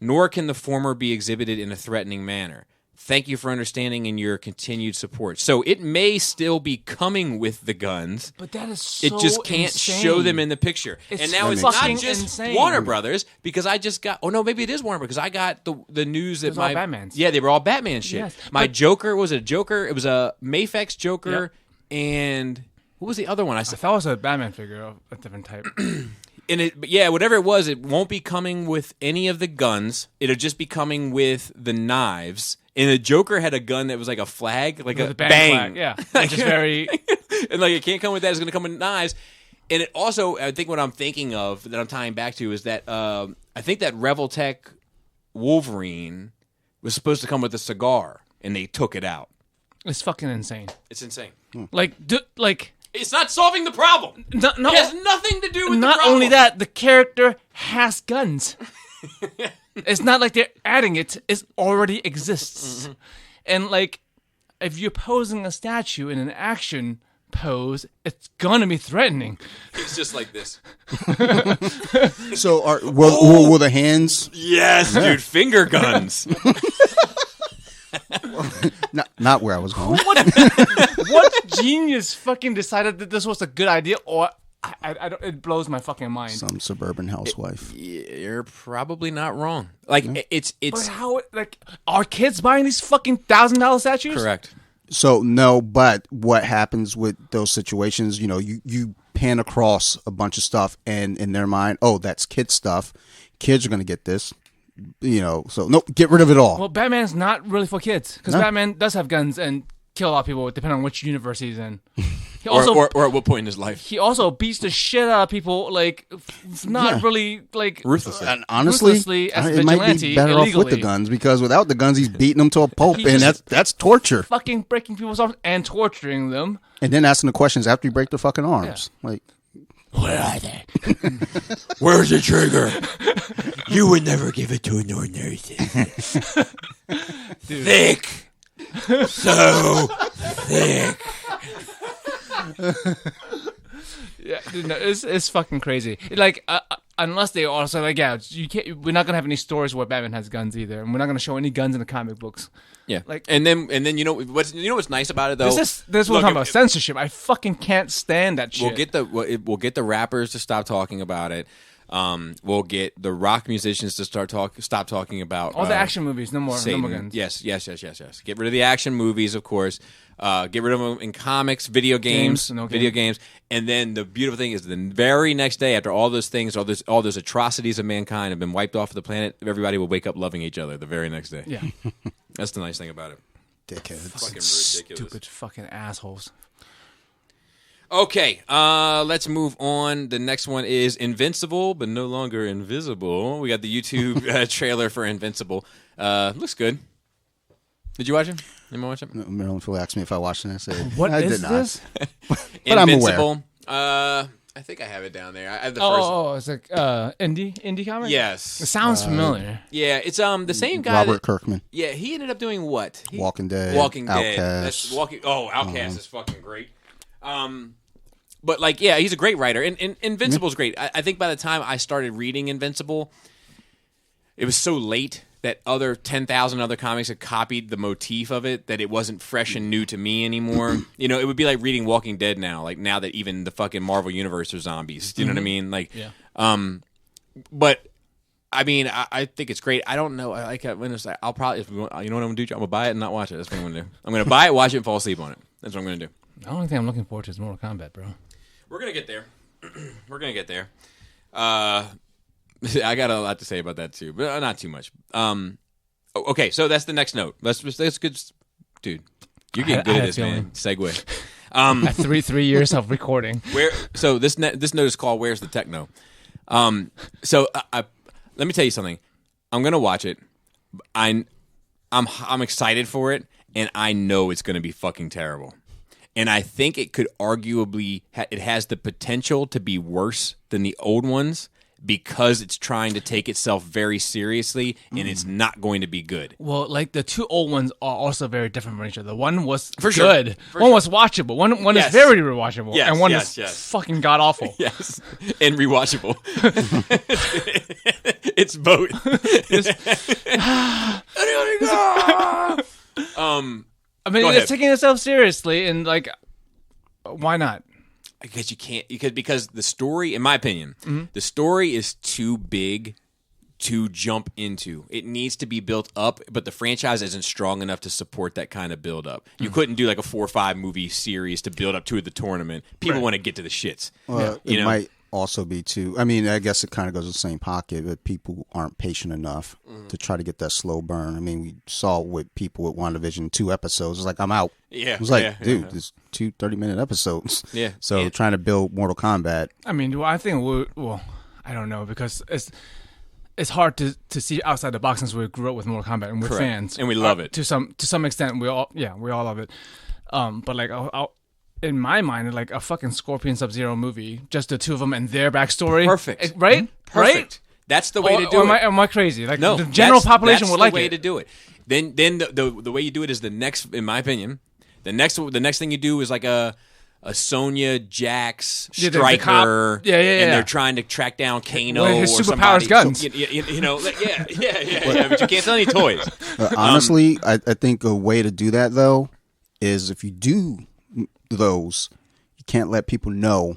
nor can the former be exhibited in a threatening manner. Thank you for understanding and your continued support. So it may still be coming with the guns. But that is so It just can't insane. show them in the picture. And now it's not fucking just insane. Warner Brothers, because I just got... Oh, no, maybe it is Warner Brothers, because I got the news that It was all Batmans. Yeah, they were all Batman shit. Yes, my Joker was a Joker. It was a Mafex Joker. Yep. And... What was the other one? I thought it was a Batman figure of a different type. But yeah, whatever it was, it won't be coming with any of the guns. It'll just be coming with the knives. And the Joker had a gun that was like a flag, like a bang. Flag, yeah. Which is very... And like it can't come with that. It's going to come with knives. And it also, I think what I'm thinking of that I'm tying back to is that I think that Revoltech Wolverine was supposed to come with a cigar, and they took it out. It's fucking insane. It's insane. It's not solving the problem. No, it has nothing to do with the not problem. only that, the character has guns. It's not like they're adding it. It already exists. Mm-hmm. And like, if you're posing a statue in an action pose, it's gonna be threatening. It's just like this. So will the hands? Yes, dude. Finger guns. Not where I was going. What genius fucking decided that this was a good idea? Or I don't, it blows my fucking mind. Some suburban housewife. You're probably not wrong. Like it's. But how? Like, are kids buying these fucking $1,000 statues? Correct. So no, but what happens with those situations? You know, you pan across a bunch of stuff, and in their mind, oh, that's kid stuff. Kids are going to get this. You know, so no, get rid of it all. Well, Batman's not really for kids because Batman does have guns and kill a lot of people depending on which universe he's in. He also, or at what point in his life. He also beats the shit out of people, like, not really, like... Ruthlessly. And honestly, as it might be better off with the guns, because without the guns, he's beating them to a pulp, and that's torture. Fucking breaking people's arms and torturing them. And then asking the questions after you break their fucking arms. Yeah. Like, where are they? Where's the trigger? You would never give it to an ordinary citizen. Thick. So thick. Yeah, dude, no, it's fucking crazy. Like, unless they also like, you can't. We're not gonna have any stories where Batman has guns either, and we're not gonna show any guns in the comic books. Yeah, like, and then what's nice about it though. This is what we're talking about censorship. I fucking can't stand that shit. We'll get the rappers to stop talking about it. We'll get the rock musicians to stop talking about all the action movies. No more guns. Yes. Get rid of the action movies, of course. Get rid of them in comics, video games, and then the beautiful thing is the very next day, after all those things, all those atrocities of mankind have been wiped off of the planet, everybody will wake up loving each other the very next day. Yeah, that's the nice thing about it. Dickheads, fucking ridiculous, stupid fucking assholes. Okay, let's move on. The next one is Invincible, but no longer invisible. We got the YouTube trailer for Invincible. Looks good. Did you watch it? Anyone watch it? Marilyn Phil asked me if I watched it. I said, "What I is did this?" But I'm aware. I I think I have it down there. I have the first. Oh, it's like indie comic. Yes, It sounds familiar. yeah. It's the same guy. Robert Kirkman. Yeah, he ended up doing what? Walking Dead. Walking Dead. Outcast. That's Walking. Oh, Outcast is fucking great. But like, yeah, he's a great writer, and Invincible's great. I think by the time I started reading Invincible, it was so late that 10,000 other comics had copied the motif of it that it wasn't fresh and new to me anymore. You know, it would be like reading Walking Dead now, like now that even the fucking Marvel Universe are zombies. Do you know what I mean? Like, Yeah. But I mean, I think it's great. I don't know. I'll probably, you know what I'm gonna do? I'm gonna buy it and not watch it. That's what I'm gonna do. I'm gonna buy it, watch it, and fall asleep on it. That's what I'm gonna do. The only thing I'm looking forward to is Mortal Kombat, bro. We're gonna get there. We're gonna get there. I got a lot to say about that too, but not too much. Okay, so that's the next note. That's good, dude. You're getting good at this, man. Segue. At 3 years of recording. So this note is called "Where's the Techno?" So let me tell you something. I'm gonna watch it. I'm excited for it, and I know it's gonna be fucking terrible. And I think it could arguably it has the potential to be worse than the old ones because it's trying to take itself very seriously, and it's not going to be good. Well, like the two old ones are also very different from each other. One was For sure. good. One was watchable. One Yes. is very rewatchable. Yes, and one yes, is yes. fucking god awful. Yes, and rewatchable. It's both. I mean, Go it's ahead. taking itself seriously, and like, why not? Because you can't. Because the story, in my opinion, the story is too big to jump into. It needs to be built up, but the franchise isn't strong enough to support that kind of build up. You couldn't do like a 4 or 5 movie series to build up to the tournament. People want to get to the shits. It might also be too. I mean, I guess it kind of goes in the same pocket, but people aren't patient enough to try to get that slow burn. I mean, we saw with people with WandaVision 2 episodes. It's like, I'm out. Yeah, It was like, yeah, dude, yeah. there's 2 30-minute episodes. Yeah. So Yeah. trying to build Mortal Kombat. I mean, I think I don't know, because it's hard to see outside the box since we grew up with Mortal Kombat and we're Correct. fans, And we love it. to some extent. We all love it. But like, in my mind, like a fucking Scorpion Sub-Zero movie, just the two of them and their backstory. Perfect. Right? Perfect. Right? That's the way to do or it. Am I crazy? Like No, the general population that's would the like way it. to do it. Then the way you do it is the next, in my opinion, the next thing you do is like a Sonya Jax Yeah, the striker. cop. Yeah. And they're trying to track down Kano With his or superpowers somebody. guns. You know, like, yeah. But you can't sell any toys. Honestly, I think a way to do that, though, is if you do those, you can't let people know,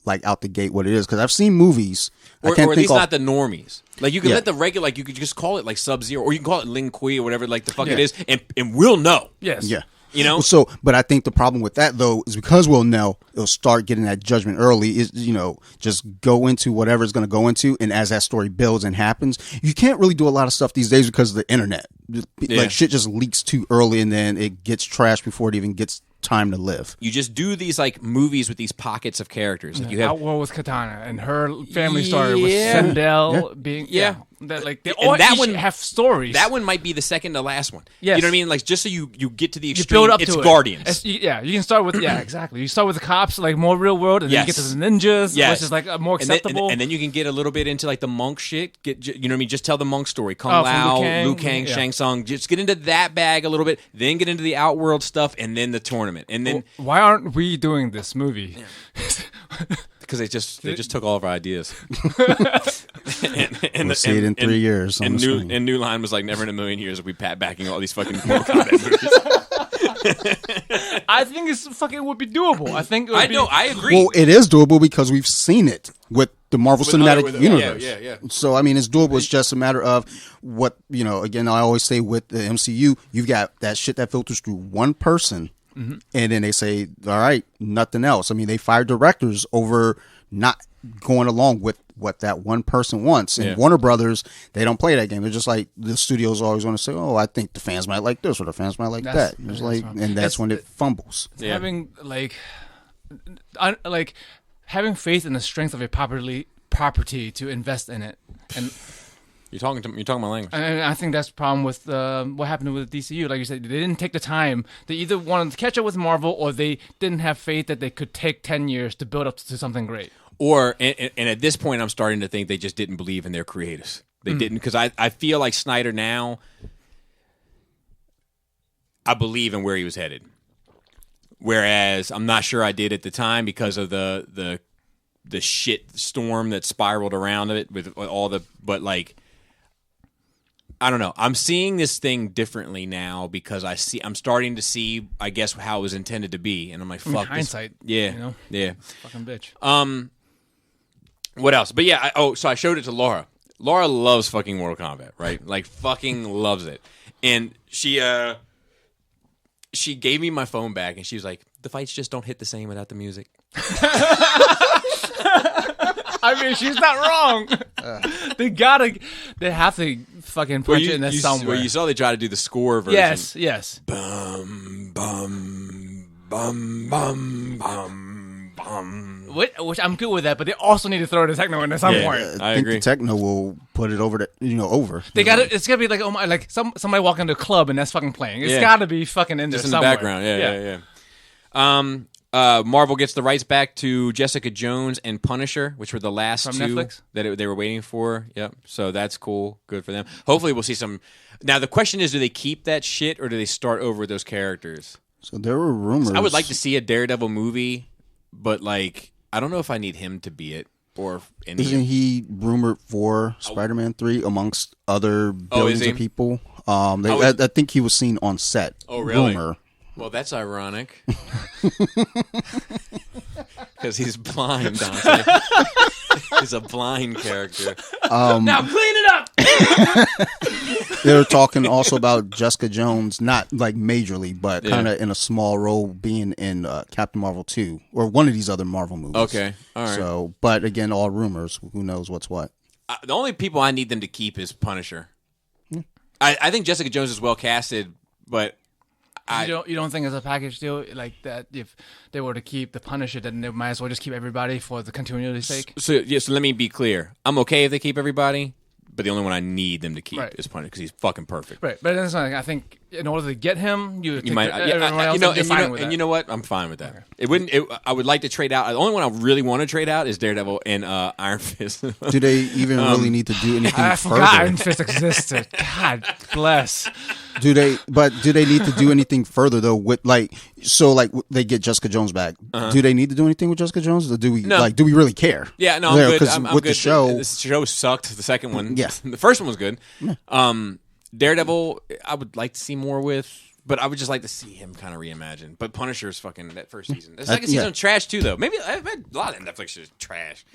like, out the gate what it is. Because I've seen movies. Or I can't at think least not the normies. Like you can Yeah. let the regular, like you could just call it like Sub-Zero, or you can call it Lin Kui or whatever like the fuck Yeah. it is, and we'll know. Yes. Yeah. You know? So, but I think the problem with that, though, is because we'll know, it'll start getting that judgment early. Is, just go into whatever it's going to go into, and as that story builds and happens, you can't really do a lot of stuff these days because of the internet. Yeah. Like shit just leaks too early, and then it gets trashed before it even gets time to live. You just do these like movies with these pockets of characters. Like you have Outworld with Katana and her family story with Yeah. Sindel being that like they all that each one- have stories. that one might be the second to last one. Yes. You know what I mean? Like just so you get to the you extreme. build up it's to Guardians. it. You can start with exactly. You start with the cops, like more real world, and then you get to Yes. the ninjas, Yes. which is like more And then, acceptable. and then you can get a little bit into like the monk shit. You know what I mean? Just tell the monk story. Kung Oh, from Lao, Liu Kang, yeah. Shang Tsung. Just get into that bag a little bit. Then get into the Outworld stuff, and then the tournament. And then Why aren't we doing this movie? because they just took all of our ideas. We'll see it in 3 years. And on the screen. New Line was like, never in a million years will we backing all these fucking Mortal Kombat movies. I think it's fucking would be doable. I think it would I be, know, I agree. Well, it is doable because we've seen it with the Marvel Cinematic Universe. Yeah. So, I mean, it's doable. It's just a matter of what, again, I always say with the MCU, you've got that shit that filters through one person, and then they say, all right, nothing else. I mean, they fire directors over not going along with what that one person wants. And Yeah. Warner Brothers, they don't play that game. They're just like, the studios always want to say, oh, I think the fans might like this or the fans might like That's- that. It's that's like, wrong. and that's It's- when it fumbles. Yeah. having like having faith in the strength of a property to invest in it, and You're talking my language. And I think that's the problem with what happened with DCU. Like you said, they didn't take the time. They either wanted to catch up with Marvel, or they didn't have faith that they could take 10 years to build up to something great. And at this point, I'm starting to think they just didn't believe in their creators. They didn't, because I feel like Snyder now, I believe in where he was headed. Whereas I'm not sure I did at the time because of the shit storm that spiraled around it with all the, but like, I don't know. I'm seeing this thing differently now because I'm starting to see, I guess, how it was intended to be, and I'm like, fuck, hindsight. Yeah, you know? Yeah. Fucking bitch. What else? But yeah, so I showed it to Laura. Laura loves fucking Mortal Kombat, right? Like fucking loves it, and she gave me my phone back, and she was like, "The fights just don't hit the same without the music." I mean, she's not wrong. They have to fucking punch it in there somewhere. Where you saw they try to do the score version. Yes. Bum, bum, bum, bum, bum, bum. Which I'm good with that, but they also need to throw the techno in at some point. I think agree. the techno will put it over over. They got it. It's gotta be like, oh my, like somebody walking into a club and that's fucking playing. It's gotta be fucking in there just in somewhere. the background. Yeah. Marvel gets the rights back to Jessica Jones and Punisher, which were the last From two Netflix? that they were waiting for. Yep. So that's cool. Good for them. Hopefully we'll see some. Now the question is, do they keep that shit or do they start over with those characters? So there were rumors. I would like to see a Daredevil movie, but like I don't know if I need him to be it or any. Isn't he rumored for Spider-Man 3 amongst other billions of people? I think he was seen on set. Oh, really? Rumor. Well, that's ironic. Because he's blind, Dante. He's a blind character. Now clean it up. They were talking also about Jessica Jones, not like majorly, but kind of in a small role, being in Captain Marvel 2 or one of these other Marvel movies. Okay, all right. So, but again, all rumors. Who knows what's what? The only people I need them to keep is Punisher. I think Jessica Jones is well casted, but You don't think it's a package deal like that? If they were to keep the Punisher, then they might as well just keep everybody for the continuity's sake. So let me be clear. I'm okay if they keep everybody, but the only one I need them to keep is Punisher because he's fucking perfect. Right, but that's not, I think in order to get him, you might, you know what? I'm fine with that. Okay. It wouldn't. I would like to trade out. The only one I really want to trade out is Daredevil and Iron Fist. Do they even really need to do anything I further? forgot Iron Fist existed. God bless. Do they need to do anything further though? With they get Jessica Jones back. Do they need to do anything with Jessica Jones? Or do we really care? Yeah, no, I'm good. I'm with good. the show, the show sucked. The second one, yeah, the first one was good. Yeah. Daredevil, I would like to see more with, but I would just like to see him kind of reimagined. But Punisher's fucking that first season. The second season was trash too, though. Maybe I've had a lot of Netflix is trash.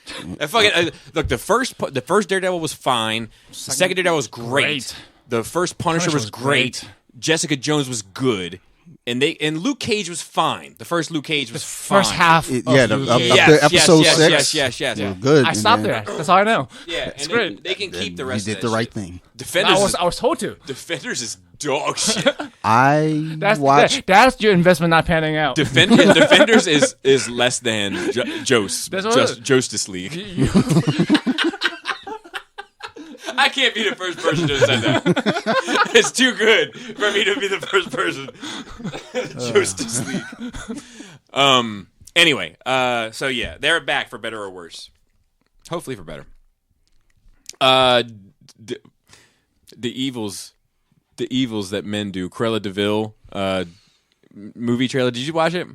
Look, the first Daredevil was fine. The second Daredevil was great. The first Punisher was great. Jessica Jones was good. And Luke Cage was fine. The first Luke Cage was fine. First half. Up to episode 6. Yes. We're good. I stopped there. That's all I know. Yeah, it's great. They can keep the rest. You did the right thing. Defenders. I was told to. Defenders is dog shit. That's your investment not panning out. Defenders is less than Justice League. I can't be the first person to have said that. It's too good for me to be the first person. Justice League. Anyway, so yeah, they're back for better or worse. Hopefully for better. The evils that men do. Cruella de Vil movie trailer. Did you watch it?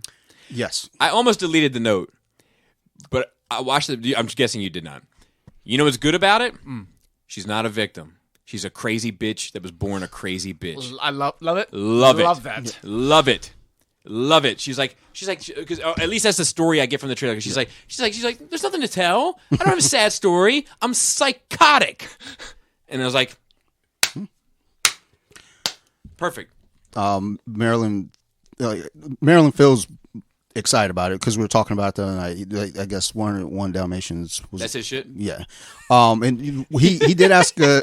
Yes. I almost deleted the note, but I watched it. I'm guessing you did not. You know what's good about it? She's not a victim. She's a crazy bitch that was born a crazy bitch. I love it. Love that. Love it. She's like, because at least that's the story I get from the trailer. She's like, there's nothing to tell. I don't have a sad story. I'm psychotic. And I was like, perfect. Marilyn feels excited about it because we were talking about that. I guess one Dalmatians was that's his shit. Yeah, and he did ask. He's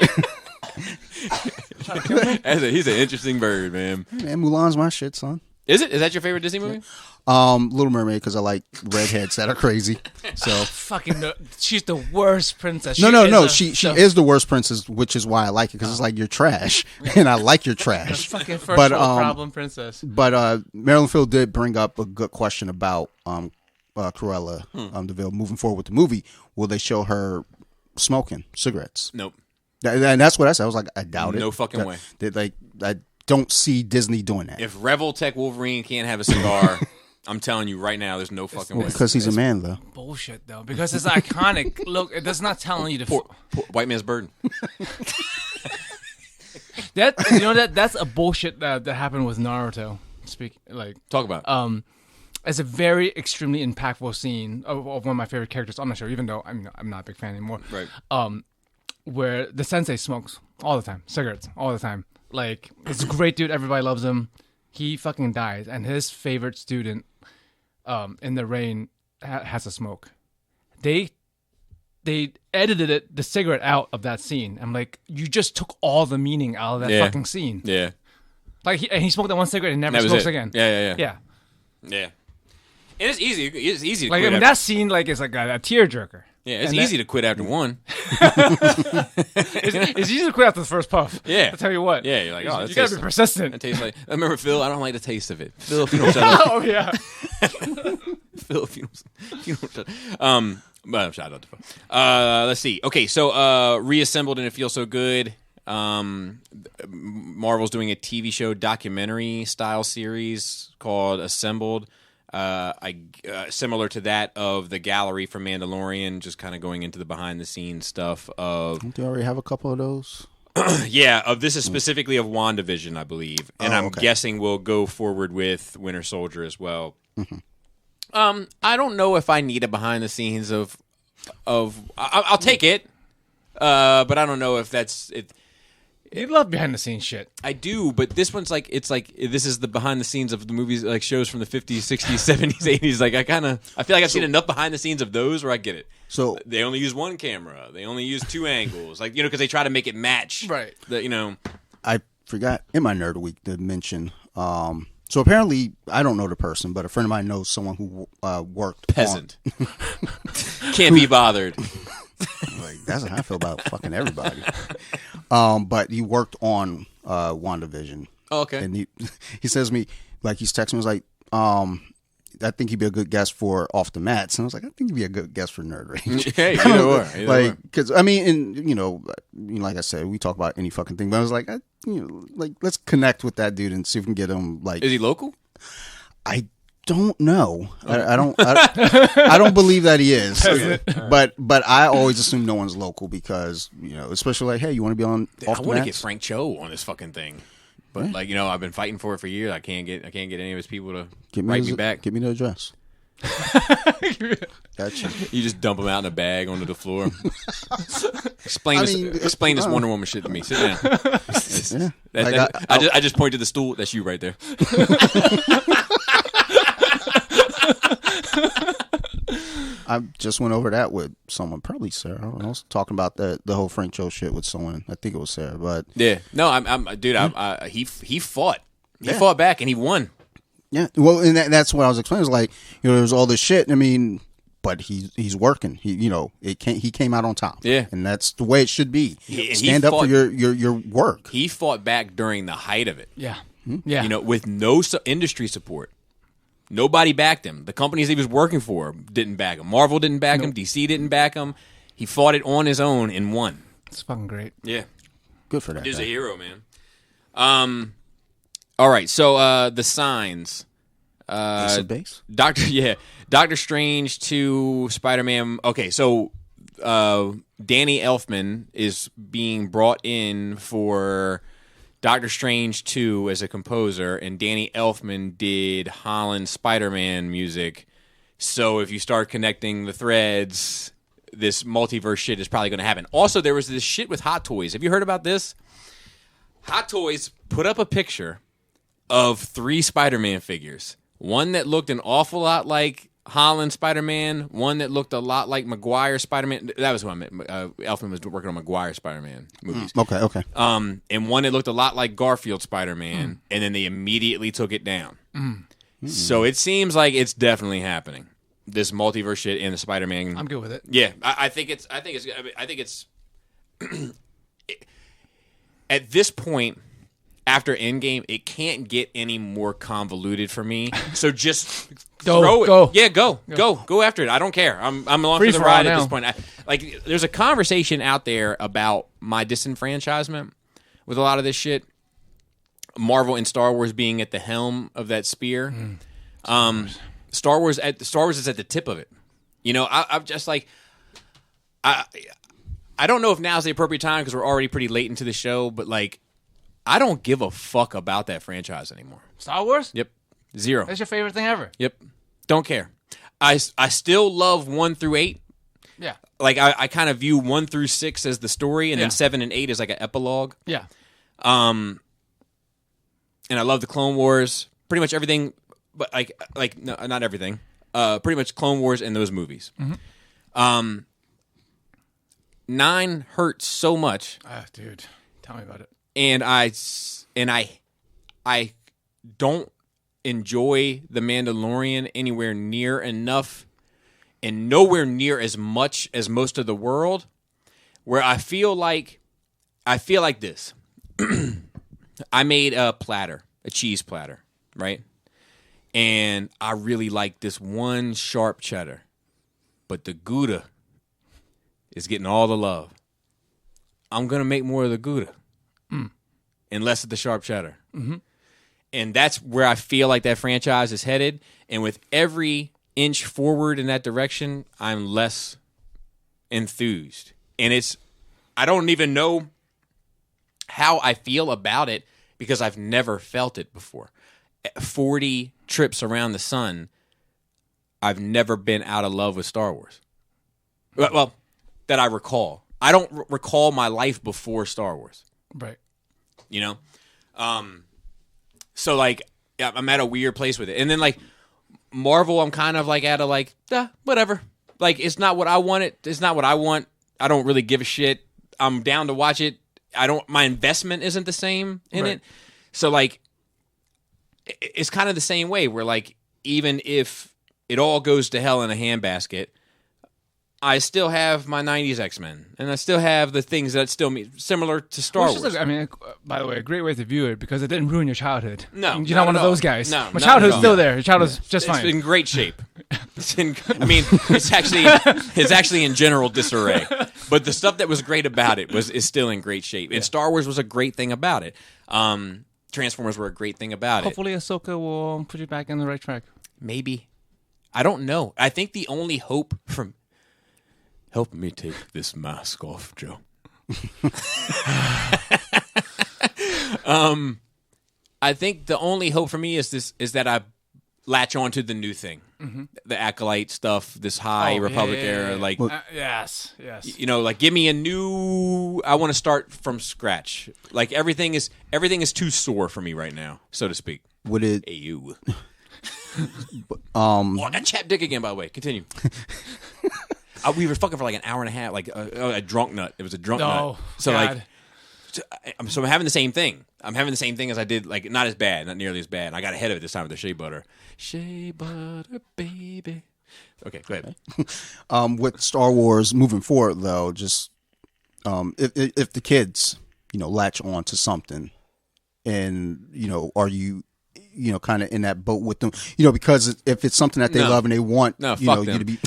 an interesting bird, man. Man, Mulan's my shit, son. Is it? Is that your favorite Disney movie? Little Mermaid because I like redheads that are crazy. So fucking, she's the worst princess. No. She is the worst princess, which is why I like it because it's like you're trash, and I like your trash. Fucking first world problem princess. But Marilyn Field did bring up a good question about Cruella DeVille moving forward with the movie, will they show her smoking cigarettes? Nope. And that's what I said. I was like, I doubt it. No fucking way. I don't see Disney doing that. If Revoltech Wolverine can't have a cigar, I'm telling you right now, there's no fucking way. Because he's a man, though. Bullshit, though. Because it's iconic. Look, that's not telling you to... Poor white man's burden. That's a bullshit that happened with Naruto. Talk about. It's a very extremely impactful scene of one of my favorite characters. I'm not sure, even though I'm not a big fan anymore. Right. Where the sensei smokes all the time, cigarettes all the time. Like, it's a great dude. Everybody loves him. He fucking dies, and his favorite student, in the rain, has a smoke. They edited the cigarette out of that scene. I'm like, you just took all the meaning out of that fucking scene. Yeah. Like, he smoked that one cigarette and never smokes again. Yeah. And it's easy. It's easy to like, quit. That scene, like, is like a tearjerker. Yeah, it's easy to quit after one. It's easy to quit after the first puff. Yeah. I'll tell you what. Yeah, you're like, oh, you gotta be persistent. That tastes like. I remember Phil. I don't like the taste of it. Phil, if you don't shut up. Oh yeah. Phil, if you don't shut up. But shout out to Phil. Let's see. Okay, so Reassembled and It Feels So Good. Marvel's doing a TV show documentary style series called Assembled. Similar to that of the gallery from Mandalorian, just kind of going into the behind the scenes stuff of. Don't they already have a couple of those? This is specifically of WandaVision, I believe, and I'm guessing we'll go forward with Winter Soldier as well. Mm-hmm. I don't know if I need a behind the scenes of. I'll take it, but I don't know if that's it. You love behind the scenes shit. I do, but this one's like this is the behind the scenes of the movies, like shows from the 50s, 60s, 70s, 80s. Like I feel like I've seen enough behind the scenes of those where I get it. So they only use one camera, they only use two angles, like because they try to make it match. Right. I forgot in my Nerd Week to mention. So apparently, I don't know the person, but a friend of mine knows someone who worked. Peasant. Can't be bothered. Like, that's how I feel about fucking everybody. But he worked on WandaVision. Oh, okay. And he says to me, like, he's texting me, he's like, I think he'd be a good guest for Off the Mats. And I was like, I think he'd be a good guest for Nerd Range. Hey, either or. Because, I mean, and, like I said, we talk about any fucking thing, but I was like, let's connect with that dude and see if we can get him, like. Is he local? I don't know. I don't believe that he is. But I always assume no one's local because, especially like, hey, you want to be on Off I the want to Mats? get Frank Cho on this fucking thing. But I've been fighting for it for years. I can't get any of his people to write me back. Give me the address. Gotcha. You just dump them out in a bag onto the floor. Explain this Wonder Woman shit to me. Sit down. I just point to the stool. That's you right there. I just went over that with someone, probably Sarah. I was talking about the whole Frank Cho shit with someone. I think it was Sarah, but yeah, no, he fought. He fought back and he won. Yeah, well, and that's what I was explaining. It was like, there's all this shit. I mean, but he's working. He came out on top. Yeah, and that's the way it should be. Stand up for your work. He fought back during the height of it. Yeah, yeah. With no industry support. Nobody backed him. The companies he was working for didn't back him. Marvel didn't back him. DC didn't back him. He fought it on his own and won. It's fucking great. Yeah. Good for that. He's a hero, man. All right, so the signs. Base? Doctor Strange to Spider-Man. Okay, so Danny Elfman is being brought in for Doctor Strange 2 as a composer, and Danny Elfman did Holland's Spider-Man music. So if you start connecting the threads, this multiverse shit is probably going to happen. Also, there was this shit with Hot Toys. Have you heard about this? Hot Toys put up a picture of 3 Spider-Man figures. One that looked an awful lot like Holland Spider-Man, one that looked a lot like Maguire Spider-Man. That was who I meant. Elfman was working on Maguire Spider-Man movies. Okay. And one that looked a lot like Garfield Spider-Man, and then they immediately took it down. So it seems like it's definitely happening. This multiverse shit in the Spider-Man. I'm good with it. Yeah, I think it's. At this point, after Endgame, it can't get any more convoluted for me. So just Go. Yeah, go after it. I don't care. I'm along for the ride at this point. There's a conversation out there about my disenfranchisement with a lot of this shit. Marvel and Star Wars being at the helm of that spear. Star Wars is at the tip of it. You know, I'm just like, I don't know if now's the appropriate time because we're already pretty late into the show, but like, I don't give a fuck about that franchise anymore. Star Wars? Yep. Zero. That's your favorite thing ever? Yep. Don't care. I still love 1 through 8. Yeah. Like, I kind of view 1 through 6 as the story, and then 7 and 8 as like an epilogue. Yeah. And I love the Clone Wars. Pretty much everything, but no, not everything. Pretty much Clone Wars and those movies. 9 hurts so much. Dude, tell me about it. And I don't enjoy The Mandalorian anywhere near enough, and nowhere near as much as most of the world, where I feel like this. I made a cheese platter, right? And I really like this one sharp cheddar, but the Gouda is getting all the love. I'm going to make more of the Gouda and less of the sharp cheddar. And that's where I feel like that franchise is headed. And with every inch forward in that direction, I'm less enthused. And I don't even know how I feel about it because I've never felt it before. 40 trips around the sun, I've never been out of love with Star Wars. Well, that I recall. I don't recall my life before Star Wars. Right. You know? So, like, yeah, I'm at a weird place with it. And then, like, Marvel, I'm kind of, like, at a, like, whatever. Like, it's not what I want. It's not what I want. I don't really give a shit. I'm down to watch it. My investment isn't the same in it. So, like, it's kind of the same way where, like, even if it all goes to hell in a handbasket, I still have my 90s X-Men, and I still have the things that still similar to Star Wars. I mean, by the way, a great way to view it because it didn't ruin your childhood. No. You're not one of those guys. No. My childhood's still there. Your childhood's just fine. It's in great shape. It's actually in general disarray. But the stuff that was great about it is still in great shape. And Star Wars was a great thing about it. Transformers were a great thing about Hopefully Ahsoka will put you back on the right track. Maybe. I don't know. I think the only hope from... Help me take this mask off, Joe. I think the only hope for me is that I latch on to the new thing, the Acolyte stuff, this High Republic era. Like, yes. You know, like give me a new. I want to start from scratch. Like everything is too sore for me right now, so to speak. Would it? Hey, you. Oh, I got chapped dick again. By the way, continue. We were fucking for like an hour and a half, like a drunk nut. It was a drunk nut. So God. I'm having the same thing. I'm having the same thing as I did, like not as bad, not nearly as bad. I got ahead of it this time with the shea butter. Shea butter, baby. Okay, go ahead. With Star Wars moving forward, though, just if the kids, latch on to something, and are you kind of in that boat with them, because if it's something that they love and they want, you to be.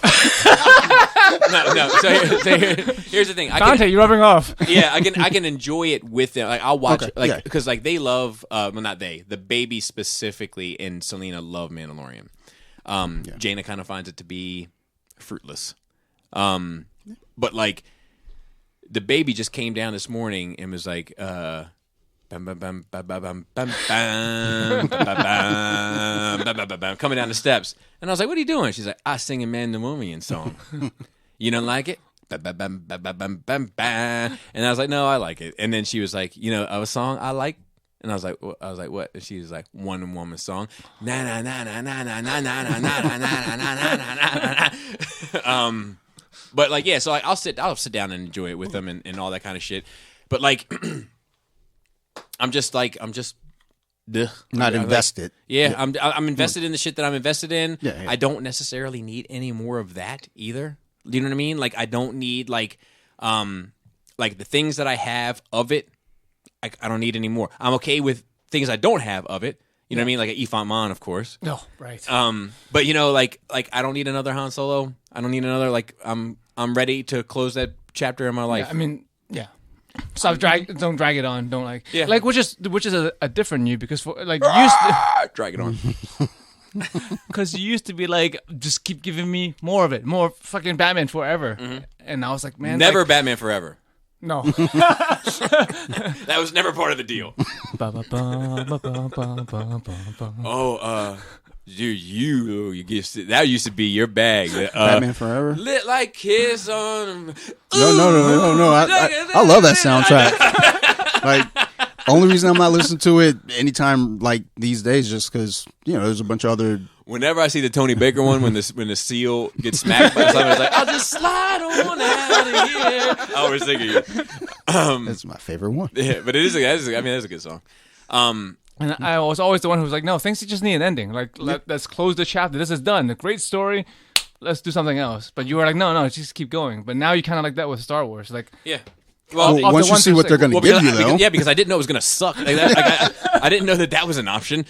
No. So here's the thing. Dante, you're rubbing off. Yeah, I can enjoy it with them. Like I'll watch it, because they love. Well, not they. The baby specifically and Selena love Mandalorian. Jaina kind of finds it to be fruitless. But like the baby just came down this morning and was like, bam, bam, bam, bam, bam, bam, bam, bam, bam, bam, coming down the steps. And I was like, what are you doing? She's like, I sing a Mandalorian song. You don't like it? Bam, bam, bam, bam, bam, bam, bam. And I was like, no, I like it. And then she was like, a song I like? And I was like, what? And she was like, One Woman song. Na na na na na na na na na na na na na na. But like, yeah, so like, I'll sit down and enjoy it with them and all that kind of shit. But like, I'm just not invested. Like, I'm invested in the shit that I'm invested in. Yeah. I don't necessarily need any more of that either. Do you know what I mean? Like I don't need like the things that I have of it. I don't need any more. I'm okay with things I don't have of it. You know what I mean? Like an Ifant Man, of course. No, right. But like I don't need another Han Solo. I don't need another. Like I'm ready to close that chapter in my life. Yeah, I mean, yeah. Don't drag it on. Don't like. Yeah. Like which is a different you because for like you used to, drag it on. because you used to be like just keep giving me more of it, more fucking Batman forever, and I was like, man, Never like, Batman Forever. no. That was never part of the deal. That used to be your bag. Batman Forever. Lit like kiss on. No. I love that soundtrack. Like, only reason I'm not listening to it anytime like these days, just because there's a bunch of other. Whenever I see the Tony Baker one, when the seal gets smacked by something, it's like, I'll just slide on out of here. I always think of you. That's my favorite one. Yeah, but that's a good song. And I was always the one who was like, no, things just need an ending. Like, let's close the chapter. This is done. A great story. Let's do something else. But you were like, no, just keep going. But now you kind of like that with Star Wars. Like, Yeah. Well, once you see what they're going to give you, though. Because I didn't know it was going to suck. Like I didn't know that was an option.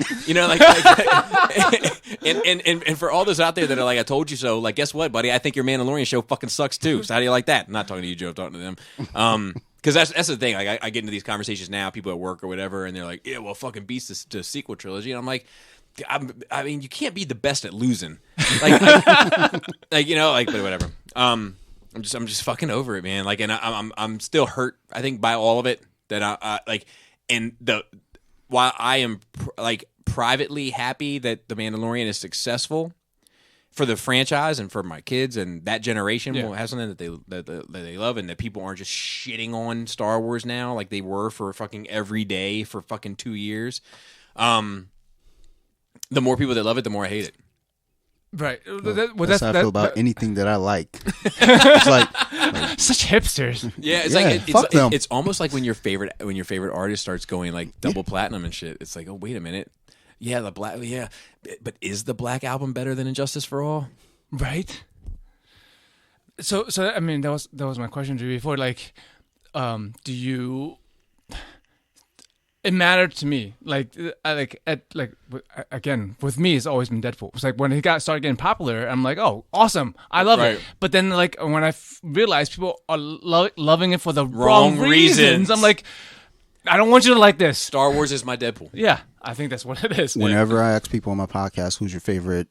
And for all those out there that are like, I told you so. Like, guess what, buddy? I think your Mandalorian show fucking sucks too. So how do you like that? I'm not talking to you, Joe. I'm talking to them. Because that's the thing. Like, I get into these conversations now, people at work or whatever, and they're like, yeah, well, fucking Beast the sequel trilogy. And I'm like, I mean, you can't be the best at losing. But whatever. I'm just fucking over it, man. Like, and I'm still hurt, I think, by all of it. That while I am privately happy that The Mandalorian is successful for the franchise and for my kids and that generation will have something that they love, and that people aren't just shitting on Star Wars now like they were for fucking every day for fucking 2 years. The more people that love it, the more I hate it. right. That's how I feel about anything that I like. It's like such hipsters. Yeah, fuck them. It's almost like when your favorite artist starts going like double platinum and shit. It's like, oh, wait a minute. Yeah, but is the Black Album better than Injustice for All? Right. So I mean that was my question to you before. Like, do you? It mattered to me. Again, with me, it's always been Deadpool. It's like when he started getting popular, I'm like, oh, awesome, I love it. But then, like when I realized people are loving it for the wrong reasons, I'm like, I don't want you to like this. Star Wars is my Deadpool. Yeah, I think that's what it is. Whenever I ask people on my podcast, who's your favorite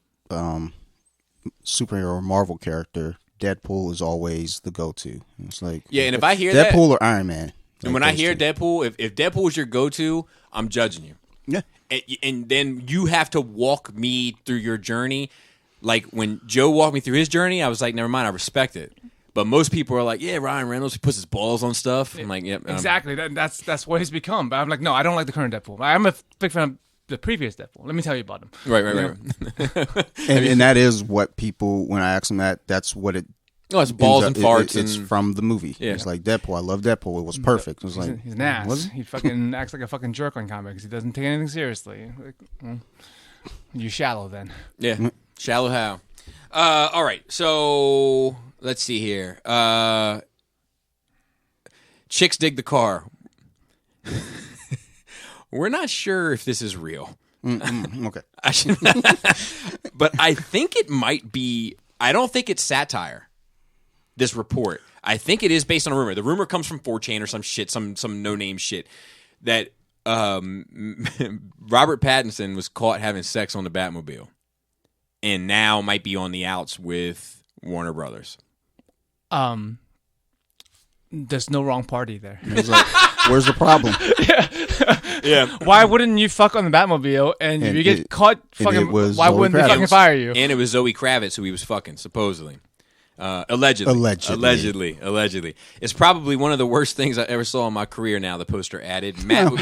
superhero or Marvel character, Deadpool is always the go-to. It's like, and if I hear Deadpool or Iron Man. And when I hear Deadpool, if Deadpool is your go-to, I'm judging you. Yeah. And then you have to walk me through your journey. Like when Joe walked me through his journey, I was like, never mind, I respect it. But most people are like, yeah, Ryan Reynolds, he puts his balls on stuff. I'm like, yep. Exactly. That's what he's become. But I'm like, no, I don't like the current Deadpool. I'm a big fan of the previous Deadpool. Let me tell you about him. Right. And that is what people, when I ask them that's what it. No, it's balls and farts. It's from the movie. Yeah. It's like Deadpool. I love Deadpool. It was perfect. It was like he's an ass. He fucking acts like a fucking jerk on comics. He doesn't take anything seriously. Like, you shallow then. Yeah, shallow how. All right, so let's see here. Chicks dig the car. We're not sure if this is real. Okay. But I think it might be. I don't think it's satire. This report. I think it is based on a rumor. The rumor comes from 4chan or some shit, some no-name shit, that Robert Pattinson was caught having sex on the Batmobile and now might be on the outs with Warner Brothers. There's no wrong party there. Like, where's the problem? Yeah. Why wouldn't you fuck on the Batmobile and you get caught fucking? Why wouldn't they fucking fire you? And it was Zoe Kravitz who he was fucking, supposedly. Allegedly. It's probably one of the worst things I ever saw in my career now, the poster added.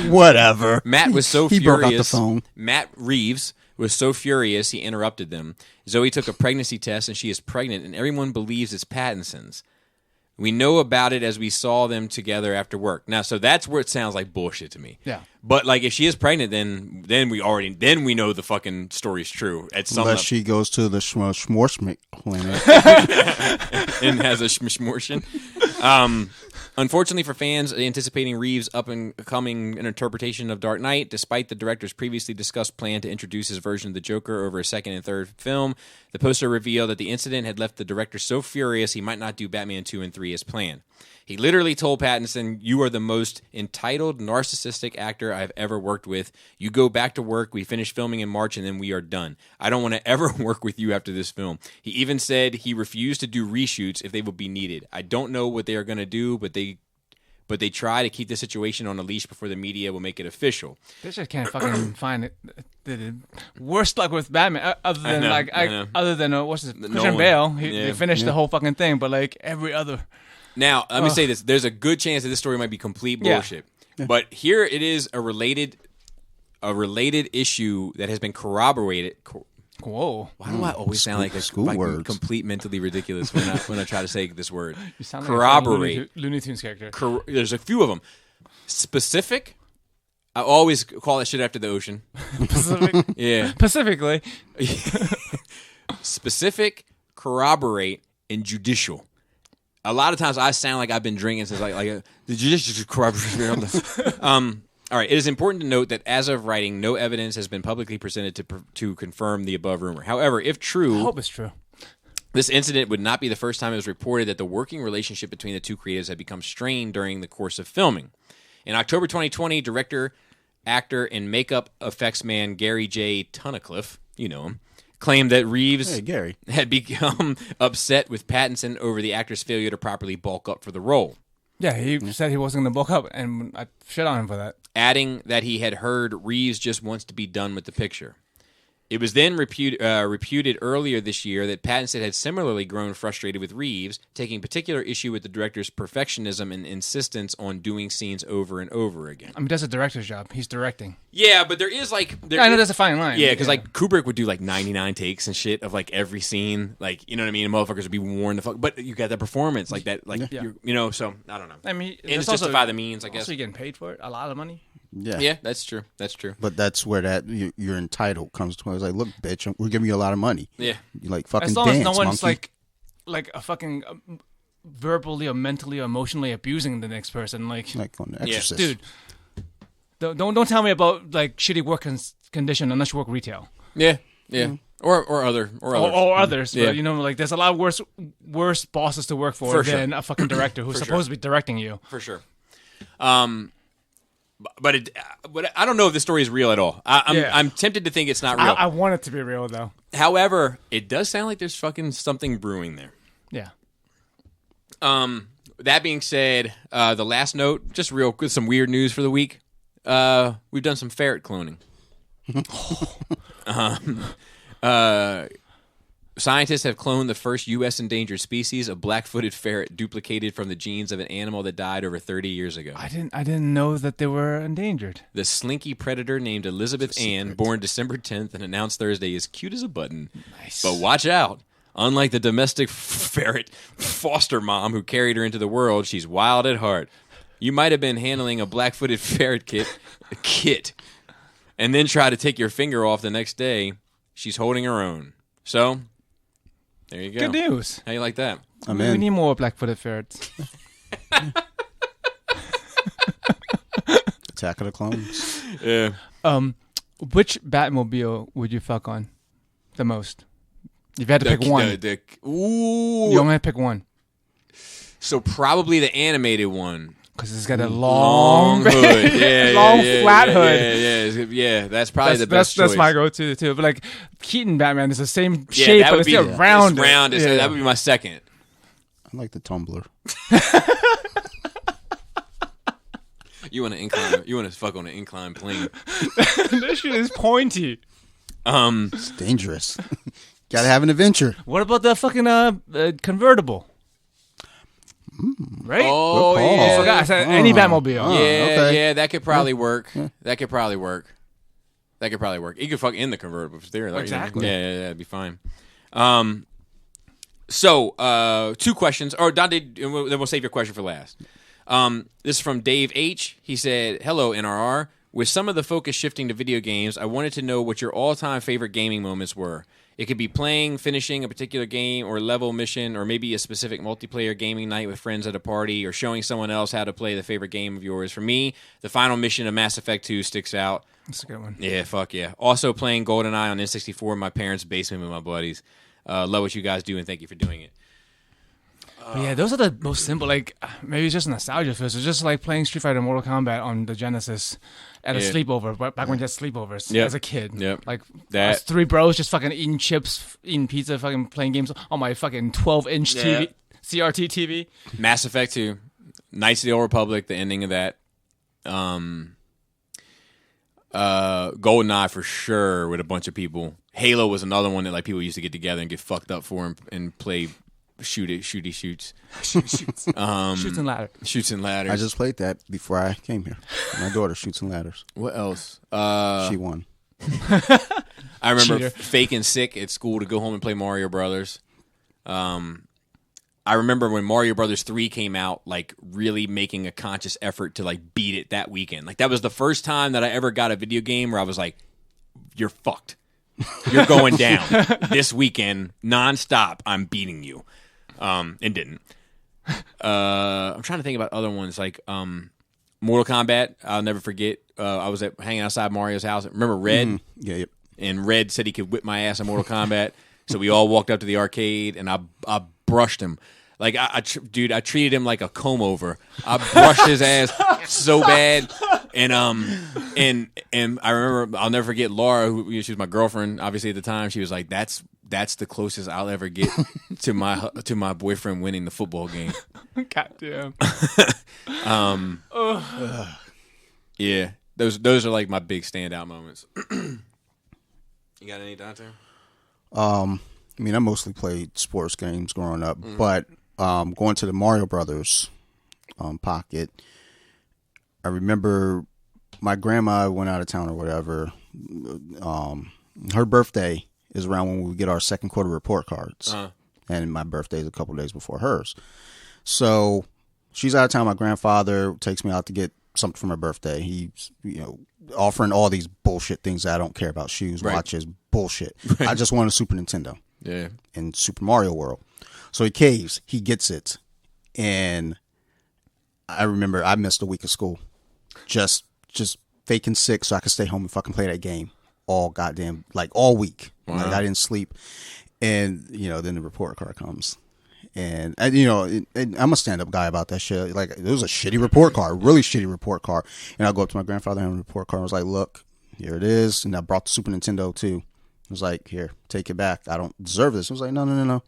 Whatever. Matt was so he furious. broke out the phone. Matt Reeves was so furious he interrupted them. Zoe took a pregnancy test and she is pregnant, and everyone believes it's Pattinson's. We know about it as we saw them together after work. Now, so that's where it sounds like bullshit to me. Yeah. But like, if she is pregnant, then we know the fucking story's true. Unless she goes to the Schmorsmick clinic and has a schmortion. Unfortunately for fans anticipating Reeves' up-and-coming interpretation of Dark Knight, despite the director's previously discussed plan to introduce his version of the Joker over a second and third film, the poster revealed that the incident had left the director so furious he might not do Batman 2 and 3 as planned. He literally told Pattinson, "You are the most entitled, narcissistic actor I've ever worked with. You go back to work. We finish filming in March, and then we are done. I don't want to ever work with you after this film." He even said he refused to do reshoots if they would be needed. I don't know what they are going to do, but they try to keep the situation on a leash before the media will make it official. They just can't fucking find it. The worst luck with Batman, other than what's his Christian Bale. They finished the whole fucking thing, but like every other. Now, let me say this. There's a good chance that this story might be complete bullshit. Yeah. But here it is a related issue that has been corroborated. Whoa. Why do I always sound like a complete mentally ridiculous when I try to say this word? You sound corroborate. Like a Looney Tunes character. There's a few of them. Specific. I always call that shit after the ocean. Pacific? Yeah. Specifically. Specific, corroborate, and judicial. A lot of times I sound like I've been drinking since the judicial corroborate. All right. It is important to note that as of writing, no evidence has been publicly presented to confirm the above rumor. However, if true, I hope it's true. This incident would not be the first time it was reported that the working relationship between the two creatives had become strained during the course of filming. In October 2020, director, actor, and makeup effects man Gary J. Tunnicliffe, you know him, claimed that Reeves had become upset with Pattinson over the actor's failure to properly bulk up for the role. Yeah, he said he wasn't going to bulk up, and I shit on him for that. Adding that he had heard Reeves just wants to be done with the picture. It was then reputed earlier this year that Pattinson had similarly grown frustrated with Reeves, taking particular issue with the director's perfectionism and insistence on doing scenes over and over again. I mean, that's a director's job. He's directing. Yeah, but there is like... I know that's a fine line. Yeah, because like Kubrick would do like 99 takes and shit of like every scene. Like, you know what I mean? And motherfuckers would be worn the fuck... But you got that performance like that. Like, you know, so I don't know. I mean... And it's justify the means, I guess. Also, you're getting paid for it. A lot of money. Yeah, that's true. That's true. But that's where you're entitled comes to. It's like, look, bitch, we're giving you a lot of money. Yeah, you like fucking as long dance, as no one's monkey. like a fucking verbally or mentally or emotionally abusing the next person, like on The Exorcist. Dude. Don't tell me about like shitty work condition unless you work retail. Yeah, or others. Yeah. But, you know, like there's a lot of worse bosses to work for than a fucking director who's supposed to be directing you. For sure. But I don't know if this story is real at all. I'm tempted to think it's not real. I want it to be real though. However, it does sound like there's fucking something brewing there. Yeah. That being said, the last note, just real quick, some weird news for the week. We've done some ferret cloning. Scientists have cloned the first U.S. endangered species of black-footed ferret duplicated from the genes of an animal that died over 30 years ago. I didn't know that they were endangered. The slinky predator named Elizabeth Ann, born December 10th and announced Thursday, is cute as a button. Nice. But watch out. Unlike the domestic ferret foster mom who carried her into the world, she's wild at heart. You might have been handling a black-footed ferret kit, and then try to take your finger off the next day. She's holding her own. So... there you go. Good news. How you like that? We need more black-footed ferrets. Attack of the Clones. Yeah. Which Batmobile would you fuck on the most? If you had to pick one. Ooh. You only had to pick one. So probably the animated one. Because it's got a long hood. Yeah, flat hood. Yeah, that's probably the best choice. That's my go-to, too. But, like, Keaton Batman is the same shape, but it's still rounded. It's rounded, so that would be my second. I like the tumbler. You want to fuck on an inclined plane. This shit is pointy. It's dangerous. Gotta have an adventure. What about the fucking convertible? Right? Oh, yeah. I forgot. I said any Batmobile. Yeah, that could probably work. That could probably work. You could fuck in the convertible. Exactly. Yeah, that'd be fine. So, two questions. Or Dante, then we'll save your question for last. This is from Dave H. He said, "Hello, NRR. With some of the focus shifting to video games, I wanted to know what your all-time favorite gaming moments were. It could be playing, finishing a particular game or level mission, or maybe a specific multiplayer gaming night with friends at a party, or showing someone else how to play the favorite game of yours. For me, the final mission of Mass Effect 2 sticks out. That's a good one. Yeah, fuck yeah. Also playing GoldenEye on N64 in my parents' basement with my buddies. Love what you guys do, and thank you for doing it. But yeah, those are the most simple. Like maybe it's just nostalgia for us. It's just like playing Street Fighter, Mortal Kombat on the Genesis at a sleepover. Back when you had sleepovers as a kid. Yep. Like That- us three bros just fucking eating chips, eating pizza, fucking playing games on my fucking 12-inch TV, CRT TV. Mass Effect 2, Knights of the Old Republic, the ending of that. GoldenEye for sure with a bunch of people. Halo was another one that like people used to get together and get fucked up for and play shoots. Shoots and ladder. Shoots and ladders. I just played that before I came here. My daughter shoots and ladders. What else? She won. I remember Cheater. faking sick at school to go home and play Mario Brothers. I remember when Mario Brothers 3 came out, like really making a conscious effort to like beat it that weekend. Like that was the first time that I ever got a video game where I was like, "You're fucked. You're going down this weekend nonstop. I'm beating you." And didn't. I'm trying to think about other ones like Mortal Kombat. I'll never forget. I was hanging outside Mario's house. Remember Red? Yeah, yep. And Red said he could whip my ass in Mortal Kombat. So we all walked up to the arcade, and I brushed him. Like, dude, I treated him like a comb over. I brushed his ass so bad. And I remember, I'll never forget Laura, who she was my girlfriend, obviously at the time. She was like, "That's the closest I'll ever get to my boyfriend winning the football game." Goddamn. Yeah, those are like my big standout moments. You got any, Dante? I mean, I mostly played sports games growing up, but going to the Mario Brothers pocket, I remember my grandma went out of town or whatever. Her birthday is around when we get our second quarter report cards, and my birthday is a couple days before hers. So she's out of town. My grandfather takes me out to get something for my birthday. He's, offering all these bullshit things that I don't care about. Shoes, watches, bullshit. I just want a Super Nintendo. Yeah. In Super Mario World. So he caves, he gets it. And I remember I missed a week of school. Just faking sick so I could stay home and fucking play that game all goddamn, like all week. Wow. Like I didn't sleep. And, then the report card comes. And I'm a stand-up guy about that shit. Like, it was a shitty report card, really shitty report card. And I go up to my grandfather and the report card. I was like, "Look, here it is." And I brought the Super Nintendo too. I was like, "Here, take it back. I don't deserve this." I was like, No.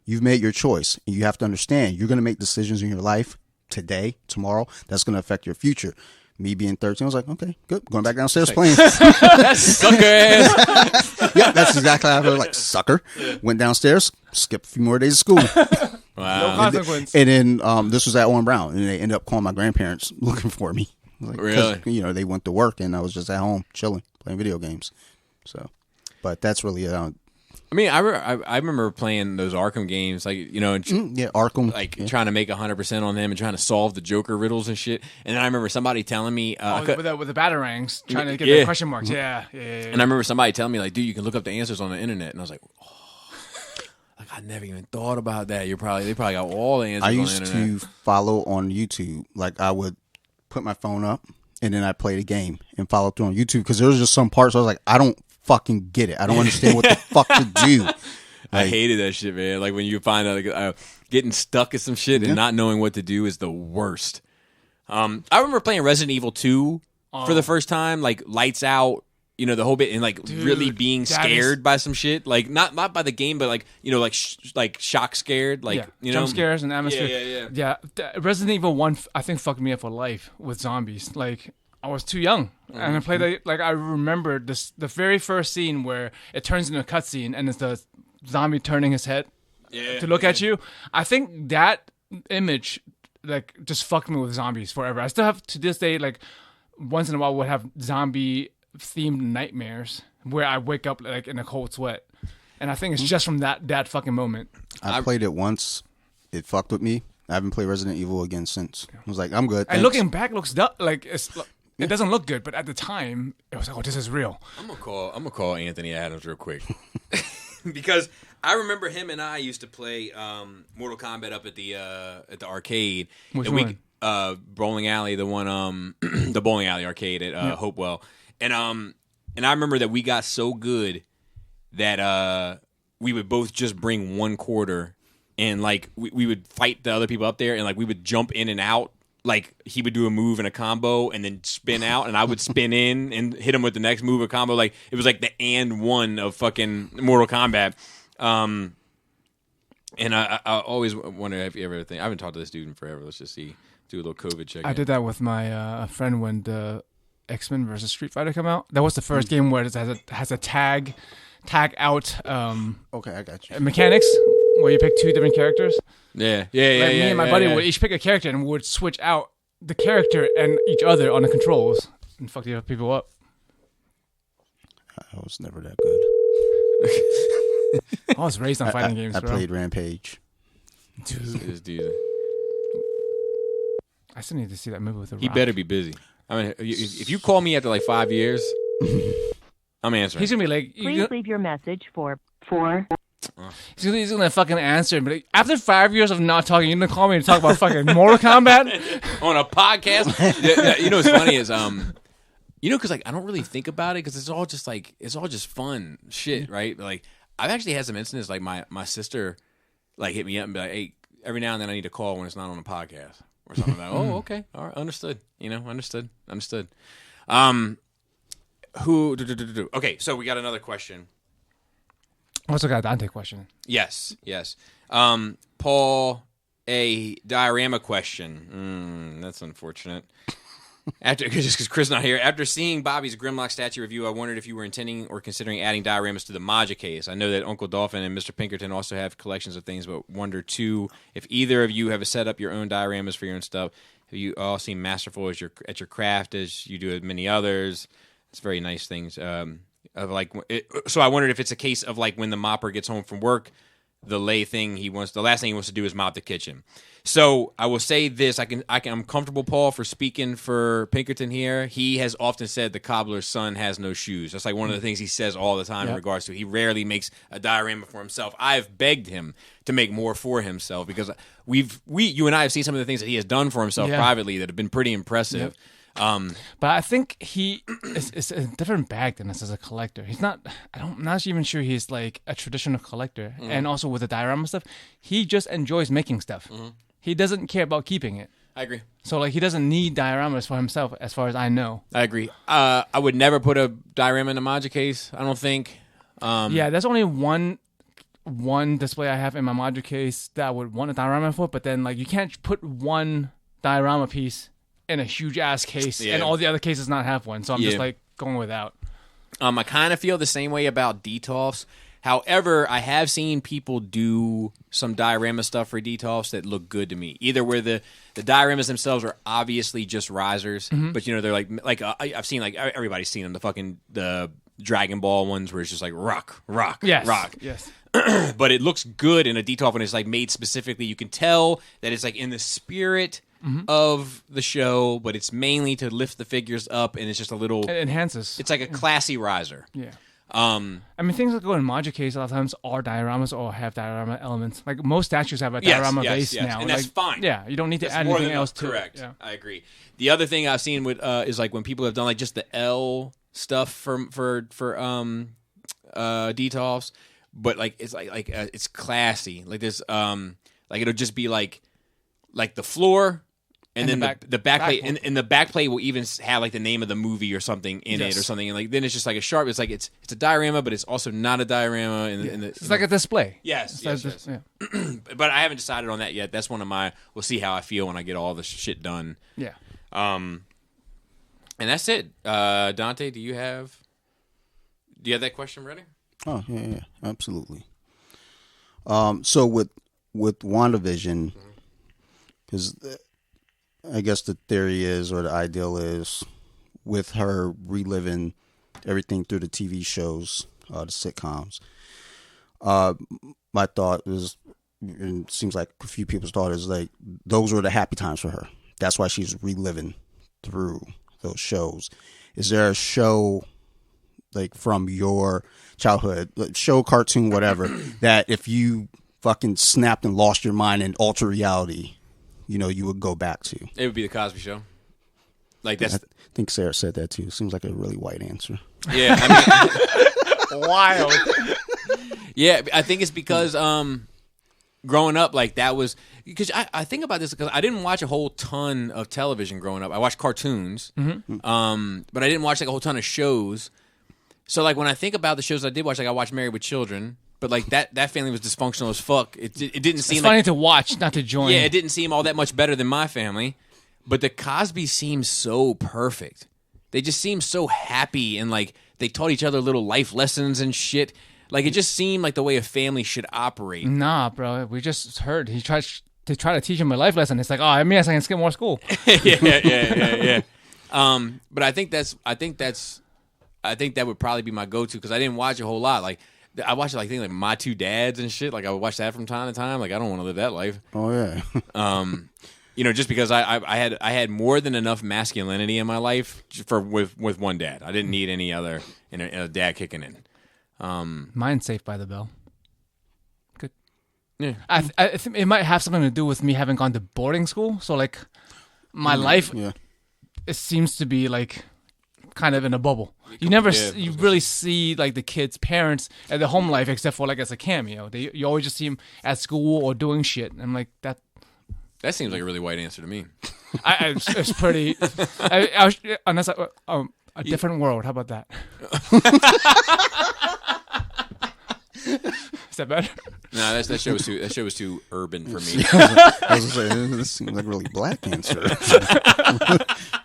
You've made your choice. And you have to understand, you're going to make decisions in your life today, tomorrow, that's going to affect your future. Me being 13, I was like, "Okay, good. Going back downstairs playing." Sucker ass. Yeah, that's exactly how I felt. Like, sucker. Yeah. Went downstairs, skipped a few more days of school. No consequence. And then this was at Owen Brown, and they ended up calling my grandparents looking for me. Like, really? They went to work, and I was just at home chilling, playing video games. So, but that's really it. I mean, I remember playing those Arkham games, like, Arkham, like trying to make 100% on them and trying to solve the Joker riddles and shit. And then I remember somebody telling me, with the batarangs, trying to get the question marks. Yeah. And I remember somebody telling me, like, "Dude, you can look up the answers on the internet." And I was like, "Oh, like I never even thought about that." They probably got all the answers. I on used the internet. to follow on YouTube. Like, I would put my phone up, and then I play the game and follow through on YouTube because there was just some parts I was like, I don't fucking get it. I don't understand what the fuck to do. I hated that shit, man. Like when you find out like, getting stuck at some shit and not knowing what to do is the worst. I remember playing Resident Evil 2 for the first time, like lights out, the whole bit, and like really being scared by some shit, like not by the game, but like like shock scared, like jump scares and atmosphere. Yeah. Resident Evil 1, I think, fucked me up for life with zombies. Like, I was too young, and I played it. Like, I remember the very first scene where it turns into a cutscene, and it's the zombie turning his head to look at you. I think that image, like, just fucked me with zombies forever. I still have to this day, like, once in a while, would have zombie themed nightmares where I wake up like in a cold sweat, and I think it's just from that fucking moment. I played it once. It fucked with me. I haven't played Resident Evil again since. I was like, I'm good. And looking back, looks like it doesn't look good, but at the time, it was like, "Oh, this is real." I'm gonna call Anthony Adams real quick. because I remember him and I used to play Mortal Kombat up at the arcade. Which and one? Bowling Alley, the one the bowling alley arcade at Hopewell. And I remember that we got so good that we would both just bring one quarter and like we would fight the other people up there and like we would jump in and out. Like he would do a move and a combo and then spin out and I would spin in and hit him with the next move or combo. Like it was like the and one of fucking Mortal Kombat. And I always wonder if you ever think, I haven't talked to this dude in forever. Let's just do a little COVID check. I did that with my friend when the X-Men versus Street Fighter come out. That was the first game where it has a tag out Okay, I got you. mechanics where you pick two different characters. Yeah. Me and my buddy would each pick a character and would switch out the character and each other on the controls and fuck the other people up. I was never that good. I was raised on fighting games, I bro. played Rampage. This dude. I still need to see that movie with the He Rock. better be busy. I mean, if you call me after like 5 years, I'm answering. He's gonna be like, Please leave your message for he's gonna fucking answer. But after 5 years of not talking, you're gonna call me and talk about fucking Mortal Kombat on a podcast. You know what's funny is because like I don't really think about it because it's all just fun shit, right? Like I've actually had some incidents like my sister like hit me up and be like, hey, every now and then I need to call when it's not on a podcast or something. Like, oh, okay, all right, understood. Understood. Okay, so we got another question. Also got a Dante question. Yes. Paul, a diorama question. That's unfortunate. Because Chris not here. After seeing Bobby's Grimlock statue review, I wondered if you were intending or considering adding dioramas to the Maja case. I know that Uncle Dolphin and Mr. Pinkerton also have collections of things, but wonder too if either of you have set up your own dioramas for your own stuff. Have you all seem masterful at your craft as you do at many others? It's very nice things. So I wondered if it's a case of like when the mopper gets home from work, the last thing he wants to do is mop the kitchen. So I will say this: I'm comfortable, Paul, for speaking for Pinkerton here. He has often said the cobbler's son has no shoes. That's like one of the things he says all the time in regards to. He rarely makes a diorama for himself. I've begged him to make more for himself because you and I have seen some of the things that he has done for himself privately that have been pretty impressive. But I think he is a different bag than us as a collector. I'm not even sure he's like a traditional collector. Mm-hmm. And also with the diorama stuff, he just enjoys making stuff. Mm-hmm. He doesn't care about keeping it. I agree. So like he doesn't need dioramas for himself as far as I know. I agree. I would never put a diorama in a Maja case, I don't think. There's only one display I have in my Maja case that I would want a diorama for, but then like you can't put one diorama piece in a huge ass case and all the other cases not have one. So I'm just like going without. I kind of feel the same way about Detolfs. However, I have seen people do some diorama stuff for Detolfs that look good to me. Either where the dioramas themselves are obviously just risers, but they're like I've seen like everybody's seen them. The Dragon Ball ones where it's just like rock. Yes. But it looks good in a Detolf when it's like made specifically. You can tell that it's like in the spirit of the show, but it's mainly to lift the figures up, and it's just a little. It enhances. It's like a classy riser. Yeah. I mean, things that go in Maja case a lot of times are dioramas or have diorama elements. Like most statues have a diorama base now, and that's fine. Yeah, you don't need to add anything else to correct. it. Yeah. I agree. The other thing I've seen with is like when people have done like just the L stuff for Detolfs, but like it's like it's classy. Like there's like it'll just be like the floor. And then the back plate, and the back plate will even have like the name of the movie or something in it or something, and like then it's just like a sharp. It's like it's a diorama, but it's also not a diorama. It's like a display. Yes. Yeah. But I haven't decided on that yet. That's one of my. We'll see how I feel when I get all this shit done. Yeah. And that's it. Dante, do you have that question ready? Oh yeah, absolutely. So with WandaVision, because. I guess the theory is, or the ideal is, with her reliving everything through the TV shows, the sitcoms. My thought is, and it seems like a few people's thought is like, those were the happy times for her. That's why she's reliving through those shows. Is there a show like from your childhood, like show, cartoon, whatever, that if you fucking snapped and lost your mind in ultra reality, you would go back to? It would be the Cosby Show. Like that's. I think Sarah said that too. Seems like a really white answer. Yeah, I mean, Wild. yeah, I think it's because growing up, like that was because I think about this because I didn't watch a whole ton of television growing up. I watched cartoons, but I didn't watch like a whole ton of shows. So like when I think about the shows I did watch, like I watched Married with Children, but like that family was dysfunctional as fuck. It didn't seem It's like, funny to watch, not to join. yeah, it didn't seem all that much better than my family. But the Cosby seems so perfect. They just seem so happy and like they taught each other little life lessons and shit. Like it just seemed like the way a family should operate. Nah, bro. We just heard he tried to teach him a life lesson. It's like, oh, I mean, I can skip more school. yeah. But I think that would probably be my go-to because I didn't watch a whole lot. Like I watched like things like My Two Dads and shit. Like I would watch that from time to time. Like I don't want to live that life. Oh yeah. Just because I had more than enough masculinity in my life with one dad. I didn't need any other and a dad kicking in. Mine's Saved by the Bell. Good. Yeah. I think it might have something to do with me having gone to boarding school. So like my life, it seems to be like kind of in a bubble. You never, you really see like the kids' parents at their home life, except for like as a cameo. You always just see them at school or doing shit. I'm like that. That seems like a really white answer to me. It's pretty. Unless a different world. How about that? Is that better? No, that show was too urban for me. I was gonna say, this seems like a really black answer.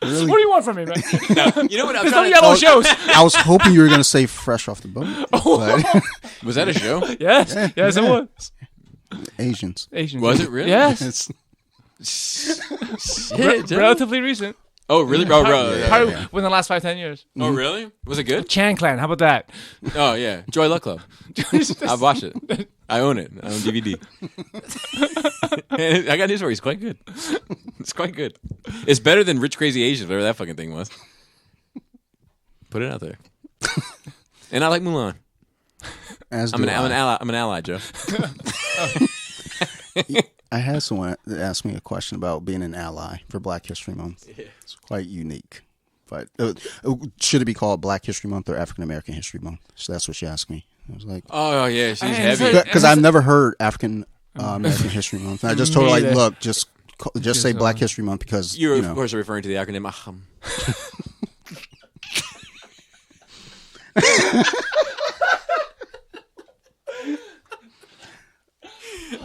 Really? What do you want from me, man? No, you know what? I'm There's no trying yellow shows. I was hoping you were going to say Fresh Off the Boat. But Was that a show? Yes, yes, it was. Asians. Asian. Was it really? Yes. It's, Shit, dude. Relatively recent. Oh, really, bro? Yeah. Probably within the last 5-10 years. Oh, really? Was it good? Chan Clan. How about that? Oh, yeah. Joy Luck Club. I've watched it. I own it. I own DVD. I got news for you. It's quite good. It's quite good. It's better than Rich Crazy Asians, whatever that fucking thing was. Put it out there. And I like Mulan. I'm an ally, Joe. I had someone that asked me a question about being an ally for Black History Month. Yeah. It's quite unique. But should it be called Black History Month or African American History Month? So that's what she asked me. I was like, oh, yeah, she's heavy. Because I've never heard African American History Month. And I just told her, like, look, just say Black History Month because, you of course, are referring to the acronym AHM.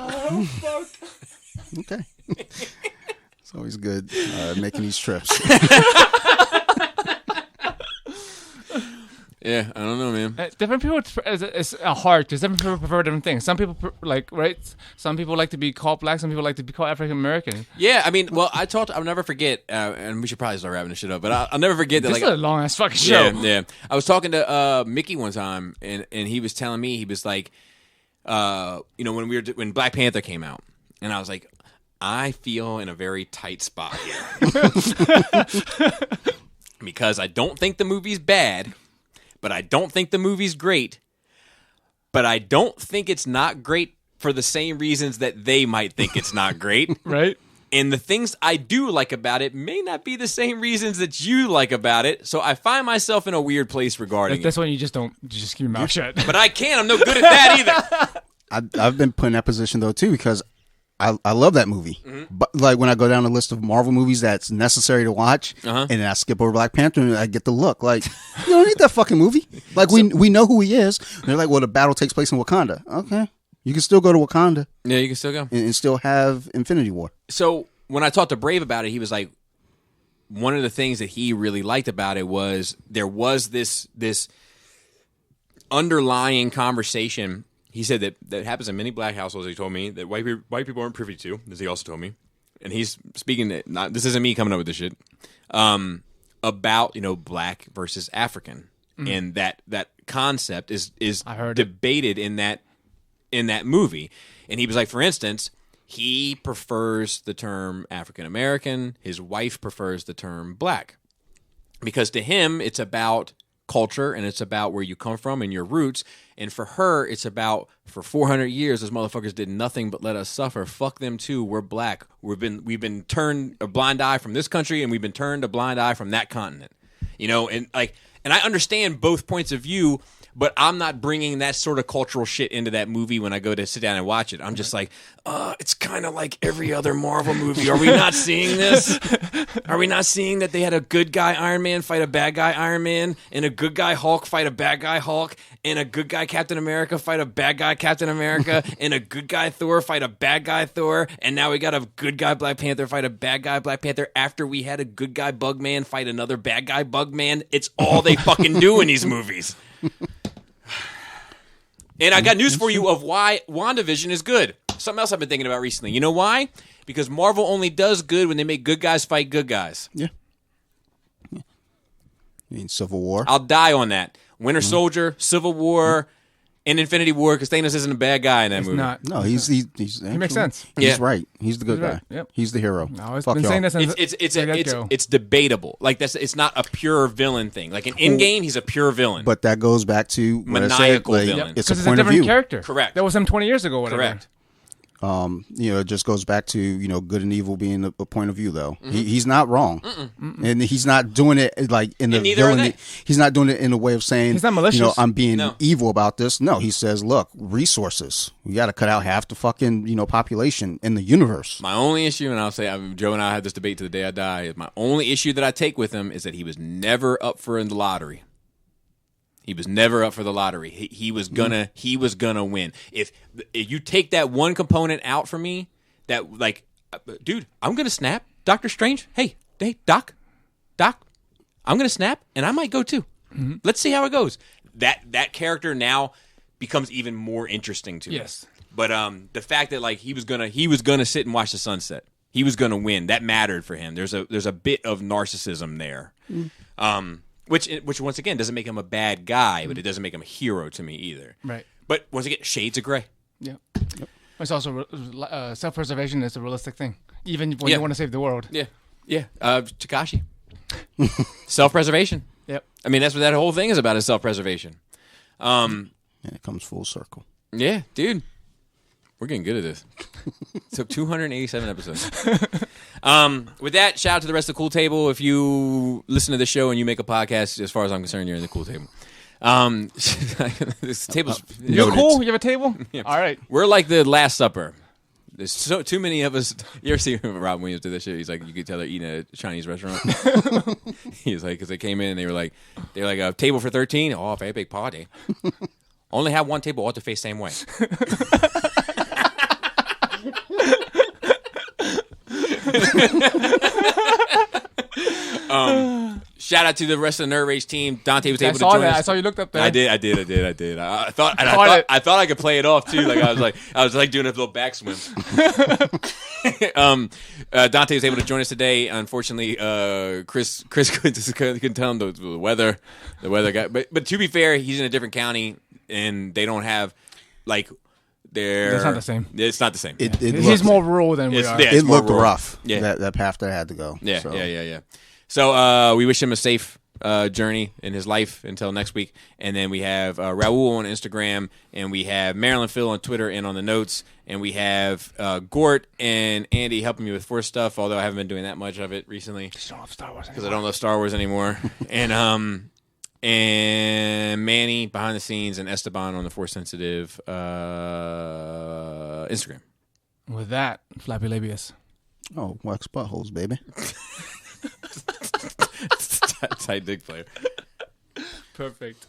Oh, fuck. Okay. It's always good making these trips. Yeah, I don't know, man. Different people, it's hard because different people prefer different things. Some people Some people like to be called black. Some people like to be called African American. Yeah, I mean, well, I'll never forget, and we should probably start wrapping this shit up. But I'll never forget that. This like is a long ass fucking show. Yeah. I was talking to Mickey one time, and he was telling me, he was like, when Black Panther came out, and I was like, I feel in a very tight spot here because I don't think the movie's bad. But I don't think the movie's great. But I don't think it's not great for the same reasons that they might think it's not great. Right? And the things I do like about it may not be the same reasons that you like about it. So I find myself in a weird place regarding That's when you just keep your mouth shut. But I can't. I'm no good at that either. I've been put in that position, though, too, because I love that movie. Mm-hmm. But like when I go down the list of Marvel movies that's necessary to watch, and then I skip over Black Panther, and I get the look like, you don't need that fucking movie. Like we know who he is. And they're like, well, the battle takes place in Wakanda. Okay, you can still go to Wakanda. Yeah, you can still go and still have Infinity War. So when I talked to Brave about it, he was like, one of the things that he really liked about it was there was this underlying conversation. He said that happens in many black households. He told me that white people aren't privy to, as he also told me. And he's speaking, this isn't me coming up with this shit, about, black versus African. And that concept is debated in that movie. And he was like, for instance, he prefers the term African American. His wife prefers the term black. Because to him, it's about culture and it's about where you come from and your roots. And for her, it's about for 400 years, those motherfuckers did nothing but let us suffer. Fuck them too. We're black. We've been turned a blind eye from this country, and we've been turned a blind eye from that continent. And I understand both points of view. But I'm not bringing that sort of cultural shit into that movie when I go to sit down and watch it. I'm just like, it's kind of like every other Marvel movie. Are we not seeing this? Are we not seeing that they had a good guy Iron Man fight a bad guy Iron Man, and a good guy Hulk fight a bad guy Hulk, and a good guy Captain America fight a bad guy Captain America, and a good guy Thor fight a bad guy Thor, and now we got a good guy Black Panther fight a bad guy Black Panther after we had a good guy Bugman fight another bad guy Bugman. It's all they fucking do in these movies. And I got news for you of why WandaVision is good. Something else I've been thinking about recently. You know why? Because Marvel only does good when they make good guys fight good guys. Yeah. You mean Civil War? I'll die on that. Winter Soldier, Civil War, and Infinity War, because Thanos isn't a bad guy in that movie. Not. No, he makes sense. He's right. He's the good He's guy. right. Yep. He's the hero. No, I've Fuck been y'all. saying this since It's debatable. Like it's not a pure villain thing. Like in Endgame, he's a pure villain. But that goes back to what Maniacal I said, villain. It's a Because it's a point of different view. character. Correct. That was him 20 years ago. Whatever. Correct. It just goes back to good and evil being a point of view, though. He's not wrong, and he's not doing it like in the And neither are villain. they. He's not doing it in a way of saying He's not malicious. I'm being No. evil about this. No, he says, look, resources. We got to cut out half the fucking population in the universe. My only issue, and I'll say, Joe and I had this debate to the day I die. Is my only issue that I take with him is that he was never up for the lottery. He was never up for the lottery. He was gonna win. If you take that one component out for me, that like, dude, I'm gonna snap. Doctor Strange, hey, Doc, I'm gonna snap, and I might go too. Mm-hmm. Let's see how it goes. That character now becomes even more interesting to me. Yes. But the fact that like he was gonna sit and watch the sunset. He was gonna win. That mattered for him. There's a bit of narcissism there. Which once again doesn't make him a bad guy, but it doesn't make him a hero to me either. Right. But once again, shades of gray. Yeah. It's also self-preservation is a realistic thing, even when you want to save the world. Yeah. Yeah. Takashi. Self-preservation. Yep. I mean, that's what that whole thing is about, is self-preservation. And it comes full circle. Yeah, dude. We're getting good at this. It took 287 episodes. With that, shout out to the rest of the Cool Table. If you listen to the show and you make a podcast, as far as I'm concerned, you're in the Cool Table. This table's You're cool? You have a table? Yeah. All right. We're like the Last Supper. There's so too many of us. You ever see Robin Williams do this shit? He's like, you could tell they're eating at a Chinese restaurant. He's like, because they came in and they were like a table for 13. Oh, very big party. Only have one table, all to face same way. Shout out to the rest of the Nerd Rage team. Dante was able to join us. I saw you looked up there. I did. I thought I could play it off too. Like I was doing a little backswim. Dante was able to join us today. Unfortunately, Chris couldn't tell him the weather guy. But to be fair, he's in a different county and they don't have like their. It's not the same. It's not the same. He's more rural than we are. Yeah, It looked rural. rough. Yeah. That path that I had to go. Yeah, so. yeah. So we wish him a safe journey in his life until next week. And then we have Raul on Instagram, and we have Marilyn Phil on Twitter and on the notes, and we have Gort and Andy helping me with Force stuff, although I haven't been doing that much of it recently Just don't love Star Wars because I don't love Star Wars anymore. and Manny behind the scenes, and Esteban on the Force Sensitive Instagram. With that, Flappy Labius. Oh, wax buttholes, baby. Tight dick player. Perfect.